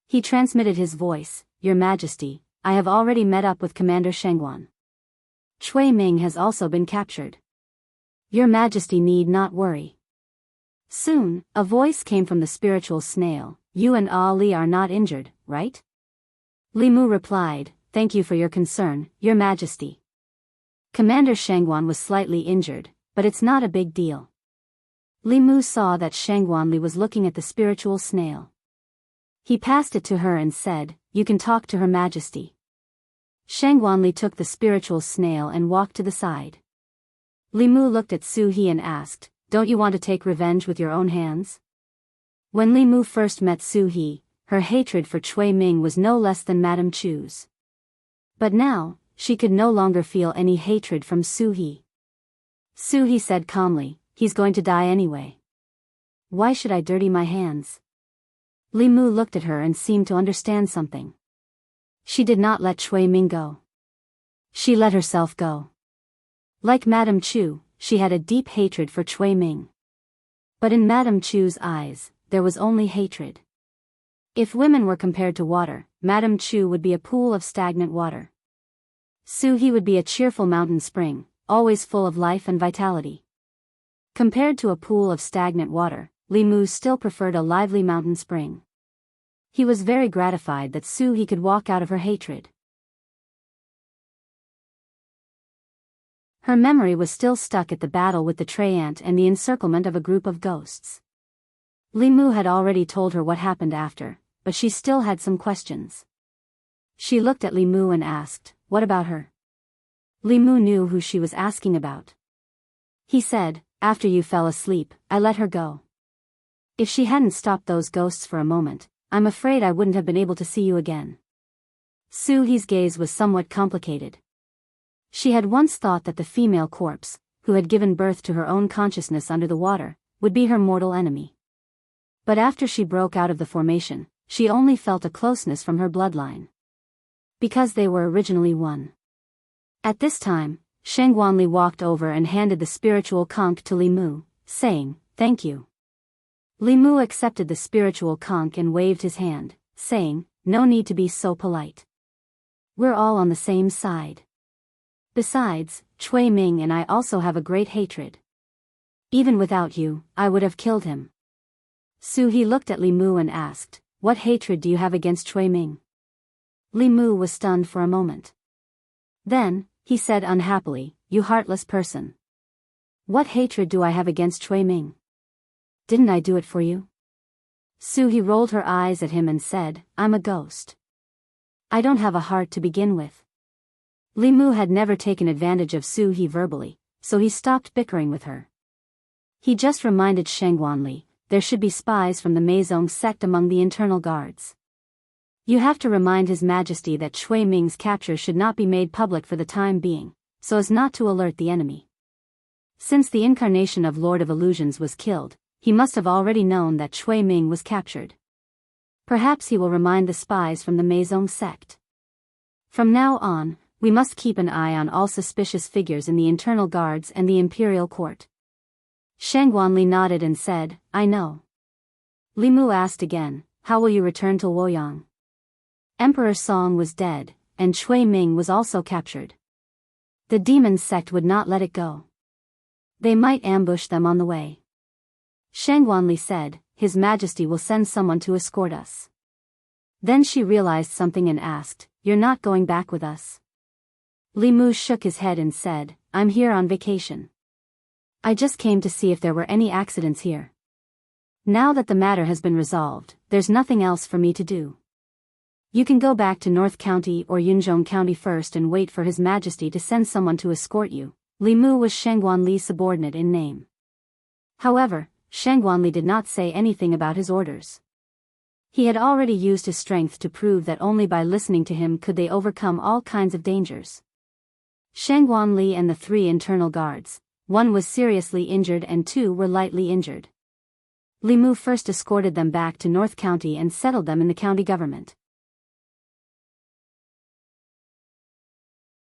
He transmitted his voice, "Your Majesty, I have already met up with Commander Shengguan. Cui Ming has also been captured. Your Majesty need not worry." Soon, a voice came from the spiritual snail, "You and Ali are not injured, right?" Li Mu replied, "Thank you for your concern, Your Majesty. Commander Shengguan was slightly injured, but it's not a big deal." Li Mu saw that Shangguanli was looking at the spiritual snail. He passed it to her and said, "You can talk to Her Majesty." Shangguanli took the spiritual snail and walked to the side. Li Mu looked at Su He and asked, "Don't you want to take revenge with your own hands?" When Li Mu first met Su He, her hatred for Cui Ming was no less than Madame Chu's. But now, she could no longer feel any hatred from Su He. Su He said calmly, he's going to die anyway. Why should I dirty my hands? Li Mu looked at her and seemed to understand something. She did not let Cui Ming go. She let herself go. Like Madame Chu, she had a deep hatred for Cui Ming. But in Madame Chu's eyes, there was only hatred. If women were compared to water, Madame Chu would be a pool of stagnant water. Su He would be a cheerful mountain spring, always full of life and vitality. Compared to a pool of stagnant water, Li Mu still preferred a lively mountain spring. He was very gratified that Su He could walk out of her hatred. Her memory was still stuck at the battle with the tray ant and the encirclement of a group of ghosts. Li Mu had already told her what happened after, but she still had some questions. She looked at Li Mu and asked, "What about her?" Li Mu knew who she was asking about. He said, "After you fell asleep, I let her go. If she hadn't stopped those ghosts for a moment, I'm afraid I wouldn't have been able to see you again." Su He's gaze was somewhat complicated. She had once thought that the female corpse, who had given birth to her own consciousness under the water, would be her mortal enemy. But after she broke out of the formation, she only felt a closeness from her bloodline. Because they were originally one. At this time, Sheng Guanli walked over and handed the spiritual conch to Li Mu, saying, "Thank you." Li Mu accepted the spiritual conch and waved his hand, saying, "No need to be so polite. We're all on the same side. Besides, Cui Ming and I also have a great hatred. Even without you, I would have killed him." Su He looked at Li Mu and asked, "What hatred do you have against Cui Ming?" Li Mu was stunned for a moment. Then, he said unhappily, "You heartless person. What hatred do I have against Cui Ming? Didn't I do it for you?" Su He rolled her eyes at him and said, "I'm a ghost. I don't have a heart to begin with." Li Mu had never taken advantage of Su He verbally, so he stopped bickering with her. He just reminded Sheng Guanli, there should be spies from the Meizong sect among the internal guards. You have to remind His Majesty that Cui Ming's capture should not be made public for the time being, so as not to alert the enemy. Since the incarnation of Lord of Illusions was killed, he must have already known that Cui Ming was captured. Perhaps he will remind the spies from the Meizong sect. From now on, we must keep an eye on all suspicious figures in the internal guards and the imperial court. Sheng Guanli nodded and said, "I know." Li Mu asked again, "How will you return to Luoyang?" Emperor Song was dead, and Cui Ming was also captured. The demon sect would not let it go. They might ambush them on the way. Sheng Guanli said, "His Majesty will send someone to escort us." Then she realized something and asked, "You're not going back with us?" Li Mu shook his head and said, "I'm here on vacation. I just came to see if there were any accidents here. Now that the matter has been resolved, there's nothing else for me to do. You can go back to North County or Yunzhong County first and wait for His Majesty to send someone to escort you." Li Mu was Sheng Guanli's subordinate in name. However, Sheng Guanli did not say anything about his orders. He had already used his strength to prove that only by listening to him could they overcome all kinds of dangers. Sheng Guanli and the 3 internal guards, 1 was seriously injured and 2 were lightly injured. Li Mu first escorted them back to North County and settled them in the county government.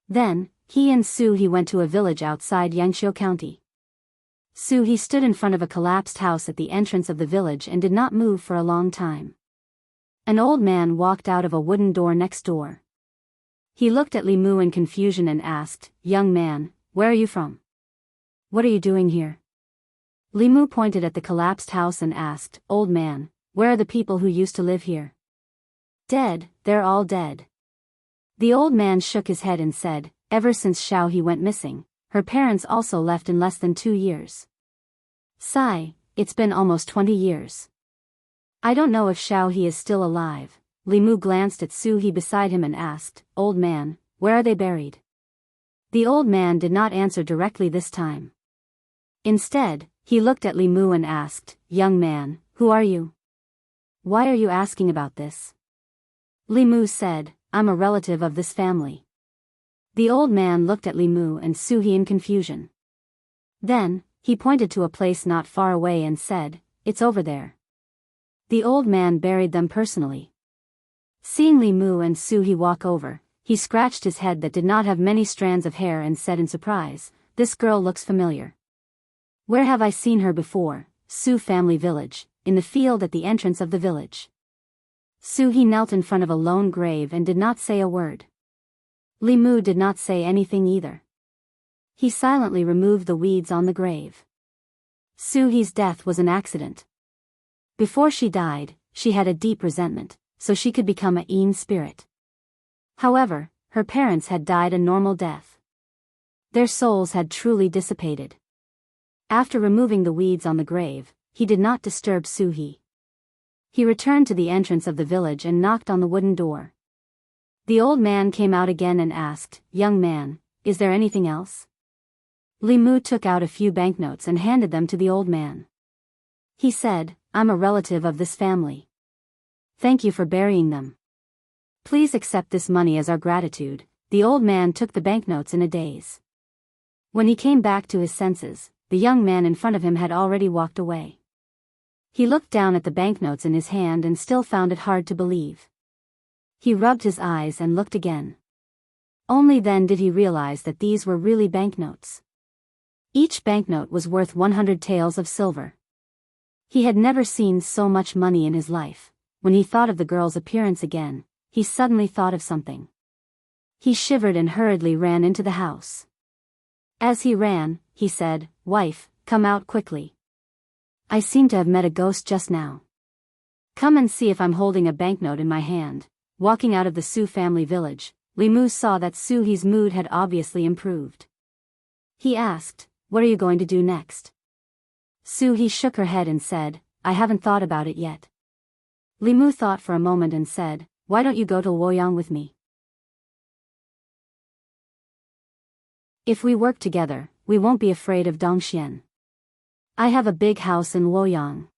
Then, he and Su He went to a village outside Yangqiu County. Su He stood in front of a collapsed house at the entrance of the village and did not move for a long time. An old man walked out of a wooden door next door. He looked at Li Mu in confusion and asked, "Young man, where are you from? What are you doing here?" Li Mu pointed at the collapsed house and asked, "Old man, where are the people who used to live here?" "Dead, they're all dead." The old man shook his head and said, "Ever since Xiao He went missing, her parents also left in less than 2 years. Sigh, it's been almost 20 years. I don't know if Xiao He is still alive." Li Mu glanced at Su He beside him and asked, "Old man, where are they buried?" The old man did not answer directly this time. Instead, he looked at Li Mu and asked, "Young man, who are you? Why are you asking about this?" Li Mu said, "I'm a relative of this family." The old man looked at Li Mu and Su He in confusion. Then, he pointed to a place not far away and said, "It's over there." The old man buried them personally. Seeing Li Mu and Su He walk over, he scratched his head that did not have many strands of hair and said in surprise, "This girl looks familiar. Where have I seen her before?" Su family village, in the field at the entrance of the village. Su He knelt in front of a lone grave and did not say a word. Li Mu did not say anything either. He silently removed the weeds on the grave. Su He's death was an accident. Before she died, she had a deep resentment, so she could become a Yin spirit. However, her parents had died a normal death. Their souls had truly dissipated. After removing the weeds on the grave, he did not disturb Su He. He returned to the entrance of the village and knocked on the wooden door. The old man came out again and asked, "Young man, is there anything else?" Li Mu took out a few banknotes and handed them to the old man. He said, "I'm a relative of this family. Thank you for burying them. Please accept this money as our gratitude." The old man took the banknotes in a daze. When he came back to his senses, the young man in front of him had already walked away. He looked down at the banknotes in his hand and still found it hard to believe. He rubbed his eyes and looked again. Only then did he realize that these were really banknotes. Each banknote was worth 100 taels of silver. He had never seen so much money in his life. When he thought of the girl's appearance again, he suddenly thought of something. He shivered and hurriedly ran into the house. As he ran, he said, "Wife, come out quickly. I seem to have met a ghost just now. Come and see if I'm holding a banknote in my hand." Walking out of the Su family village, Li Mu saw that Su He's mood had obviously improved. He asked, "What are you going to do next?" Su He shook her head and said, "I haven't thought about it yet." Li Mu thought for a moment and said, "Why don't you go to Luoyang with me? If we work together, we won't be afraid of Dongxian. I have a big house in Luoyang.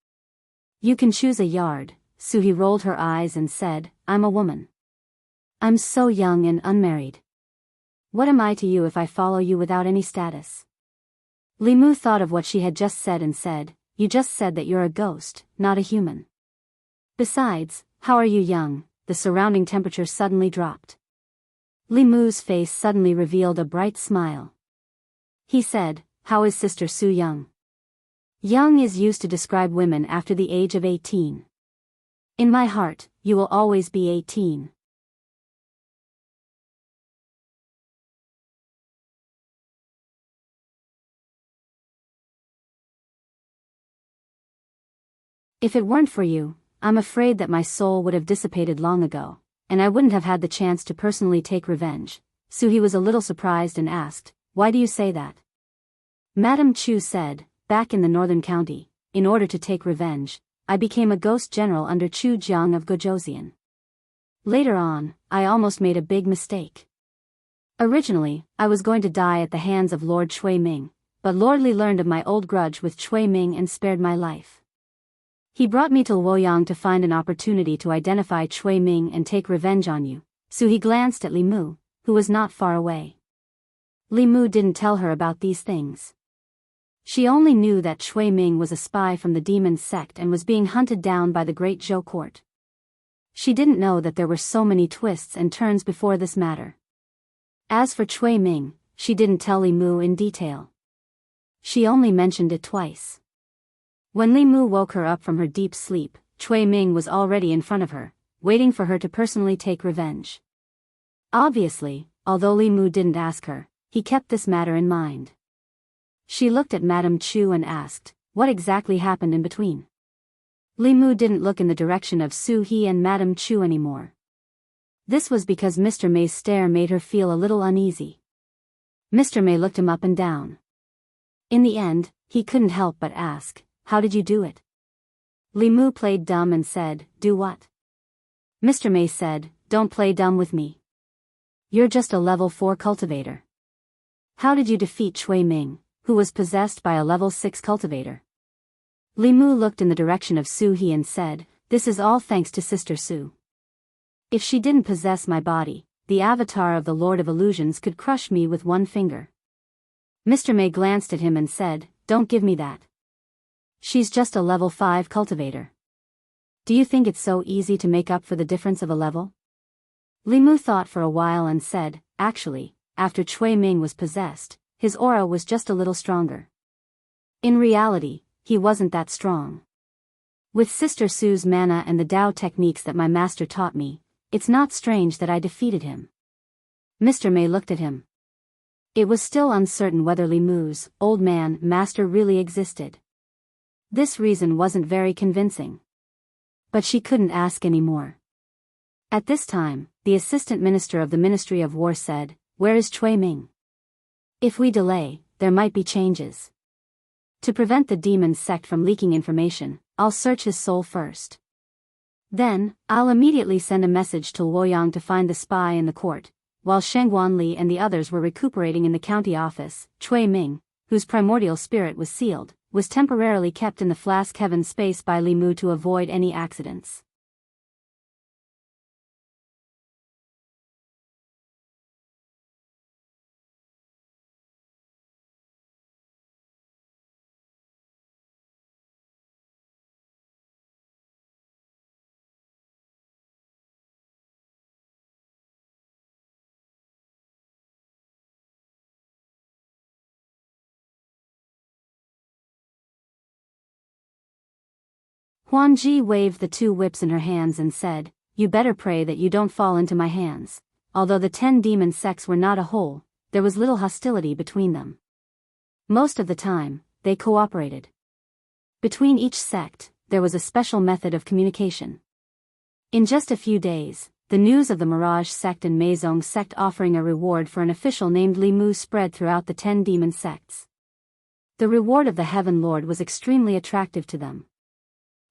You can choose a yard." Su He rolled her eyes and said, "I'm a woman. I'm so young and unmarried. What am I to you if I follow you without any status?" Li Mu thought of what she had just said and said, "You just said that you're a ghost, not a human. Besides, how are you young?" The surrounding temperature suddenly dropped. Li Mu's face suddenly revealed a bright smile. He said, "How is Sister Su young?" Young is used to describe women after the age of 18. In my heart, you will always be 18. If it weren't for you, I'm afraid that my soul would have dissipated long ago, and I wouldn't have had the chance to personally take revenge. Su He was a little surprised and asked, "Why do you say that?" Madame Chu said, "Back in the northern county, in order to take revenge, I became a ghost general under Chu Jiang of Gojoseon. Later on, I almost made a big mistake. Originally, I was going to die at the hands of Lord Chui Ming, but Lord Li learned of my old grudge with Chui Ming and spared my life. He brought me to Luoyang to find an opportunity to identify Chui Ming and take revenge on you." So he glanced at Li Mu, who was not far away. Li Mu didn't tell her about these things. She only knew that Chui Ming was a spy from the demon sect and was being hunted down by the great Zhou court. She didn't know that there were so many twists and turns before this matter. As for Chui Ming, she didn't tell Li Mu in detail. She only mentioned it twice. When Li Mu woke her up from her deep sleep, Chui Ming was already in front of her, waiting for her to personally take revenge. Obviously, although Li Mu didn't ask her, he kept this matter in mind. She looked at Madame Chu and asked, "What exactly happened in between?" Li Mu didn't look in the direction of Su He and Madame Chu anymore. This was because Mr. May's stare made her feel a little uneasy. Mr. May looked him up and down. In the end, he couldn't help but ask, "How did you do it?" Li Mu played dumb and said, "Do what?" Mr. May said, "Don't play dumb with me. You're just a level 4 cultivator. How did you defeat Chui Ming, who was possessed by a level 6 cultivator?" Li Mu looked in the direction of Su He and said, "This is all thanks to Sister Su. If she didn't possess my body, the avatar of the Lord of Illusions could crush me with one finger. Mr. May glanced at him and said, "Don't give me that. She's just a level 5 cultivator. Do you think it's so easy to make up for the difference of a level?" Li Mu thought for a while and said, "Actually, after Cui Ming was possessed, his aura was just a little stronger. In reality, he wasn't that strong. With Sister Sue's mana and the Dao techniques that my master taught me, it's not strange that I defeated him." Mr. May looked at him. It was still uncertain whether Li Mu's old man master really existed. This reason wasn't very convincing. But she couldn't ask any more. At this time, the assistant minister of the Ministry of War said, "Where is Cui Ming? If we delay, there might be changes. To prevent the demon sect from leaking information, I'll search his soul first. Then, I'll immediately send a message to Luoyang to find the spy in the court." While Shengguan Li and the others were recuperating in the county office, Cui Ming, whose primordial spirit was sealed, was temporarily kept in the flask heaven space by Li Mu to avoid any accidents. Huan Ji waved the 2 whips in her hands and said, "You better pray that you don't fall into my hands." Although the 10 demon sects were not a whole, there was little hostility between them. Most of the time, they cooperated. Between each sect, there was a special method of communication. In just a few days, the news of the Mirage sect and Meizong sect offering a reward for an official named Li Mu spread throughout the 10 demon sects. The reward of the Heaven Lord was extremely attractive to them.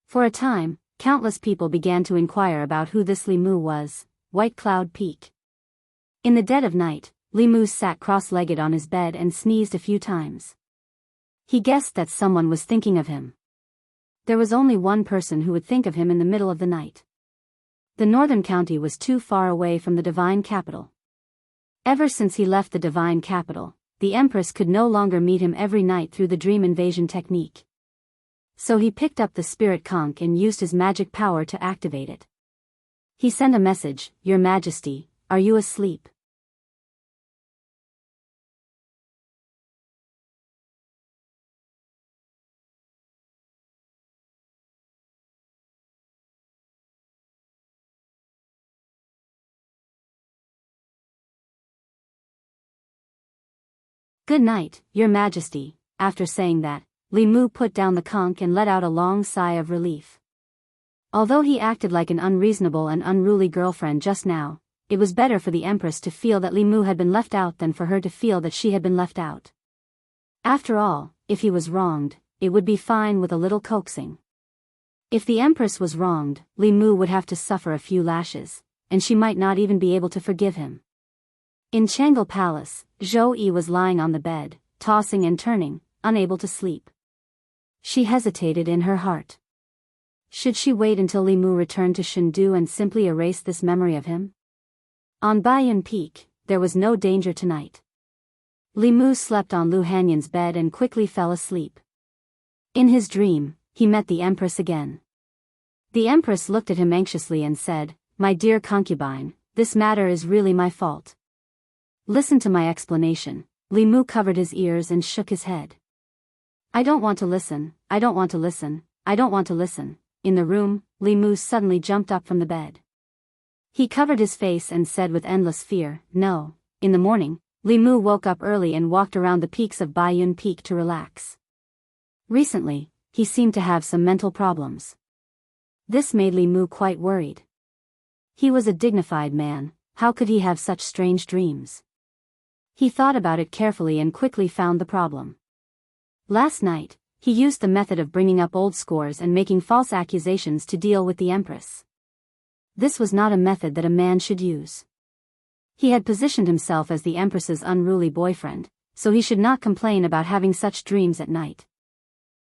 For a time, countless people began to inquire about who this Li Mu was. White Cloud Peak. In the dead of night, Li Mu sat cross-legged on his bed and sneezed a few times. He guessed that someone was thinking of him. There was only one person who would think of him in the middle of the night. The northern county was too far away from the divine capital. Ever since he left the divine capital, the Empress could no longer meet him every night through the dream invasion technique. So he picked up the spirit conch and used his magic power to activate it. He sent a message, "Your Majesty, are you asleep?" "Good night, Your Majesty." After saying that, Li Mu put down the conch and let out a long sigh of relief. Although he acted like an unreasonable and unruly girlfriend just now, it was better for the Empress to feel that Li Mu had been left out than for her to feel that she had been left out. After all, if he was wronged, it would be fine with a little coaxing. If the Empress was wronged, Li Mu would have to suffer a few lashes, and she might not even be able to forgive him. In Changle Palace, Zhou Yi was lying on the bed, tossing and turning, unable to sleep. She hesitated in her heart. Should she wait until Li Mu returned to Chengdu and simply erase this memory of him? On Baiyun Peak, there was no danger tonight. Li Mu slept on Lu Hanyan's bed and quickly fell asleep. In his dream, he met the Empress again. The Empress looked at him anxiously and said, "My dear concubine, this matter is really my fault. Listen to my explanation." Li Mu covered his ears and shook his head. "I don't want to listen, I don't want to listen, I don't want to listen." In the room, Li Mu suddenly jumped up from the bed. He covered his face and said with endless fear, "No." In the morning, Li Mu woke up early and walked around the peaks of Baiyun Peak to relax. Recently, he seemed to have some mental problems. This made Li Mu quite worried. He was a dignified man, how could he have such strange dreams? He thought about it carefully and quickly found the problem. Last night, he used the method of bringing up old scores and making false accusations to deal with the Empress. This was not a method that a man should use. He had positioned himself as the Empress's unruly boyfriend, so he should not complain about having such dreams at night.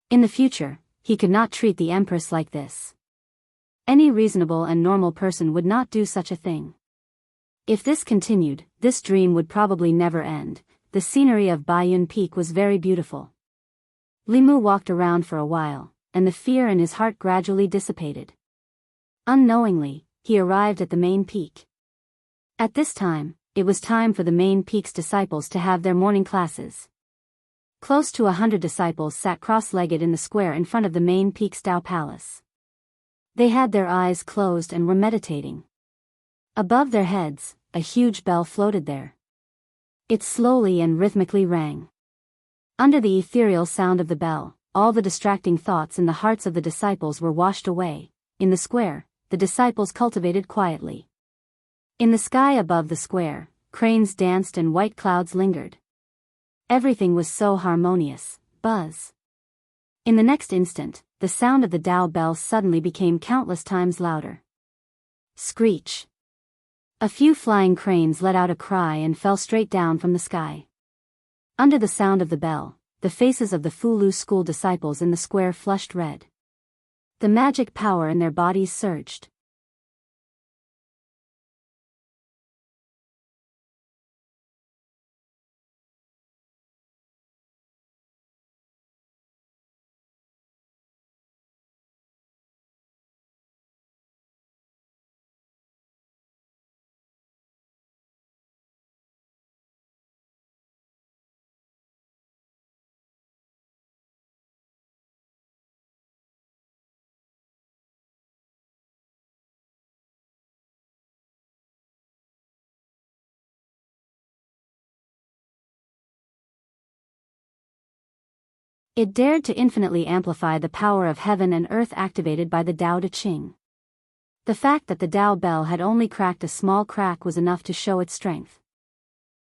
In the future, he could not treat the Empress like this. Any reasonable and normal person would not do such a thing. If this continued, this dream would probably never end. the scenery of Baiyun Peak was very beautiful. Li Mu walked around for a while, and the fear in his heart gradually dissipated. Unknowingly, he arrived at the main peak. At this time, it was time for the main peak's disciples to have their morning classes. Close to 100 disciples sat cross-legged in the square in front of the main peak's Dao Palace. They had their eyes closed and were meditating. Above their heads, a huge bell floated there. It slowly and rhythmically rang. Under the ethereal sound of the bell, all the distracting thoughts in the hearts of the disciples were washed away. In the square, the disciples cultivated quietly. In the sky above the square, cranes danced and white clouds lingered. Everything was so harmonious. Buzz. In the next instant, the sound of the Dao bell suddenly became countless times louder. Screech. A few flying cranes let out a cry and fell straight down from the sky. Under the sound of the bell, the faces of the Fulu school disciples in the square flushed red. The magic power in their bodies surged. It dared to infinitely amplify the power of heaven and earth activated by the Dao De Ching. The fact that the Dao bell had only cracked a small crack was enough to show its strength.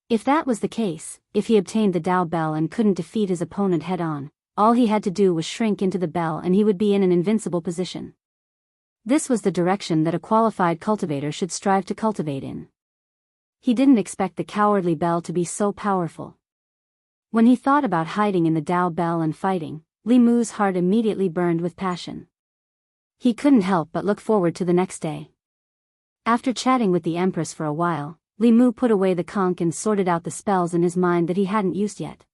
If that was the case, if he obtained the Dao bell and couldn't defeat his opponent head-on, all he had to do was shrink into the bell and he would be in an invincible position. This was the direction that a qualified cultivator should strive to cultivate in. He didn't expect the cowardly bell to be so powerful. When he thought about hiding in the Dao bell and fighting, Li Mu's heart immediately burned with passion. He couldn't help but look forward to the next day. After chatting with the Empress for a while, Li Mu put away the conch and sorted out the spells in his mind that he hadn't used yet.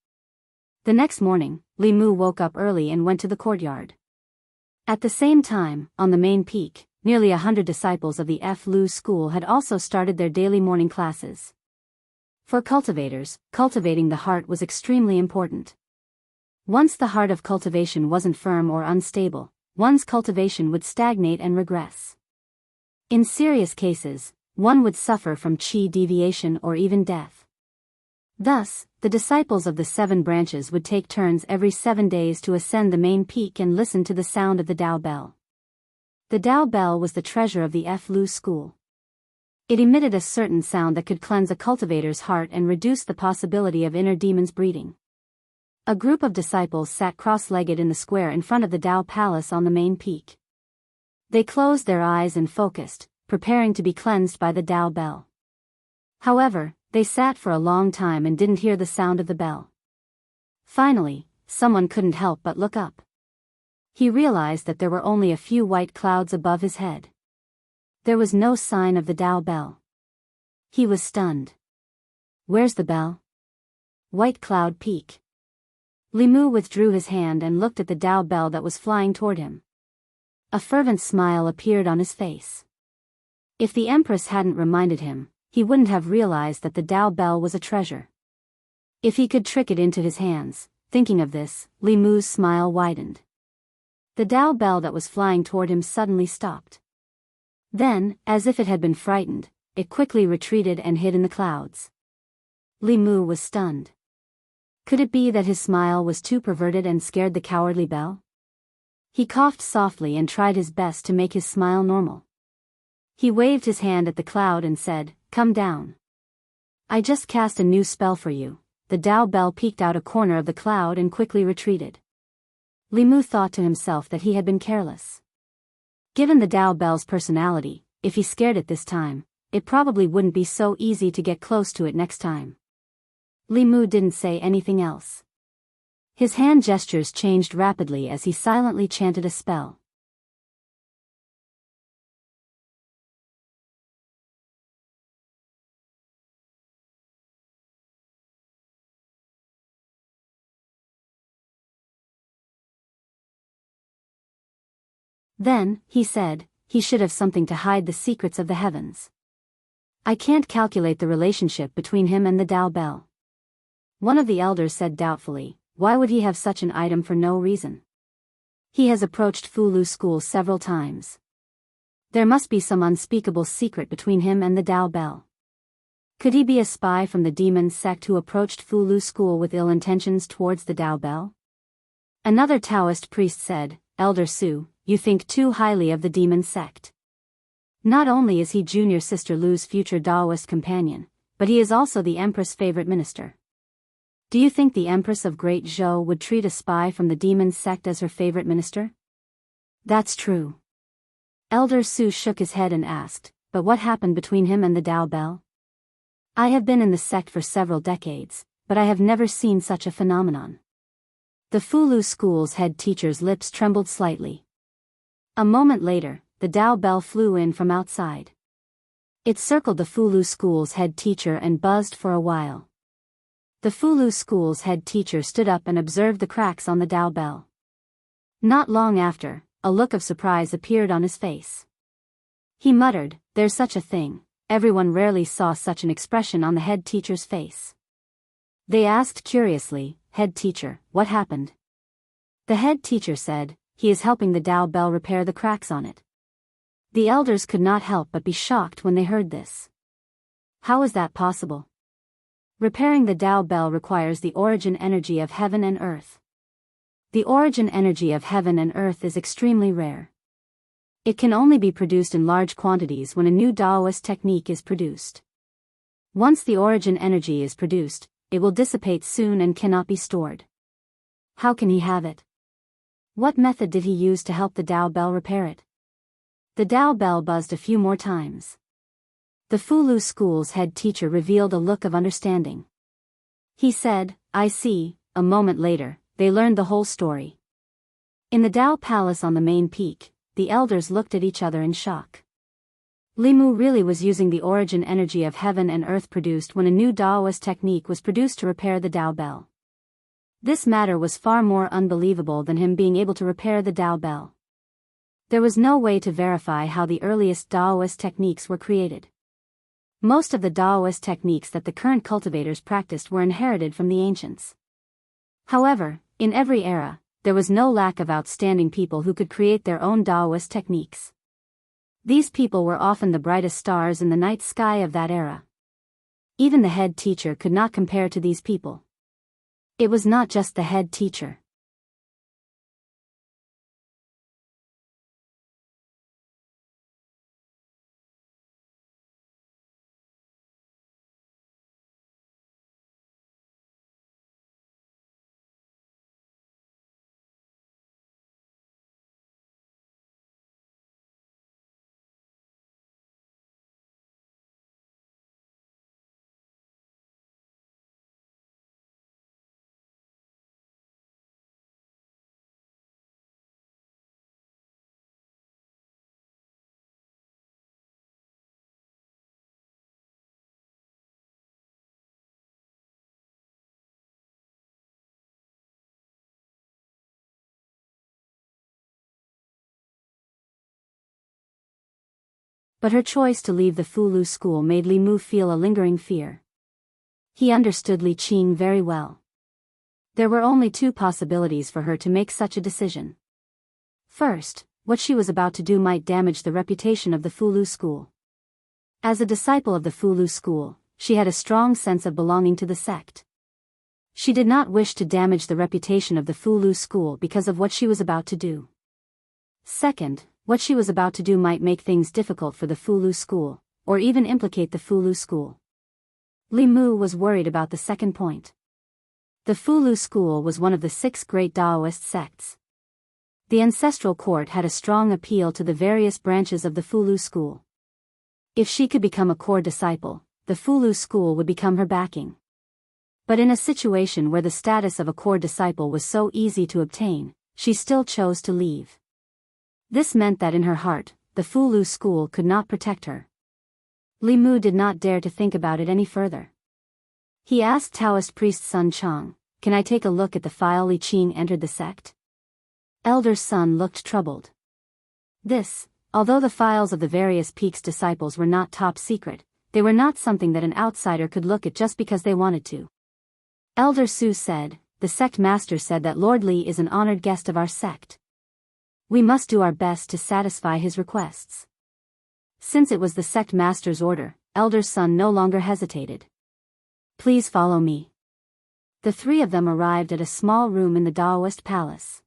The next morning, Li Mu woke up early and went to the courtyard. At the same time, on the main peak, nearly 100 disciples of the Flu school had also started their daily morning classes. For cultivators, cultivating the heart was extremely important. Once the heart of cultivation wasn't firm or unstable, one's cultivation would stagnate and regress. In serious cases, one would suffer from qi deviation or even death. Thus, the disciples of the 7 branches would take turns every 7 days to ascend the main peak and listen to the sound of the Dao bell. The Dao bell was the treasure of the Flu school. It emitted a certain sound that could cleanse a cultivator's heart and reduce the possibility of inner demons breeding. A group of disciples sat cross-legged in the square in front of the Dao Palace on the main peak. They closed their eyes and focused, preparing to be cleansed by the Dao bell. However, they sat for a long time and didn't hear the sound of the bell. Finally, someone couldn't help but look up. He realized that there were only a few white clouds above his head. There was no sign of the Dao bell. He was stunned. Where's the bell? White Cloud Peak. Li Mu withdrew his hand and looked at the Dao bell that was flying toward him. A fervent smile appeared on his face. If the Empress hadn't reminded him, he wouldn't have realized that the Dao bell was a treasure. If he could trick it into his hands, thinking of this, Li Mu's smile widened. The Dao bell that was flying toward him suddenly stopped. Then, as if it had been frightened, it quickly retreated and hid in the clouds. Li Mu was stunned. Could it be that his smile was too perverted and scared the cowardly bell? He coughed softly and tried his best to make his smile normal. He waved his hand at the cloud and said, "Come down. I just cast a new spell for you." The Dao bell peeked out a corner of the cloud and quickly retreated. Li Mu thought to himself that he had been careless. Given the Dao bell's personality, if he scared it this time, it probably wouldn't be so easy to get close to it next time. Li Mu didn't say anything else. His hand gestures changed rapidly as he silently chanted a spell. Then, he said, he should have something to hide the secrets of the heavens. I can't calculate the relationship between him and the Dao Bell. One of the elders said doubtfully, why would he have such an item for no reason? He has approached Fulu School several times. There must be some unspeakable secret between him and the Dao Bell. Could he be a spy from the demon sect who approached Fulu School with ill intentions towards the Dao Bell? Another Taoist priest said, Elder Su, you think too highly of the demon sect. Not only is he junior sister Lu's future Daoist companion, but he is also the Empress' favorite minister. Do you think the Empress of Great Zhou would treat a spy from the demon sect as her favorite minister? That's true. Elder Su shook his head and asked, but what happened between him and the Dao Bell? I have been in the sect for several decades, but I have never seen such a phenomenon. The Fulu School's head teacher's lips trembled slightly. A moment later, the Dao Bell flew in from outside. It circled the Fulu School's head teacher and buzzed for a while. The Fulu School's head teacher stood up and observed the cracks on the Dao Bell. Not long after, a look of surprise appeared on his face. He muttered, there's such a thing. Everyone rarely saw such an expression on the head teacher's face. They asked curiously, head teacher, what happened? The head teacher said, he is helping the Dao Bell repair the cracks on it. The elders could not help but be shocked when they heard this. How is that possible? Repairing the Dao Bell requires the origin energy of heaven and earth. The origin energy of heaven and earth is extremely rare. It can only be produced in large quantities when a new Daoist technique is produced. Once the origin energy is produced, it will dissipate soon and cannot be stored. How can he have it? What method did he use to help the Dao Bell repair it? The Dao Bell buzzed a few more times. The Fulu School's head teacher revealed a look of understanding. He said, I see. A moment later, they learned the whole story. In the Dao Palace on the main peak, the elders looked at each other in shock. Limu really was using the origin energy of heaven and earth produced when a new Daoist technique was produced to repair the Dao Bell. This matter was far more unbelievable than him being able to repair the Dao Bell. There was no way to verify how the earliest Daoist techniques were created. Most of the Daoist techniques that the current cultivators practiced were inherited from the ancients. However, in every era, there was no lack of outstanding people who could create their own Daoist techniques. These people were often the brightest stars in the night sky of that era. Even the head teacher could not compare to these people. It was not just the head teacher. But her choice to leave the Fulu School made Limu feel a lingering fear. He understood Li Qing very well. There were only two possibilities for her to make such a decision. First, what she was about to do might damage the reputation of the Fulu School. As a disciple of the Fulu School, she had a strong sense of belonging to the sect. She did not wish to damage the reputation of the Fulu School because of what she was about to do. Second, what she was about to do might make things difficult for the Fulu School, or even implicate the Fulu School. Limu was worried about the second point. The Fulu School was one of the 6 great Daoist sects. The ancestral court had a strong appeal to the various branches of the Fulu School. If she could become a core disciple, the Fulu School would become her backing. But in a situation where the status of a core disciple was so easy to obtain, she still chose to leave. This meant that in her heart, the Fulu School could not protect her. Limu did not dare to think about it any further. He asked Taoist priest Sun Chang, "Can I take a look at the file Li Qing entered the sect?" Elder Sun looked troubled. Although the files of the various peaks' disciples were not top secret, they were not something that an outsider could look at just because they wanted to. Elder Su said, "The sect master said that Lord Li is an honored guest of our sect. We must do our best to satisfy his requests." Since it was the sect master's order, Elder Sun no longer hesitated. "Please follow me." The three of them arrived at a small room in the Daoist palace.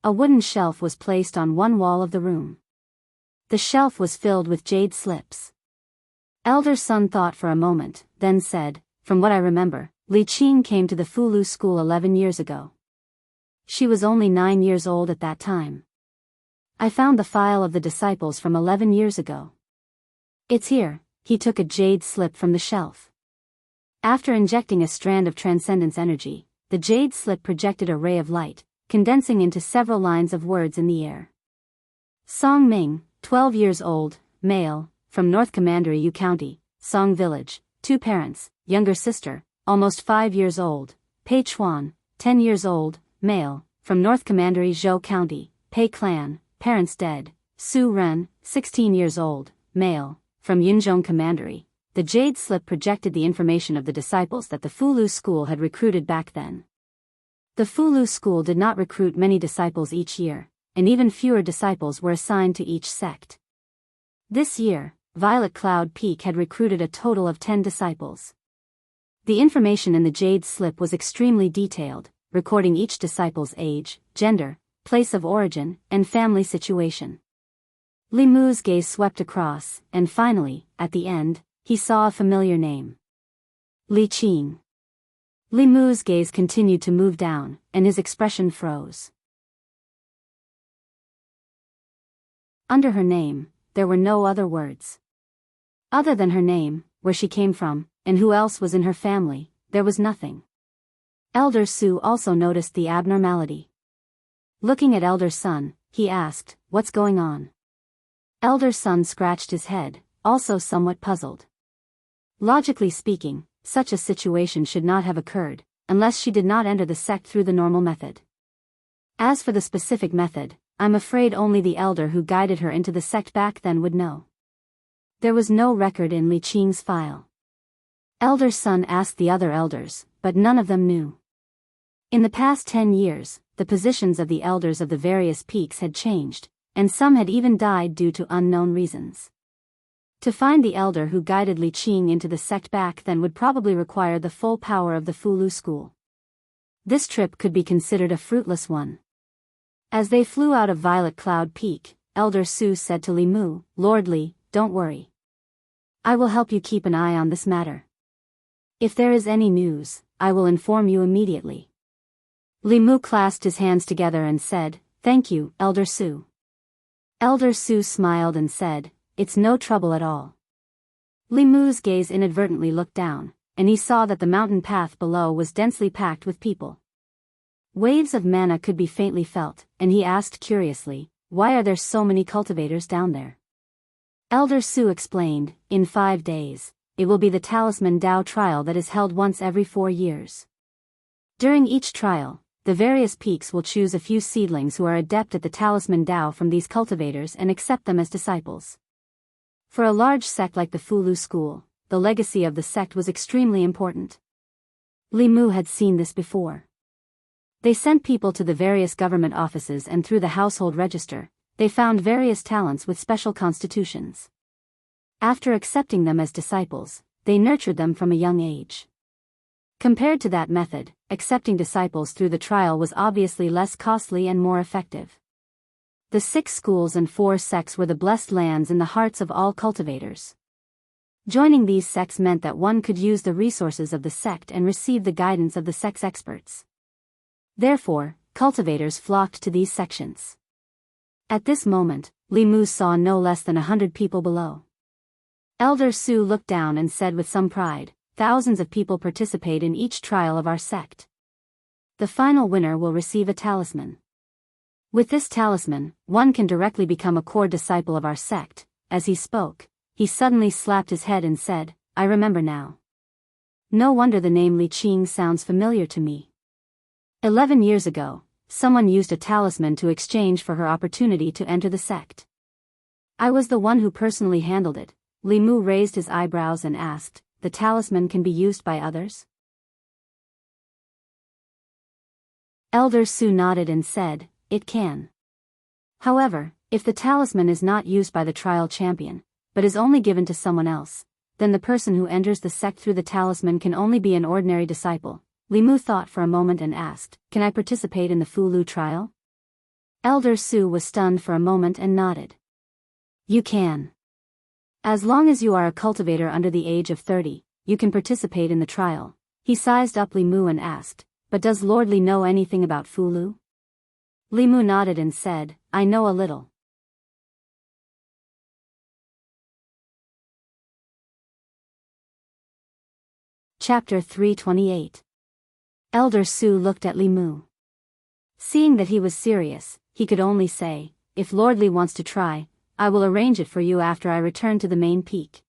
A wooden shelf was placed on one wall of the room. The shelf was filled with jade slips. Elder Sun thought for a moment, then said, "From what I remember, Li Qing came to the Fulu school 11 years ago. She was only 9 years old at that time. I found the file of the disciples from 11 years ago. It's here." He took a jade slip from the shelf. After injecting a strand of transcendence energy, the jade slip projected a ray of light, condensing into several lines of words in the air. Song Ming, 12 years old, male, from North Commandery Yu County, Song Village, 2 parents, younger sister, almost 5 years old, Pei Chuan, 10 years old, male, from North Commandery Zhou County, Pei Clan, parents dead, Su Ren, 16 years old, male, from Yunzhong Commandery. The jade slip projected the information of the disciples that the Fulu school had recruited back then. The Fulu school did not recruit many disciples each year, and even fewer disciples were assigned to each sect. This year, Violet Cloud Peak had recruited a total of 10 disciples. The information in the jade slip was extremely detailed, recording each disciple's age, gender, place of origin, and family situation. Li Mu's gaze swept across, and finally, at the end, he saw a familiar name. Li Qing. Li Mu's gaze continued to move down, and his expression froze. Under her name, there were no other words. Other than her name, where she came from, and who else was in her family, there was nothing. Elder Su also noticed the abnormality. Looking at Elder Sun, he asked, "What's going on?" Elder Sun scratched his head, also somewhat puzzled. Logically speaking, such a situation should not have occurred, unless she did not enter the sect through the normal method. As for the specific method, I'm afraid only the elder who guided her into the sect back then would know. There was no record in Li Qing's file. Elder Sun asked the other elders, but none of them knew. In the past 10 years, the positions of the elders of the various peaks had changed, and some had even died due to unknown reasons. To find the elder who guided Li Qing into the sect back then would probably require the full power of the Fulu school. This trip could be considered a fruitless one. As they flew out of Violet Cloud Peak, Elder Su said to Li Mu, "Lord Li, don't worry. I will help you keep an eye on this matter. If there is any news, I will inform you immediately." Li Mu clasped his hands together and said, "Thank you, Elder Su." Elder Su smiled and said, "It's no trouble at all." Li Mu's gaze inadvertently looked down, and he saw that the mountain path below was densely packed with people. Waves of mana could be faintly felt, and he asked curiously, "Why are there so many cultivators down there?" Elder Su explained, "In 5 days, it will be the Talisman Dao trial that is held once every 4 years. During each trial, the various peaks will choose a few seedlings who are adept at the Talisman Dao from these cultivators and accept them as disciples. For a large sect like the Fulu school, the legacy of the sect was extremely important." Li Mu had seen this before. They sent people to the various government offices, and through the household register, they found various talents with special constitutions. After accepting them as disciples, they nurtured them from a young age. Compared to that method, accepting disciples through the trial was obviously less costly and more effective. The 6 schools and 4 sects were the blessed lands in the hearts of all cultivators. Joining these sects meant that one could use the resources of the sect and receive the guidance of the sect's experts. Therefore, cultivators flocked to these sections. At this moment, Li Mu saw no less than 100 people below. Elder Su looked down and said with some pride, "Thousands of people participate in each trial of our sect. The final winner will receive a talisman. With this talisman, one can directly become a core disciple of our sect." As he spoke, he suddenly slapped his head and said, "I remember now. No wonder the name Li Qing sounds familiar to me. 11 years ago, someone used a talisman to exchange for her opportunity to enter the sect. I was the one who personally handled it. Li Mu raised his eyebrows and asked, the talisman can be used by others? Elder Su nodded and said, it can. However, if the talisman is not used by the trial champion, but is only given to someone else, then the person who enters the sect through the talisman can only be an ordinary disciple. Li Mu thought for a moment and asked, can I participate in the Fulu trial? Elder Su was stunned for a moment and nodded. You can. As long as you are a cultivator under the age of 30, you can participate in the trial. He sized up Li Mu and asked, but does Lord Li know anything about Fulu? Li Mu nodded and said, I know a little. Chapter 328. Elder Su looked at Li Mu. Seeing that he was serious, he could only say, if Lord Li wants to try, I will arrange it for you after I return to the main peak.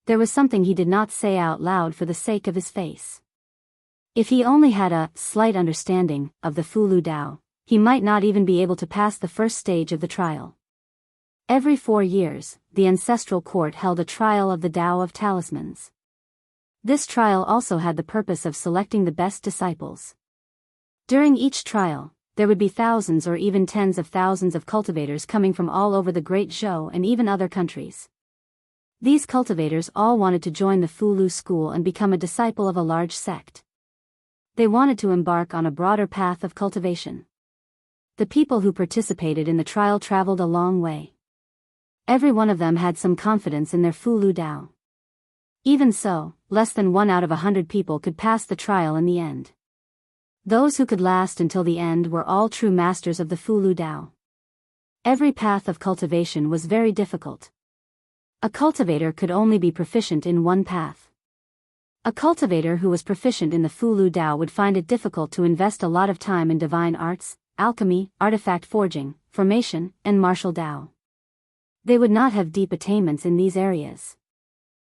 There was something he did not say out loud for the sake of his face. If he only had a slight understanding of the Fulu Dao, he might not even be able to pass the first stage of the trial. Every 4 years, the ancestral court held a trial of the Dao of Talismans. This trial also had the purpose of selecting the best disciples. During each trial, there would be thousands or even tens of thousands of cultivators coming from all over the Great Zhou and even other countries. These cultivators all wanted to join the Fulu school and become a disciple of a large sect. They wanted to embark on a broader path of cultivation. The people who participated in the trial traveled a long way. Every one of them had some confidence in their Fulu Dao. Even so, less than 1 out of 100 people could pass the trial in the end. Those who could last until the end were all true masters of the Fulu Dao. Every path of cultivation was very difficult. A cultivator could only be proficient in one path. A cultivator who was proficient in the Fulu Dao would find it difficult to invest a lot of time in divine arts, alchemy, artifact forging, formation, and martial Dao. They would not have deep attainments in these areas.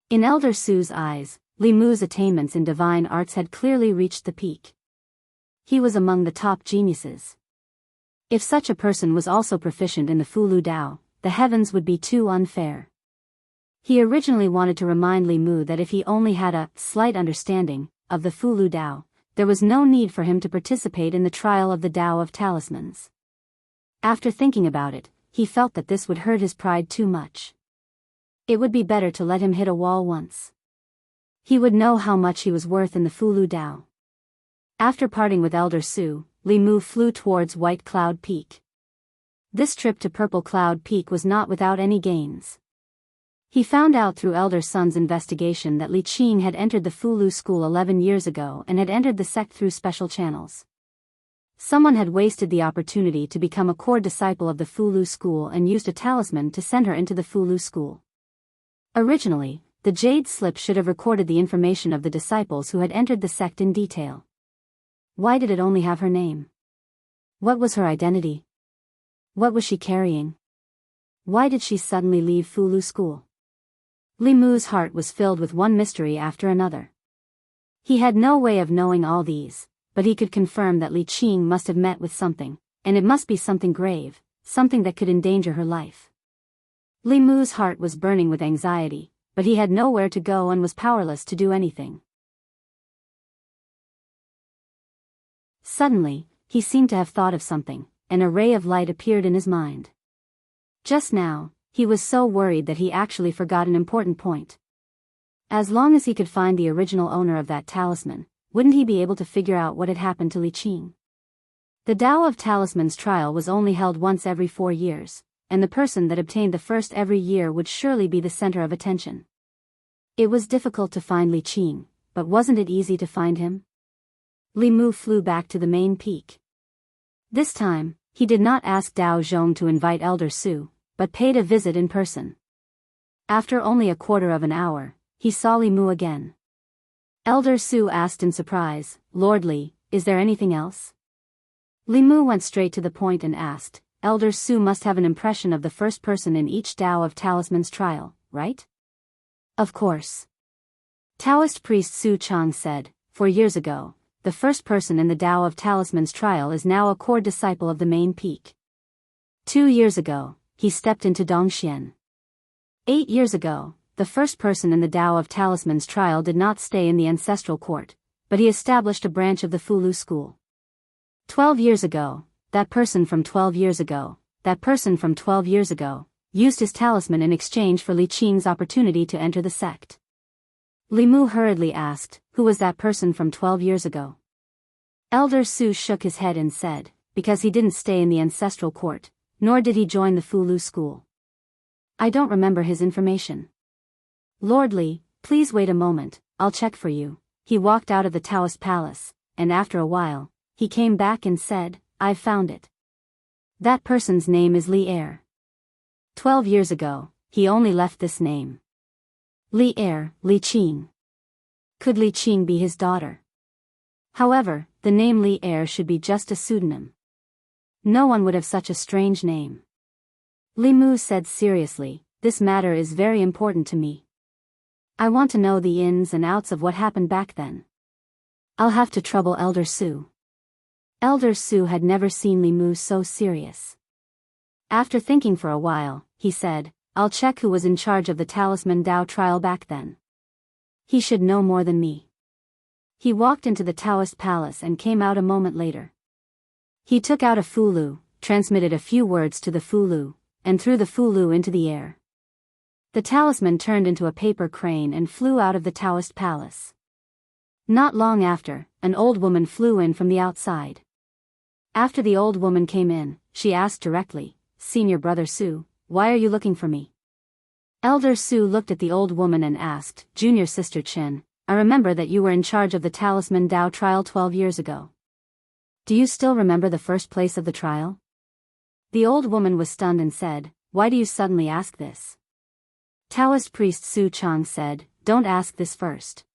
In Elder Su's eyes, Li Mu's attainments in divine arts had clearly reached the peak. He was among the top geniuses. If such a person was also proficient in the Fulu Dao, the heavens would be too unfair. He originally wanted to remind Li Mu that if he only had a slight understanding of the Fulu Dao, there was no need for him to participate in the trial of the Dao of Talismans. After thinking about it, he felt that this would hurt his pride too much. It would be better to let him hit a wall once. He would know how much he was worth in the Fulu Dao. After parting with Elder Su, Li Mu flew towards White Cloud Peak. This trip to Purple Cloud Peak was not without any gains. He found out through Elder Sun's investigation that Li Qing had entered the Fulu school 11 years ago and had entered the sect through special channels. Someone had wasted the opportunity to become a core disciple of the Fulu school and used a talisman to send her into the Fulu school. Originally, the jade slip should have recorded the information of the disciples who had entered the sect in detail. Why did it only have her name? What was her identity? What was she carrying? Why did she suddenly leave Fulu school? Li Mu's heart was filled with one mystery after another. He had no way of knowing all these, but he could confirm that Li Qing must have met with something, and it must be something grave, something that could endanger her life. Li Mu's heart was burning with anxiety, but he had nowhere to go and was powerless to do anything. Suddenly, he seemed to have thought of something, and a ray of light appeared in his mind. Just now, he was so worried that he actually forgot an important point. As long as he could find the original owner of that talisman, wouldn't he be able to figure out what had happened to Li Qing? The Dao of Talismans trial was only held once every 4 years, and the person that obtained the first every year would surely be the center of attention. It was difficult to find Li Qing, but wasn't it easy to find him? Li Mu flew back to the main peak. This time, he did not ask Dao Zhong to invite Elder Su, but paid a visit in person. After only a quarter of an hour, he saw Li Mu again. Elder Su asked in surprise, Lord Li, is there anything else? Li Mu went straight to the point and asked, Elder Su must have an impression of the first person in each Dao of Talismans trial, right? Of course. Taoist priest Su Chang said, 4 years ago, the first person in the Tao of Talismans trial is now a core disciple of the main peak. 2 years ago, he stepped into Dongxian. 8 years ago, the first person in the Tao of Talismans trial did not stay in the ancestral court, but he established a branch of the Fulu school. 12 years ago, that person from 12 years ago, used his talisman in exchange for Li Qing's opportunity to enter the sect. Li Mu hurriedly asked, who was that person from 12 years ago? Elder Su shook his head and said, because he didn't stay in the ancestral court, nor did he join the Fulu school. I don't remember his information. Lord Li, please wait a moment, I'll check for you. He walked out of the Daoist palace, and after a while, he came back and said, I've found it. That person's name is Li Er. 12 years ago, he only left this name. Li Er, Li Qing. Could Li Qing be his daughter? However, the name Li Er should be just a pseudonym. No one would have such a strange name. Li Mu said seriously, this matter is very important to me. I want to know the ins and outs of what happened back then. I'll have to trouble Elder Su. Elder Su had never seen Li Mu so serious. After thinking for a while, he said, I'll check who was in charge of the Talisman Dao trial back then. He should know more than me. He walked into the Daoist palace and came out a moment later. He took out a Fulu, transmitted a few words to the Fulu, and threw the Fulu into the air. The talisman turned into a paper crane and flew out of the Daoist palace. Not long after, an old woman flew in from the outside. After the old woman came in, she asked directly, Senior Brother Su, why are you looking for me? Elder Su looked at the old woman and asked, Junior Sister Chen, I remember that you were in charge of the Talisman Dao trial 12 years ago. Do you still remember the first place of the trial? The old woman was stunned and said, why do you suddenly ask this? Taoist priest Su Chang said, don't ask this first.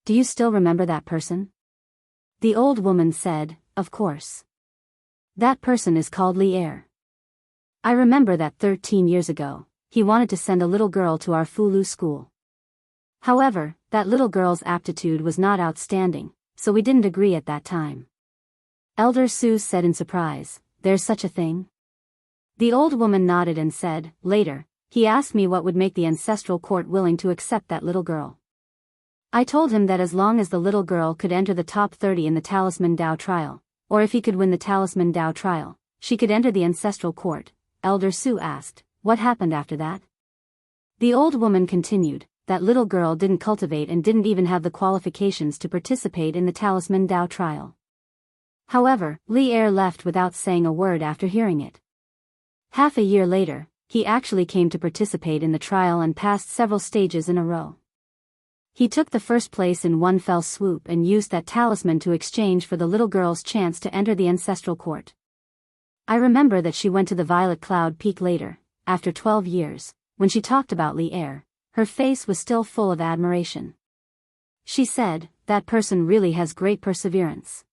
Do you still remember that person? The old woman said, of course. That person is called Li Er. I remember that 13 years ago, he wanted to send a little girl to our Fulu school. However, that little girl's aptitude was not outstanding, so we didn't agree at that time. Elder Su said in surprise, there's such a thing? The old woman nodded and said, later, he asked me what would make the ancestral court willing to accept that little girl. I told him that as long as the little girl could enter the top 30 in the Talisman Dao trial, or if he could win the Talisman Dao trial, she could enter the ancestral court. Elder Su asked, what happened after that? The old woman continued, that little girl didn't cultivate and didn't even have the qualifications to participate in the Talisman Dao trial. However, Li Er left without saying a word after hearing it. Half a year later, he actually came to participate in the trial and passed several stages in a row. He took the first place in one fell swoop and used that talisman to exchange for the little girl's chance to enter the ancestral court. I remember that she went to the Violet Cloud Peak later, after 12 years, when she talked about Li Er, her face was still full of admiration. She said, that person really has great perseverance.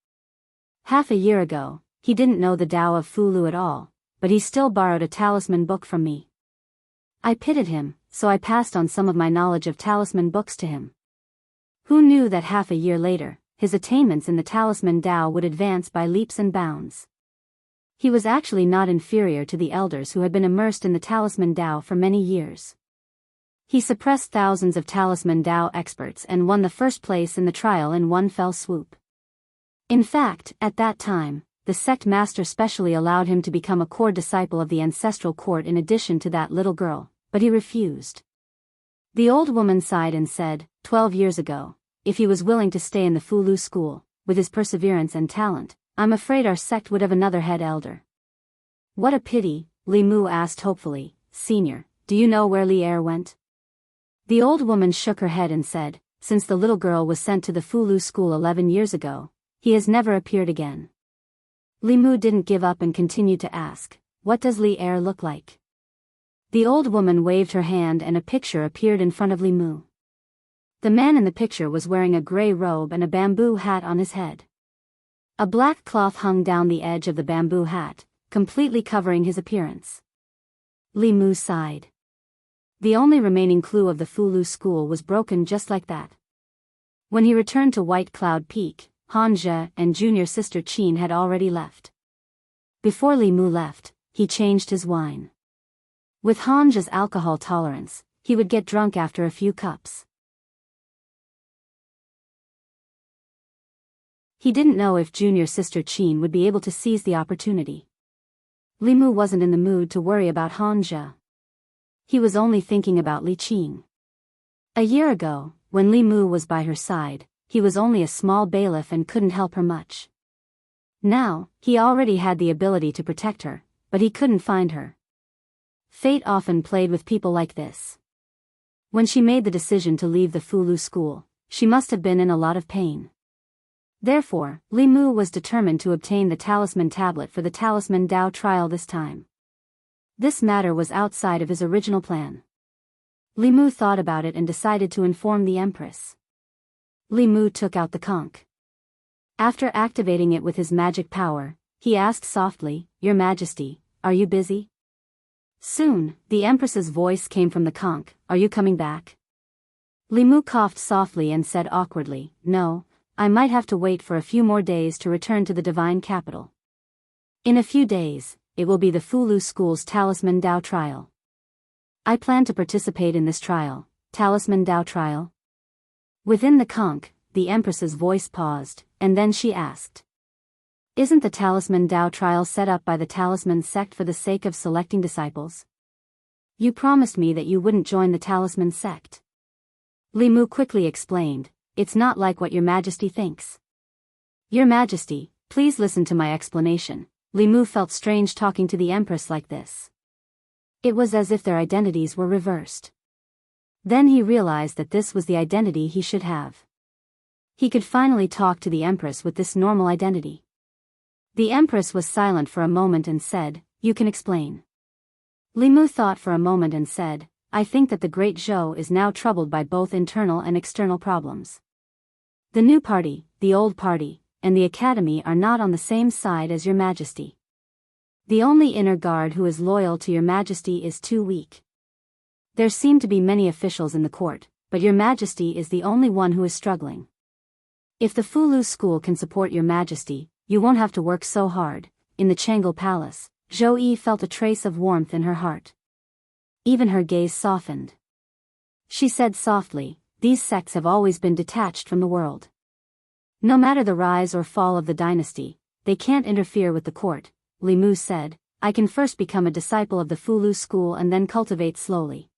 Half a year ago, he didn't know the Tao of Fulu at all, but he still borrowed a talisman book from me. I pitied him, so I passed on some of my knowledge of talisman books to him. Who knew that half a year later, his attainments in the talisman Dao would advance by leaps and bounds? He was actually not inferior to the elders who had been immersed in the talisman Dao for many years. He suppressed thousands of talisman Dao experts and won the first place in the trial in one fell swoop. In fact, at that time, the sect master specially allowed him to become a core disciple of the ancestral court in addition to that little girl, but he refused. The old woman sighed and said, 12 years ago, if he was willing to stay in the Fulu school, with his perseverance and talent, I'm afraid our sect would have another head elder. What a pity, Li Mu asked hopefully, Senior, do you know where Li Er went? The old woman shook her head and said, since the little girl was sent to the Fulu school 11 years ago, he has never appeared again. Li Mu didn't give up and continued to ask, what does Li Er look like? The old woman waved her hand and a picture appeared in front of Li Mu. The man in the picture was wearing a gray robe and a bamboo hat on his head. A black cloth hung down the edge of the bamboo hat, completely covering his appearance. Li Mu sighed. The only remaining clue of the Fulu school was broken just like that. When he returned to White Cloud Peak, Hanja and junior sister Qin had already left. Before Li Mu left, he changed his wine. With Hanja's alcohol tolerance, he would get drunk after a few cups. He didn't know if junior sister Qin would be able to seize the opportunity. Li Mu wasn't in the mood to worry about Hanja. He was only thinking about Li Qing. A year ago, when Li Mu was by her side, he was only a small bailiff and couldn't help her much. Now, he already had the ability to protect her, but he couldn't find her. Fate often played with people like this. When she made the decision to leave the Fulu school, she must have been in a lot of pain. Therefore, Li Mu was determined to obtain the talisman tablet for the talisman Dao trial this time. This matter was outside of his original plan. Li Mu thought about it and decided to inform the Empress. Li Mu took out the conch. After activating it with his magic power, he asked softly, "Your Majesty, are you busy?" Soon, the Empress's voice came from the conch, "Are you coming back?" Li Mu coughed softly and said awkwardly, "No, I might have to wait for a few more days to return to the divine capital. In a few days, it will be the Fulu school's Talisman Dao trial. I plan to participate in this trial, Talisman Dao trial." Within the conch, the Empress's voice paused, and then she asked, "Isn't the Talisman Dao trial set up by the Talisman sect for the sake of selecting disciples? You promised me that you wouldn't join the Talisman sect." Li Mu quickly explained, "It's not like what your Majesty thinks." "Your Majesty, please listen to my explanation." Li Mu felt strange talking to the Empress like this. It was as if their identities were reversed. Then he realized that this was the identity he should have. He could finally talk to the Empress with this normal identity. The Empress was silent for a moment and said, "You can explain." Li Mu thought for a moment and said, "I think that the Great Zhou is now troubled by both internal and external problems. The new party, the old party, and the academy are not on the same side as your Majesty. The only inner guard who is loyal to your Majesty is too weak. There seem to be many officials in the court, but your Majesty is the only one who is struggling. If the Fulu school can support your Majesty, you won't have to work so hard." In the Chang'e Palace, Zhou Yi felt a trace of warmth in her heart. Even her gaze softened. She said softly, "These sects have always been detached from the world. No matter the rise or fall of the dynasty, they can't interfere with the court." Li Mu said, "I can first become a disciple of the Fulu school and then cultivate slowly.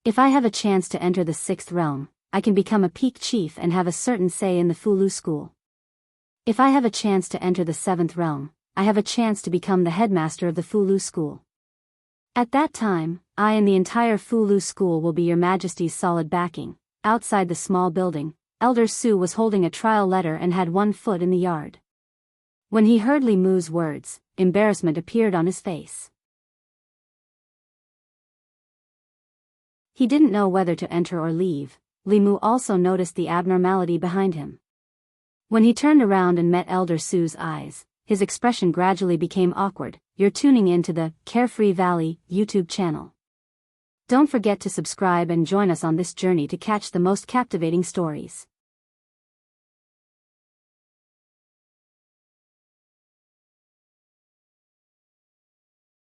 If I have a chance to enter the 6th realm, I can become a peak chief and have a certain say in the Fulu school. If I have a chance to enter the 7th realm, I have a chance to become the headmaster of the Fulu school. At that time, I and the entire Fulu school will be your Majesty's solid backing." Outside the small building, Elder Su was holding a trial letter and had one foot in the yard. When he heard Li Mu's words, embarrassment appeared on his face. He didn't know whether to enter or leave. Li Mu also noticed the abnormality behind him. When he turned around and met Elder Su's eyes, his expression gradually became awkward. You're tuning in to the Carefree Valley YouTube channel. Don't forget to subscribe and join us on this journey to catch the most captivating stories.